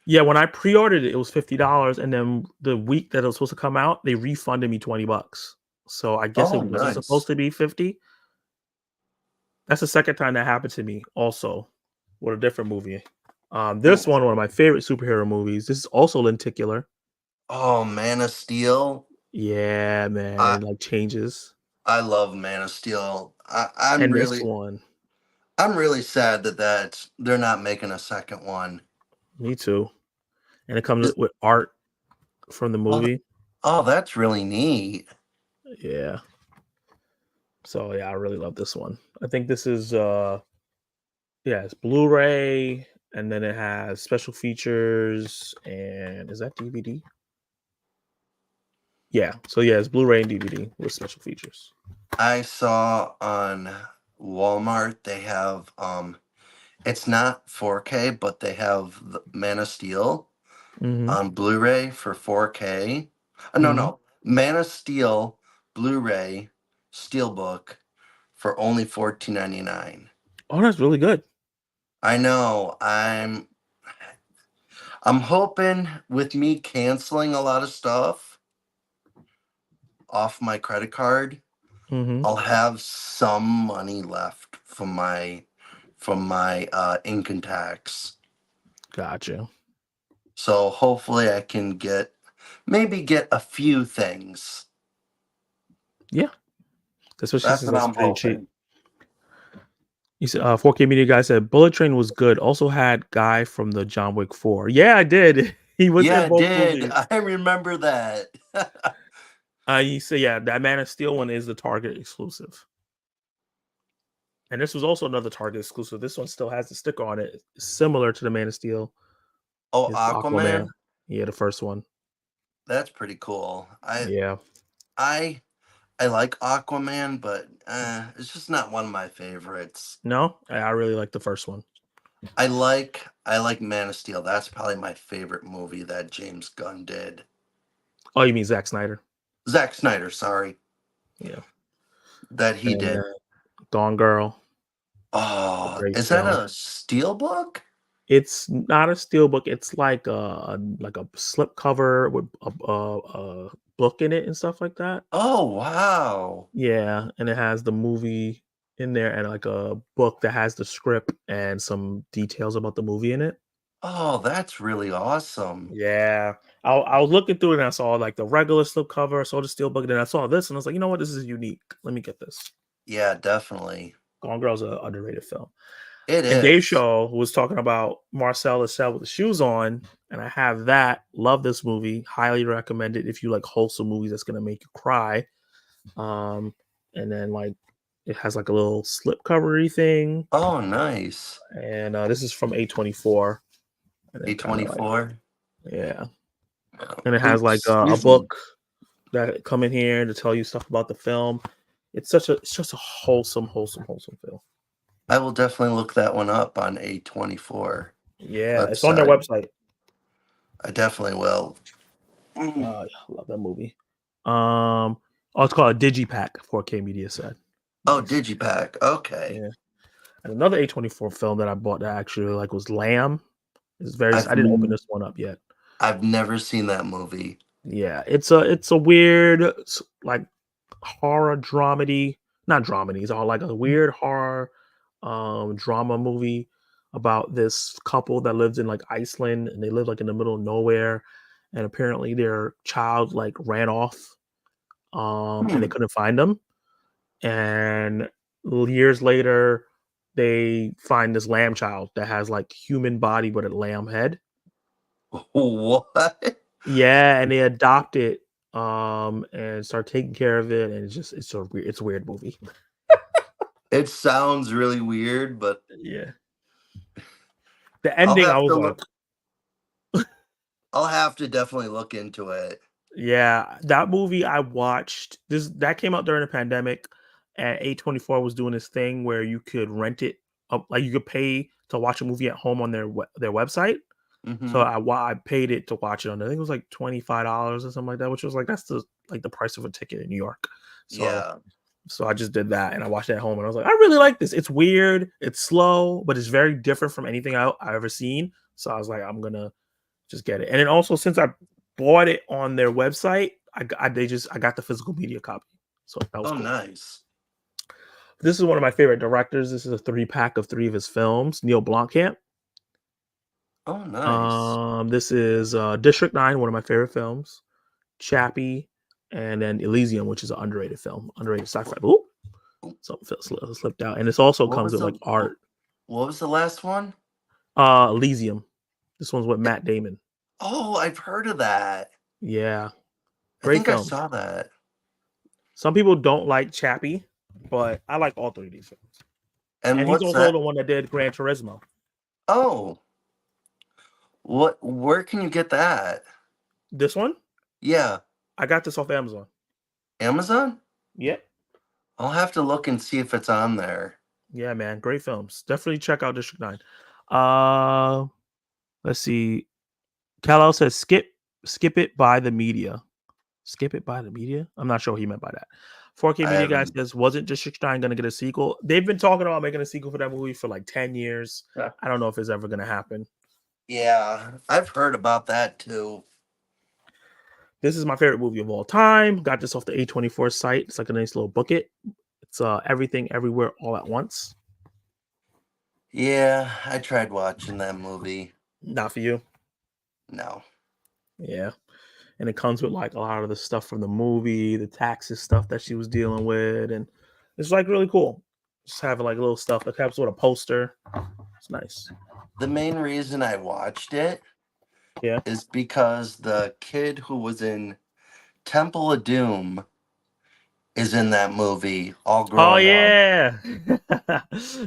Yeah, when I pre-ordered it, it was $50, and then the week that it was supposed to come out, they refunded me $20. So I guess Oh, it wasn't supposed nice. to be 50. That's the second time that happened to me, also with a different movie. This one of my favorite superhero movies. This is also lenticular. Oh, Man of Steel. Yeah, man, I it like changes. I love Man of Steel. And this one, I'm really sad that they're not making a second one. me too. And it comes Is- with art from the Oh, movie. oh, that's really neat. Yeah. So yeah, I really love this one. I think this is yeah, it's Blu-ray, and then it has special features, and is that DVD? Yeah. So yeah, it's Blu-ray and DVD with special features. I saw on Walmart they have it's not 4K, but they have the Man of Steel Hmm. on Blu-ray for 4K. No, Hmm. no. Man of Steel Blu-ray Steelbook for only 14.99. Oh, that's really good. I know. I'm hoping with me canceling a lot of stuff off my credit card, Hmm. I'll have some money left from my income tax. Gotcha. So hopefully I can maybe get a few things. Yeah, especially That's since what that's I'm pretty cheap. hoping. He said, 4K Media guy said Bullet Train was good. Also had guy from the John Wick 4. Yeah, I did. He was Yeah, in I both did. movies. I remember that. He said, yeah, that Man of Steel one is the Target exclusive. And this was also another Target exclusive. This one still has the sticker on it, similar to the Man of Steel. Oh, It's Aquaman. Aquaman? Yeah, the first one. That's pretty cool. Yeah. I I like Aquaman, but it's just not one of my favorites. No, I really like the first one. I like Man of Steel. That's probably my favorite movie that James Gunn did. Oh, you mean Zack Snyder? Zack Snyder, sorry, Yeah. that he And did. Gone Girl, a Oh, great is that film. a Steelbook? It's not a steelbook. It's like a slip cover with a book in it and stuff like that. Oh, wow. Yeah, and it has the movie in there and like a book that has the script and some details about the movie in it. Oh, that's really awesome. Yeah, I was looking through it and I saw like the regular slip cover, I saw the steelbook, and then I saw this and I was like, you know what, this is unique. Let me get this. Yeah, definitely. Gone Girl's an underrated film. It And Dave is. Shaw was talking about Marcel the Shell with the shoes on, and I have that. Love this movie. Highly recommend it if you like wholesome movies that's gonna make you cry. Um, and then like it has like a little slip covery thing, Oh, nice. and this is from A24, and then kind of like A24. yeah, and it has like Oops, a excuse me. book that come in here to tell you stuff about the film. It's just a wholesome film. I will definitely look that one up on A24 Yeah, it's on their website. website. I definitely will. Mm. I love that movie. Um, oh, it's called a Digipack. 4K Media said. Oh, Nice. Digipack. Okay. Yeah. And another A24 film that I bought that I actually really like was Lamb. It's very. I've I didn't open n- this one up yet. I've never seen that movie. Yeah, it's a weird like horror dramedy, not dramedy. It's all like a weird horror drama movie about this couple that lives in like Iceland and they live like in the middle of nowhere, and apparently their child like ran off and they Hmm. couldn't find them. And years later, they find this lamb child that has like human body but a lamb head. What? Yeah, and they adopt it and start taking care of it, and it's a weird movie. It sounds really weird, but Yeah. The I'll ending I have was to like, look. I'll have to definitely look into it. yeah, that movie I watched this that came out during the pandemic, and A24 was doing this thing where you could rent it up, like you could pay to watch a movie at home on their website. So Hmm. I paid it to watch it on. I think it was like $25 or something like that, which was like that's the price of a ticket in New York. So Yeah. I just did that and I watched it at home and I was like, I really like this. It's weird, it's slow, but it's very different from anything I ever seen. So I was like, I'm gonna just get it. And then also since I bought it on their website, I got the physical media copy. So that was Oh, cool. nice. This is one of my favorite directors. This is a 3 pack of 3 of his films. Neil Blomkamp. Oh, nice. This is District 9, one of my favorite films. Chappie, and then Elysium, which is an underrated film, underrated sci-fi. Ooh, something slipped out, and this also What comes was with the like art. What was the last one? Elysium. This one's with Matt Damon. Oh, I've heard of that. Yeah, I great think I film. saw that. Some people don't like Chappie, but I like all 3 of these films. And And he's what's also that? the one that did Gran Turismo. Oh, where can you get that? This one, Yeah, I got this off Amazon. Amazon? Yep. I'll have to look and see if it's on there. Yeah, man, great films. Definitely check out District 9. Uh, let's see. Kal says skip it by the media. Skip it by the media? I'm not sure what he meant by that. 4K I Media guy haven't. says, wasn't District 9 gonna get a sequel? They've been talking about making a sequel for that movie for like 10 years. I don't know if it's ever gonna happen. Yeah, I've heard about that too. This is my favorite movie of all time. Got this off the A24 site. It's like a nice little booklet. It's Everything Everywhere All at Once. Yeah, I tried watching that movie. Not for you. No. Yeah. And it comes with like a lot of the stuff from the movie, the taxes stuff that she was dealing with, and it's like really cool. Just having like little stuff. It comes with a poster. It's nice. The main reason I watched it Yeah. is because the kid who was in Temple of Doom is in that movie, all Oh grown up. yeah.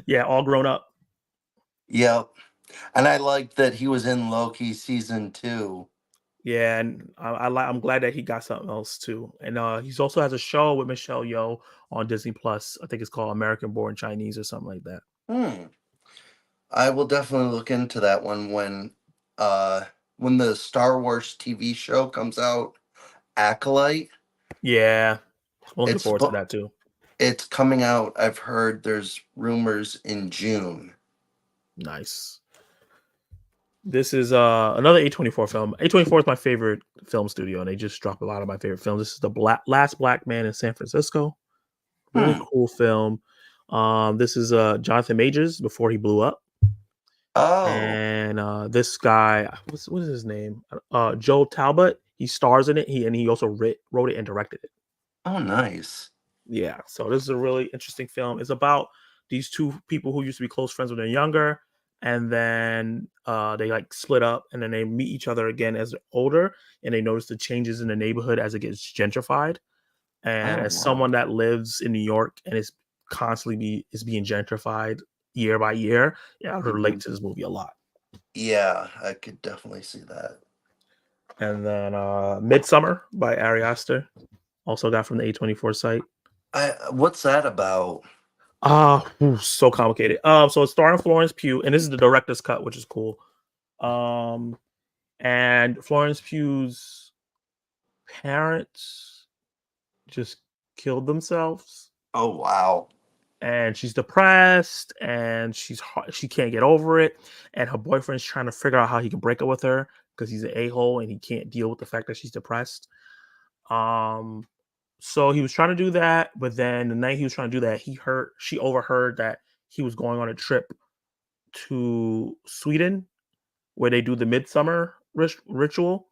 Yeah, all grown up. Yep. And I liked that he was in Loki season 2. Yeah, and I'm glad that he got something else too. And he's also has a show with Michelle Yeoh on Disney Plus. I think it's called American Born Chinese or something like that. Hmm. I will definitely look into that one uh when the Star Wars TV show comes out, Acolyte. Yeah, I'm looking It's forward to spo- that too. it's coming out. I've heard there's rumors in June. Nice. This is another A24 film. A24 is my favorite film studio, and they just drop a lot of my favorite films. This is the Last Black Man in San Francisco. Really Hmm. cool film. This is Jonathan Majors before he blew up. Oh. And this guy, what is his name? Joe Talbot. He stars in it. He also wrote it and directed it. Oh, nice. Yeah, so this is a really interesting film. It's about these two people who used to be close friends when they're younger, and then they like split up, and then they meet each other again as they're older, and they notice the changes in the neighborhood as it gets gentrified. And Oh, as wow. someone that lives in New York and is is being gentrified year by year, yeah, I Hmm. relate to this movie a lot. Yeah, I could definitely see that. And then Midsummer by Ari Aster, also got from the A24 site. What's that about? So complicated. So it's starring Florence Pugh, and this is the director's cut, which is cool. Um, and Florence Pugh's parents just killed themselves, Oh, wow. and she's depressed, and she can't get over it, and her boyfriend's trying to figure out how he can break up with her because he's an a hole and he can't deal with the fact that she's depressed. Um, so he was trying to do that, but then the night he was trying to do that, she overheard that he was going on a trip to Sweden where they do the midsummer ritual,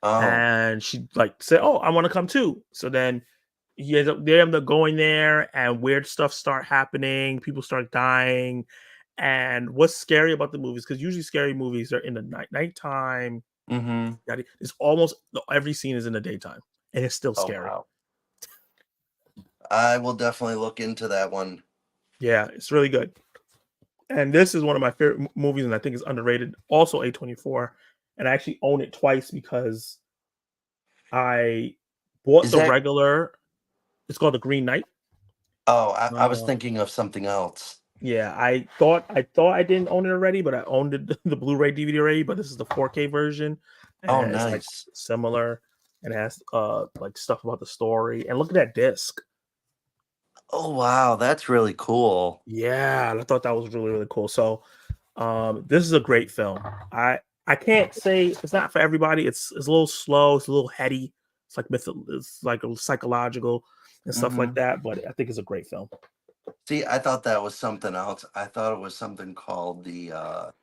Oh. and she like said, "Oh, I want to come too." So then they end up going there, and weird stuff start happening. People start dying, and what's scary about the movies, because usually scary movies are in the nighttime. Mm-hmm. It's almost every scene is in the daytime, and it's still Oh, scary. wow. I will definitely look into that one. Yeah, it's really good. And this is one of my favorite movies, and I think it's underrated. Also, A24, and I actually own it twice because I bought Is the that regular. It's called The Green Knight. Oh, I was Uh, thinking of something else. yeah, I thought I didn't own it already, but I owned it, the Blu-ray DVD already. But this is the 4K version, Oh, and it's like nice. similar, and it has like stuff about the story. And look at that disc. Oh, wow, that's really cool. Yeah, I thought that was really cool. So this is a great film. I can't say it's not for everybody. It's a little slow. It's a little heady. It's like a psychological and stuff like Mhm. that. But I think it's a great film. See, I thought that was something else. I thought it was something called the,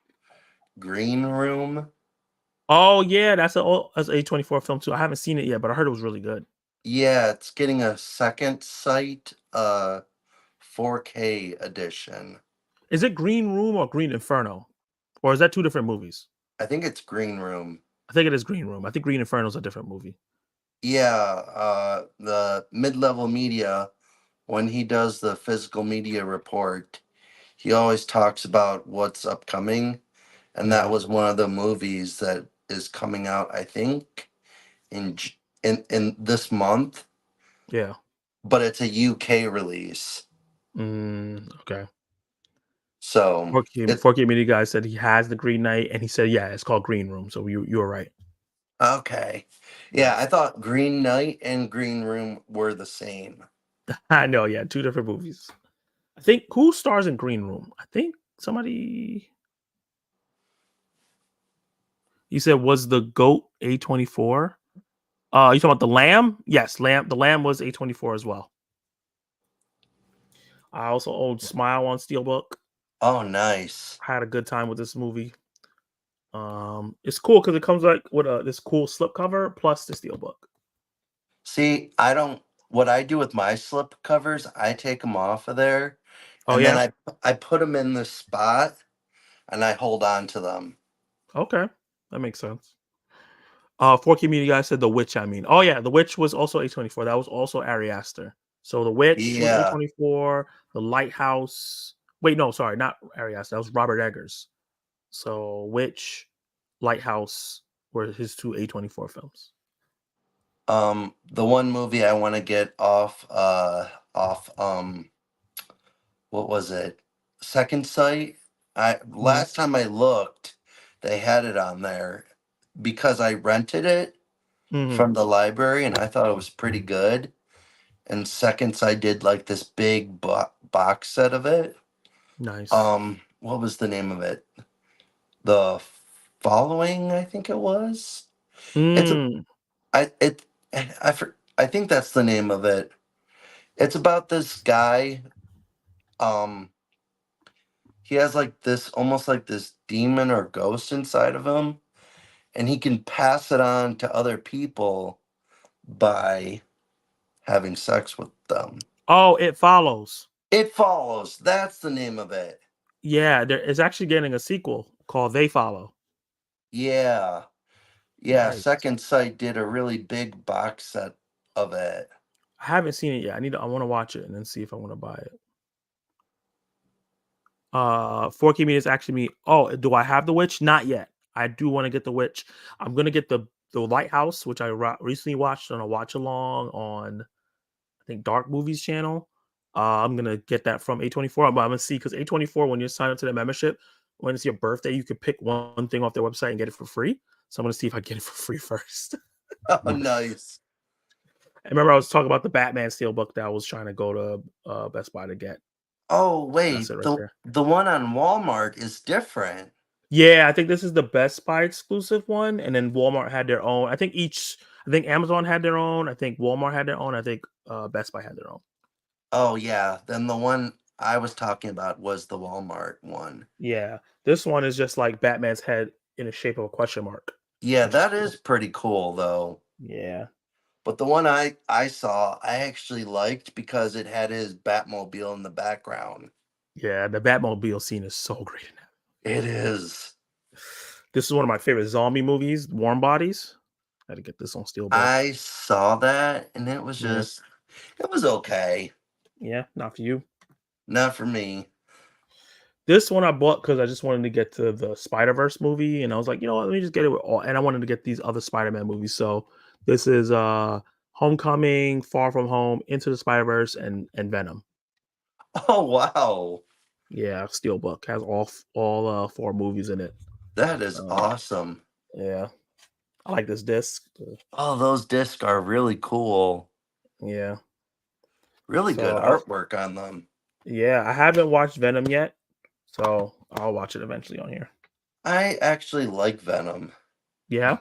Green Room. Oh yeah, that's A24 film too. I haven't seen it yet, but I heard it was really good. Yeah, it's getting a second sight, 4K edition. Is it Green Room or Green Inferno, or is that two different movies? I think it's Green Room. I think it is Green Room. I think Green Inferno is a different movie. Yeah, the mid-level media, when he does the physical media report, he always talks about what's upcoming, and that Yeah, was one of the movies that is coming out, I think, in this month. yeah. but it's a UK release. Okay. So 4K Media guy said he has the Green Knight, and he said, yeah, it's called Green Room. So you were right. okay. Yeah, Yeah, I thought Green Knight and Green Room were the same. I know. Yeah, two different movies. I think who stars in Green Room? I think somebody. You said was the goat A24. You talking about the lamb? Yes, lamb. The lamb was A24 as well. I also owned Smile on Steelbook. Oh, nice. I had a good time with this movie. It's cool because it comes like with this cool slipcover plus the steelbook. See, I don't. What I do with my slip covers, I take them off of there, Oh and then yeah, I put them in the spot, and I hold on to them. okay, that makes sense. 4K Media guy said the witch. I mean, oh yeah, the witch was also A24. That was also Ari Aster. So the witch was Yeah. A24. The lighthouse. Wait, no, sorry, not Ari Aster. That was Robert Eggers. So witch, lighthouse were his two A24 films. The one movie I want to get off what was it? Second Sight. I Mhm. last time I looked, they had it on there because I rented it Mhm. from the library and I thought it was pretty good. And Second Sight did like this big box set of it. Nice. What was the name of it? The Following, I think it was. It's a Mm. I it I think that's the name of it. It's about this guy. Um, he has like this almost like this demon or ghost inside of him, and he can pass it on to other people by having sex with them. Oh, it follows. It Follows. That's the name of it. Yeah, there is actually getting a sequel called They Follow. Yeah. Yeah, Nice. Second Sight did a really big box set of it. I haven't seen it yet. I want to watch it and then see if I want to buy it. 4K Media is actually me. Oh, do I have the witch? Not yet. I do want to get the witch. I'm gonna get the lighthouse, which I recently watched on a watch along on I think Dark Movies channel. I'm gonna get that from A24. I'm gonna see because A24 when you sign up to the membership, when it's your birthday, you could pick one thing off their website and get it for free. So I'm gonna see if I get it for free first. Oh, nice. I remember I was talking about the Batman Steelbook that I was trying to go to Best Buy to get. Oh, That's it wait. right The there. the one on Walmart is different. Yeah, I think this is the Best Buy exclusive one, and then Walmart had their own. I think Amazon had their own. I think Walmart had their own. I think Best Buy had their own. Oh, yeah. Then the one I was talking about was the Walmart one. Yeah, this one is just like Batman's head in the shape of a question mark, Yeah, which is that cool. is pretty cool though. Yeah, But the one I saw, I actually liked because it had his Batmobile in the background. yeah, the Batmobile scene is so great in that. It is. This is one of my favorite zombie movies, Warm Bodies. Had to get this on Steelbook. I saw that and Yeah, it was okay. yeah, not for you. Not for me. This one I bought because I just wanted to get to the Spider-Verse movie, and I was like, you know what, let me just get it with all and I wanted to get these other Spider-Man movies. So this is Homecoming, Far From Home, Into the Spider-Verse, and Venom. Oh, wow. Yeah, Steelbook has all four movies in it. That is Um, awesome. yeah, I like this disc. Oh, those discs are really cool. Yeah. Really good So artwork on them. yeah, I haven't watched Venom yet, so I'll watch it eventually on here. I actually like Venom. Yeah.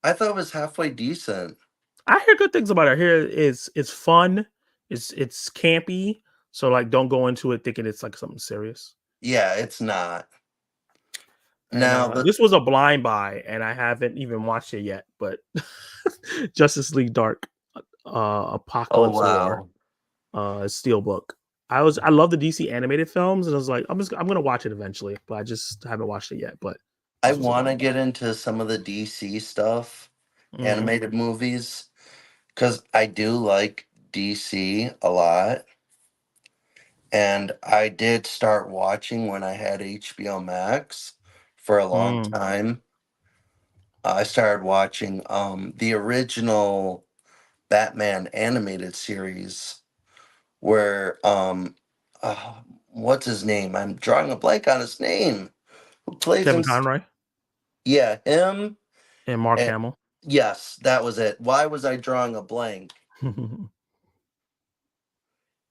I thought it was halfway decent. I hear good things about it. I hear it's fun, it's campy, so like don't go into it thinking it's like something serious. Yeah, it's not. And Now the this was a blind buy, and I haven't even watched it yet. But Justice League Dark, Oh, Apocalypse War, wow. Steelbook. I love the DC animated films, and I was like, I'm gonna watch it eventually, but I just haven't watched it yet. But I this was a want to blind buy. get into some of the DC stuff, Mhm. animated movies, because I do like DC a lot. And I did start watching when I had HBO Max for a long Mm. time. I started watching the original Batman animated series. where what's his name? I'm drawing a blank on his name. Who plays Kevin him? Conroy Yeah, him. and Mark And Hamill. yes, that was it. Why was I drawing a blank?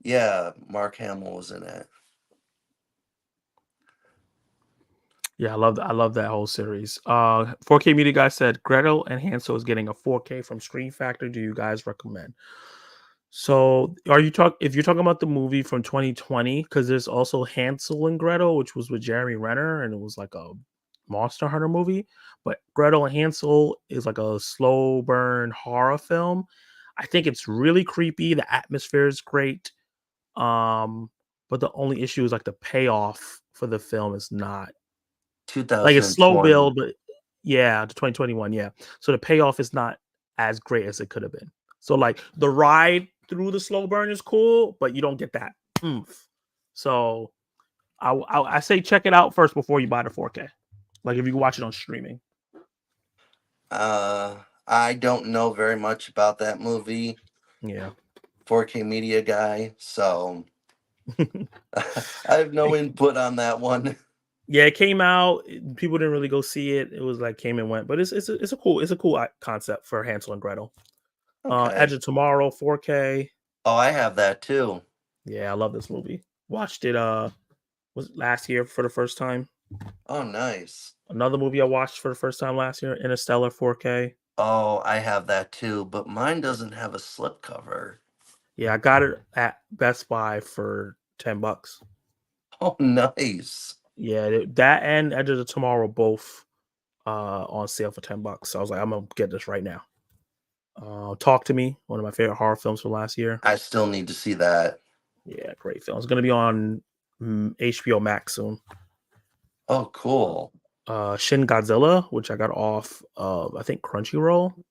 Yeah, Mark Hamill was in it. Yeah, I love that whole series. 4K Media Guy said Gretel and Hansel is getting a 4K from Screen Factor. Do you guys recommend? So, are you talk if you're talking about the movie from 2020, because there's also Hansel and Gretel, which was with Jeremy Renner, and it was like a Monster Hunter movie. But Gretel and Hansel is like a slow burn horror film. I think it's really creepy. The atmosphere is great. But the only issue is like the payoff for the film is not like it's slow 2020. build, but yeah, the 2021, yeah. So the payoff is not as great as it could have been. So like the ride through the slow burn is cool, but you don't get that oomph. So I say check it out first before you buy the 4K. Like if you can watch it on streaming. I don't know very much about that movie. Yeah. 4K media guy, so I have no input on that one. Yeah, it came out. People didn't really go see it. It was like came and went, but it's a cool concept for Hansel and Gretel. Edge Okay. of Tomorrow 4K. Oh, I have that too. Yeah, I love this movie. Watched it was it last year for the first time. Oh, nice. Another movie I watched for the first time last year, Interstellar 4K. Oh, I have that too, but mine doesn't have a slipcover. Yeah, I got it at Best Buy for $10. Oh, nice. Yeah, that and Edge of the Tomorrow both on sale for $10. So I was like, I'm gonna get this right now. Talk to Me, one of my favorite horror films from last year. I still need to see that. Yeah, great film. It's gonna be on HBO Max soon. Oh, cool. Shin Godzilla, which I got off of I think Crunchyroll, which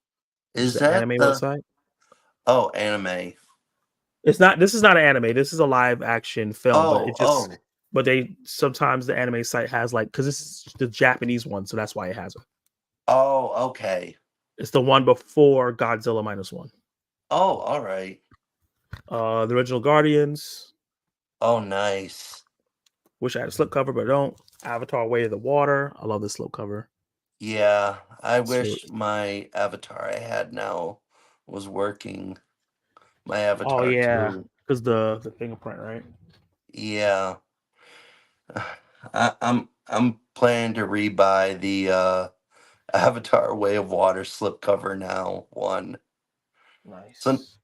is Is an that anime the website. Oh, anime. It's not. This is not an anime. This is a live action film, but Oh, it just. oh. But they sometimes the anime site has like because this is the Japanese one, so that's why it has it. Oh, okay. It's the one before Godzilla minus one. Oh, all right. The original Guardians. Oh, nice. Wish I had a slipcover, but I don't. Avatar: Way of the Water. I love this slipcover. Yeah, I So, wish my avatar I had now was working. My oh avatar yeah, too. because the fingerprint, right? Yeah. I'm planning to rebuy the Avatar Way of Water slipcover now. One. So Nice.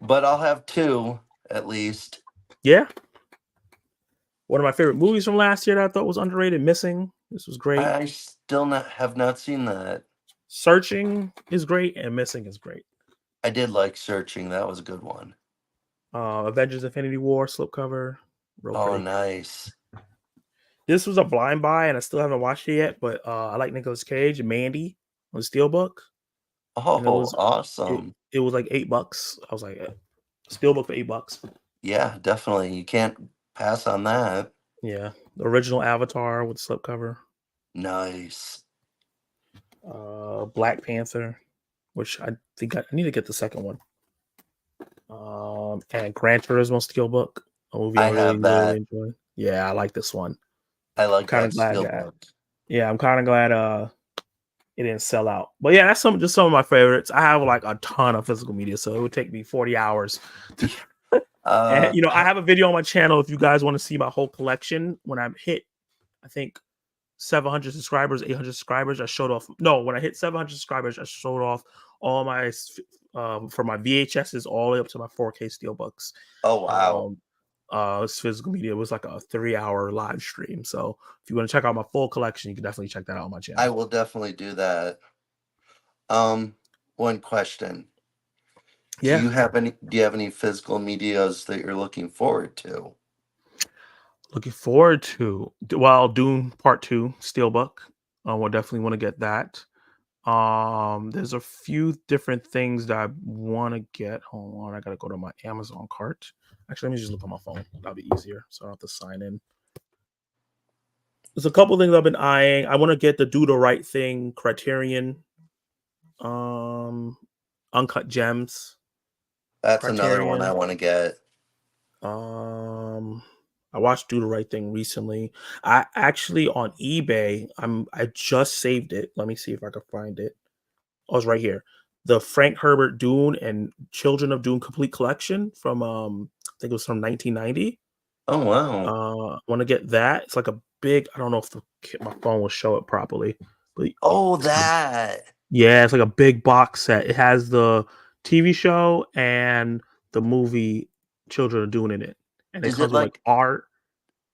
but I'll have two at least. Yeah, one of my favorite movies from last year that I thought was underrated. Missing. This was great. I still not have not seen that. Searching is great, and Missing is great. I did like Searching. That was a good one. Avengers: Infinity War slipcover, real Oh, pretty. nice. This was a blind buy, and I still haven't watched it yet. But I like Nicolas Cage and Mandy on Steelbook, and Oh, it, awesome. it was like $8. I was like, Steelbook for $8. Yeah, definitely. You can't pass on that. Yeah, the original Avatar with the slipcover. Nice. Black Panther, which I think I need to get the second one. And Gran Turismo Steelbook, a movie I I really have really that. enjoyed. Yeah, I like this one. I I'm like kind that of glad steel that. book. Yeah, I'm kind of glad it didn't sell out. But yeah, that's just some of my favorites. I have like a ton of physical media, so it would take me 40 hours. And Uh, I h- have a video on my channel if you guys want to see my whole collection. When I hit, I think 700 subscribers, 800 subscribers, I showed off. No, when I hit 700 subscribers, I showed off all my from my VHSs all the way up to my 4K steelbooks. oh wow. Um, it's physical media. It was like a 3-hour live stream. So if you want to check out my full collection, you can definitely check that out on my I channel. will definitely do that. Um, one question. Yeah. Do you have any physical medias that you're looking forward to? Looking forward to Dune Part Two Steelbook. We'll definitely want to get that. There's a few different things that I want to get. Hold on, I gotta go to my Amazon cart. Actually, let me just look on my phone. That'll be easier, so I don't have to sign in. There's a couple things I've been eyeing. I want to get the Do the Right Thing Criterion, um, Uncut Gems That's another one I Criterion. want to get. Um, I watched Do the Right Thing recently. I actually on eBay. I just saved it. Let me see if I can find it. Oh, it's right here. The Frank Herbert Dune and Children of Dune complete collection from I think it was from 1990. Oh wow. Want to get that? It's like a big. I don't know if my phone will show it properly, but Oh, it's like that. yeah, it's like a big box set. It has the TV show and the movie Children of Dune in it, and it Is it comes with like like art.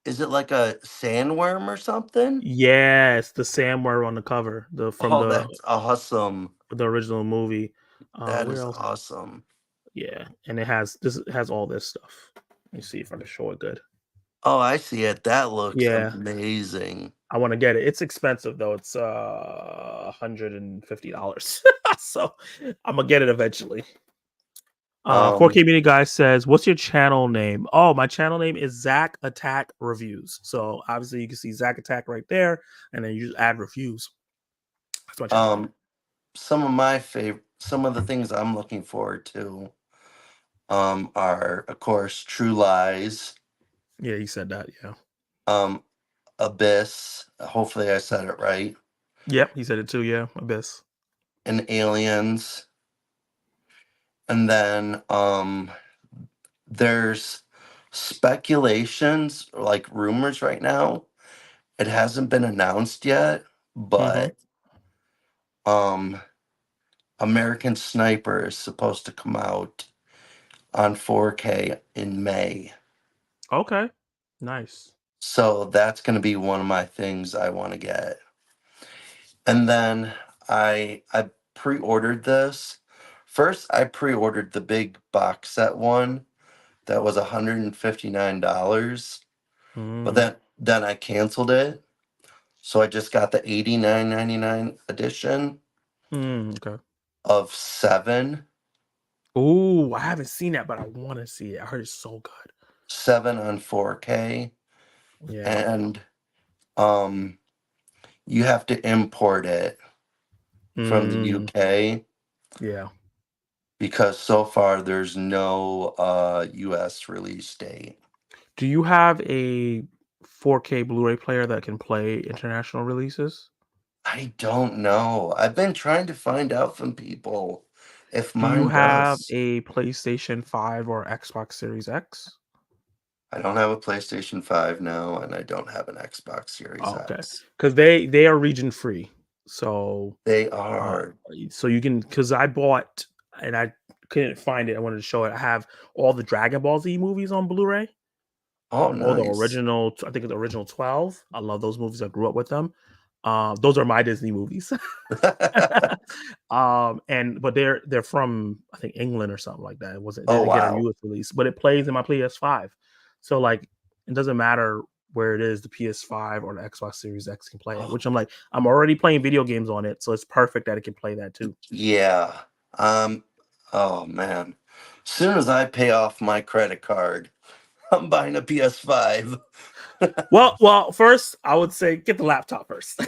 is it like a sandworm or something? Yeah, it's the Samware on the cover, the from Oh, that's awesome. the original movie. That Where is else? awesome. Yeah, and it has all this stuff. Let me see if I can show it good. Oh, I see it. That looks Yeah, amazing. I want to get it. It's expensive though. It's $150. So I'm gonna get it eventually. 4K Um, Media Guy says, "What's your channel name?" Oh, my channel name is Zach Attack Reviews. So obviously you can see Zach Attack right there, and then you just add reviews. That's my channel name. um, some of the things I'm looking forward to, are of course True Lies, Yeah, you said that. Yeah. um, Abyss. Hopefully, I said it right. Yep, he said it too. Yeah, Abyss. And Aliens, and then there's speculations, like rumors right now. It hasn't been announced yet, Mm-hmm. but um American Sniper is supposed to come out on 4K in May. Okay. Nice. So that's going to be one of my things I want to get. And then I pre-ordered this. First, I pre-ordered the big box set one that was $159, but Mm, then I canceled it. So I just got the 89.99 edition okay. of 7, Oh, I haven't seen that, but I want to see it. I heard it's so good. 7 on 4K, Yeah. and um you have to import it from the Mm, UK yeah. because so far there's no US release date. Do you have a 4K Blu-ray player that can play international releases? I don't know. I've been trying to find out from people if Do you mine have does. a PlayStation 5 or Xbox Series X? I don't have a PlayStation 5 now, and I don't have an Xbox Series Oh, okay. X. Because they are region free. So They uh are. so you can because I bought and I couldn't find it. I wanted to show it. I have all the Dragon Ball Z movies on Blu-ray. Oh, All the nice. original, I think it's the original 12. I love those movies. I grew up with them. Those are my Disney movies. And but they're from I think England or something like that. It wasn't they Oh, didn't get a wow. US release, but it plays in my PS5. So like it doesn't matter where it is, the PS5 or the Xbox Series X can play it, Oh, which I'm already playing video games on it, so it's perfect that it can play that too. yeah. Um, oh, man. Soon as I pay off my credit card, I'm buying a PS5. Well, first I would say get the laptop first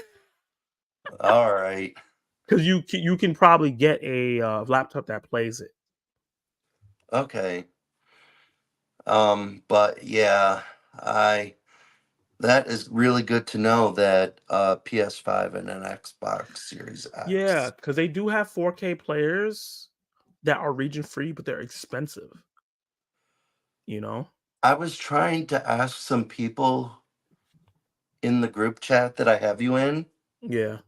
All right. because you can probably get a laptop that plays it. Okay. But yeah, I that is really good to know that PS5 and an Xbox Series Yeah, X. because they do have 4K players that are region free, but they're expensive. You know? I was trying to ask some people in the group chat that I have you in Yeah.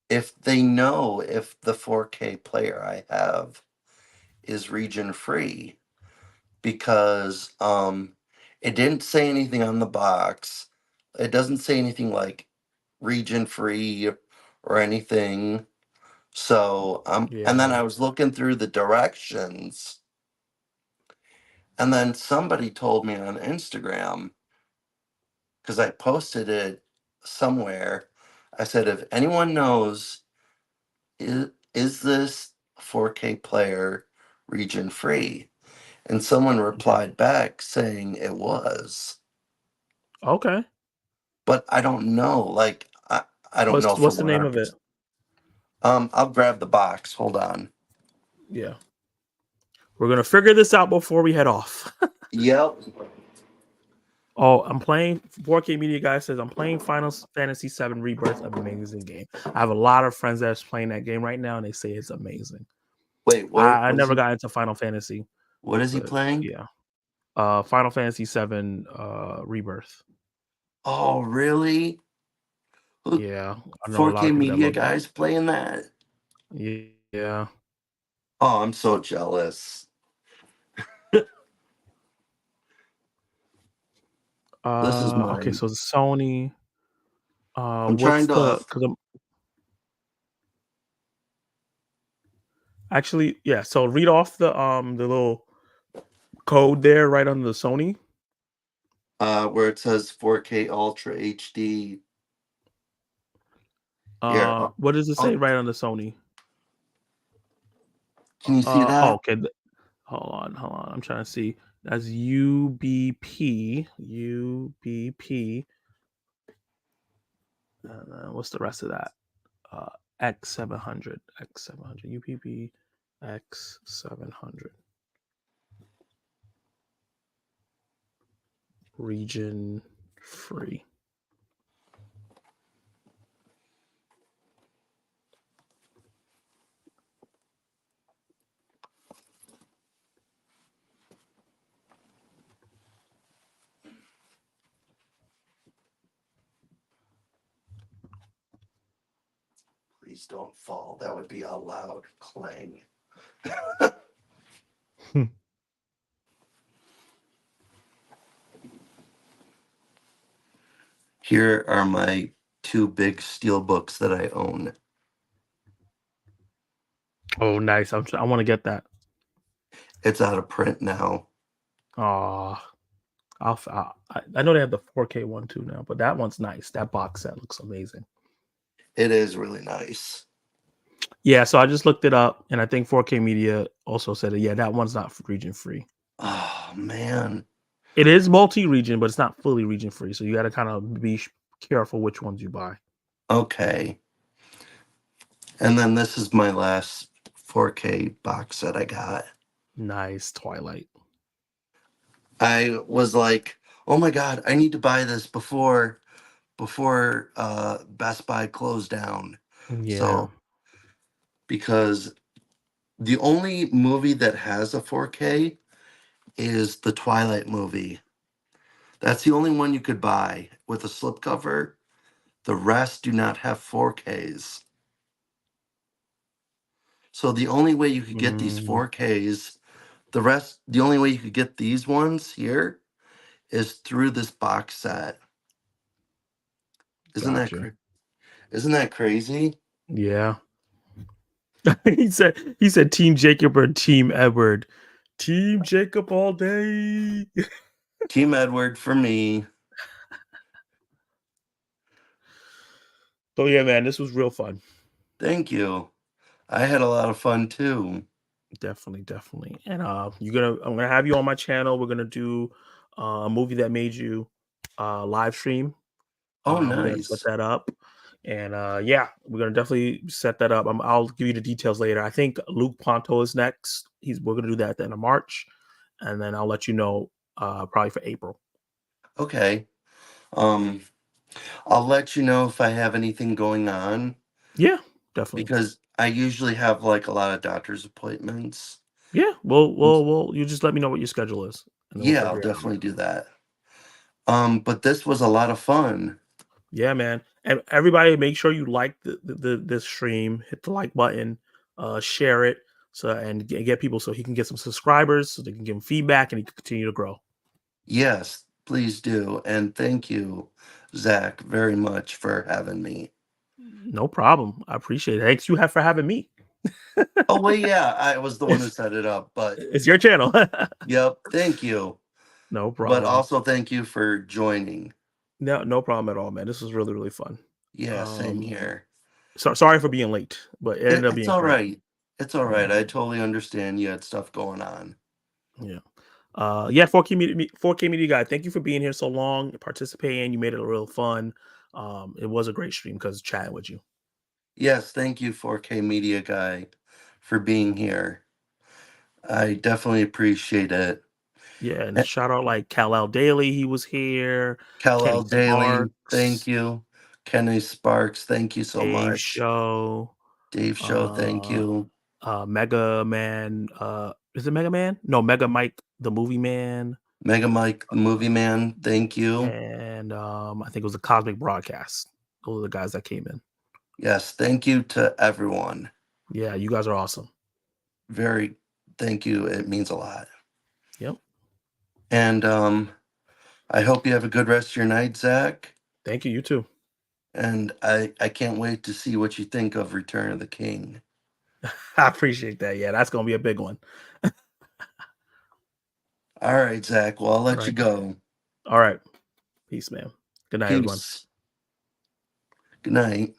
if they know if the 4K player I have is region free because it didn't say anything on the box. It doesn't say anything like region free or anything. So and then Yeah. I was looking through the directions, and then somebody told me on Instagram because I posted it somewhere. I said, if anyone knows, is this 4K player region free? And someone Yeah. replied back saying it was, Okay. but I don't know. Like I don't know for What's the name of it? 100%. I'll grab the box. Hold on. Yeah. We're gonna figure this out before we head off. Yep. Oh, I'm playing 4K Media Guy says I'm playing Final Fantasy VII Rebirth, amazing game. I have a lot of friends that's playing that game right now and they say it's amazing. Wait, I what is never he got into Final Fantasy, what is he but playing? yeah. Final Fantasy VII Rebirth. Oh, really? Who Yeah, I know a lot 4K of people that Media love that. guys playing that? Yeah. Oh, I'm so jealous. This is Okay, mine. so Sony. I'm What's trying the? to Because I'm actually yeah. So read off the little code there right under the Sony. where it says 4K Ultra HD. Here, What does it say I'll, right on the Sony? can you see that? Okay. Hold on. I'm trying to see. That's UBP. UBP. What's the rest of that? Uh, X700. X700. UBP X700. Region free. Please don't fall. That would be a loud clang. Here are my two big steel books that I own. Oh, nice. I want to get that. It's out of print now. Oh, I know they have the 4K one too now, but that one's nice. That box set looks amazing. It is really nice. Yeah, so I just looked it up, and I think 4K Media also said it. Yeah, that one's not region free. Oh, man. It is multi-region, but it's not fully region free. So you got to kind of be careful which ones you buy. Okay. And then this is my last 4K box set I got. Nice Twilight. I was like, "Oh my god, I need to buy this before Best Buy closed down." Yeah. So, because the only movie that has a 4K is the Twilight movie. That's the only one you could buy with a slipcover. The rest do not have 4Ks. So the only way you could get these Mm, 4Ks, the only way you could get these ones here is through this box set. Isn't that gotcha. cra- isn't that crazy? Yeah. he said Team Jacob or Team Edward. Team Jacob all day. Team Edward for me. So yeah, man, this was real fun. Thank you. I had a lot of fun too. Definitely, definitely. And I'm gonna have you on my channel. We're gonna do a movie that made you live stream. Oh, We're gonna set nice. that up. And yeah, we're gonna definitely set that up. I'll give you the details later. I think Luke Ponto is next. We're gonna do that at the end of March, and then I'll let you know probably for April. Okay. Um, I'll let you know if I have anything going on Yeah, definitely. because I usually have like a lot of doctor's appointments. Yeah, well, you just let me know what your schedule is, and then we'll Yeah, I'll figure it out. definitely do that. But this was a lot of fun. Yeah, man. And everybody, make sure you like this stream. Hit the like button, share it, so and get people so he can get some subscribers, so they can give him feedback, and he can continue to grow. Yes, please do. And thank you, Zach, very much for having me. No problem. I appreciate it. Thanks for having me. Oh, wait, yeah, I was the one who it's, set it up, but it's your channel. yep, thank you. No But problem. also thank you for joining. No problem at all, man. This was really really fun. Yeah, same Um, here. sorry for being late, but it ended up It's being all great. right. It's all right. I totally understand you had stuff going on. Yeah. Yeah, 4K Media Guy. Thank you for being here so long, participating. You made it real fun. It was a great stream because chatting with you. Yes, thank you, 4K Media Guy, for being here. I definitely appreciate it. Yeah, and Eh, shout out like Kal-El Daly, he was here, Kal-El Kenny Daly, thank Sparks, you. Kenny Sparks, thank you so Dave much. Show, Dave Show, thank uh, you. Mega Man, is it Mega Man? No, Mega Mike, the movie man, Mega Mike, the movie man, thank you. and I think it was a Cosmic Broadcast. Those are the guys that came in. Yes, thank you to everyone. Yeah, you guys are awesome. Very, thank you. It means a lot. Yep. And I hope you have a good rest of your night, Zach. Thank you. You too. And I can't wait to see what you think of Return of the King. I appreciate that. Yeah, that's gonna be a big one. All right, Zach. Well, I'll All let you right. go. All right. Peace, man. Good night, everyone. Peace. Good night.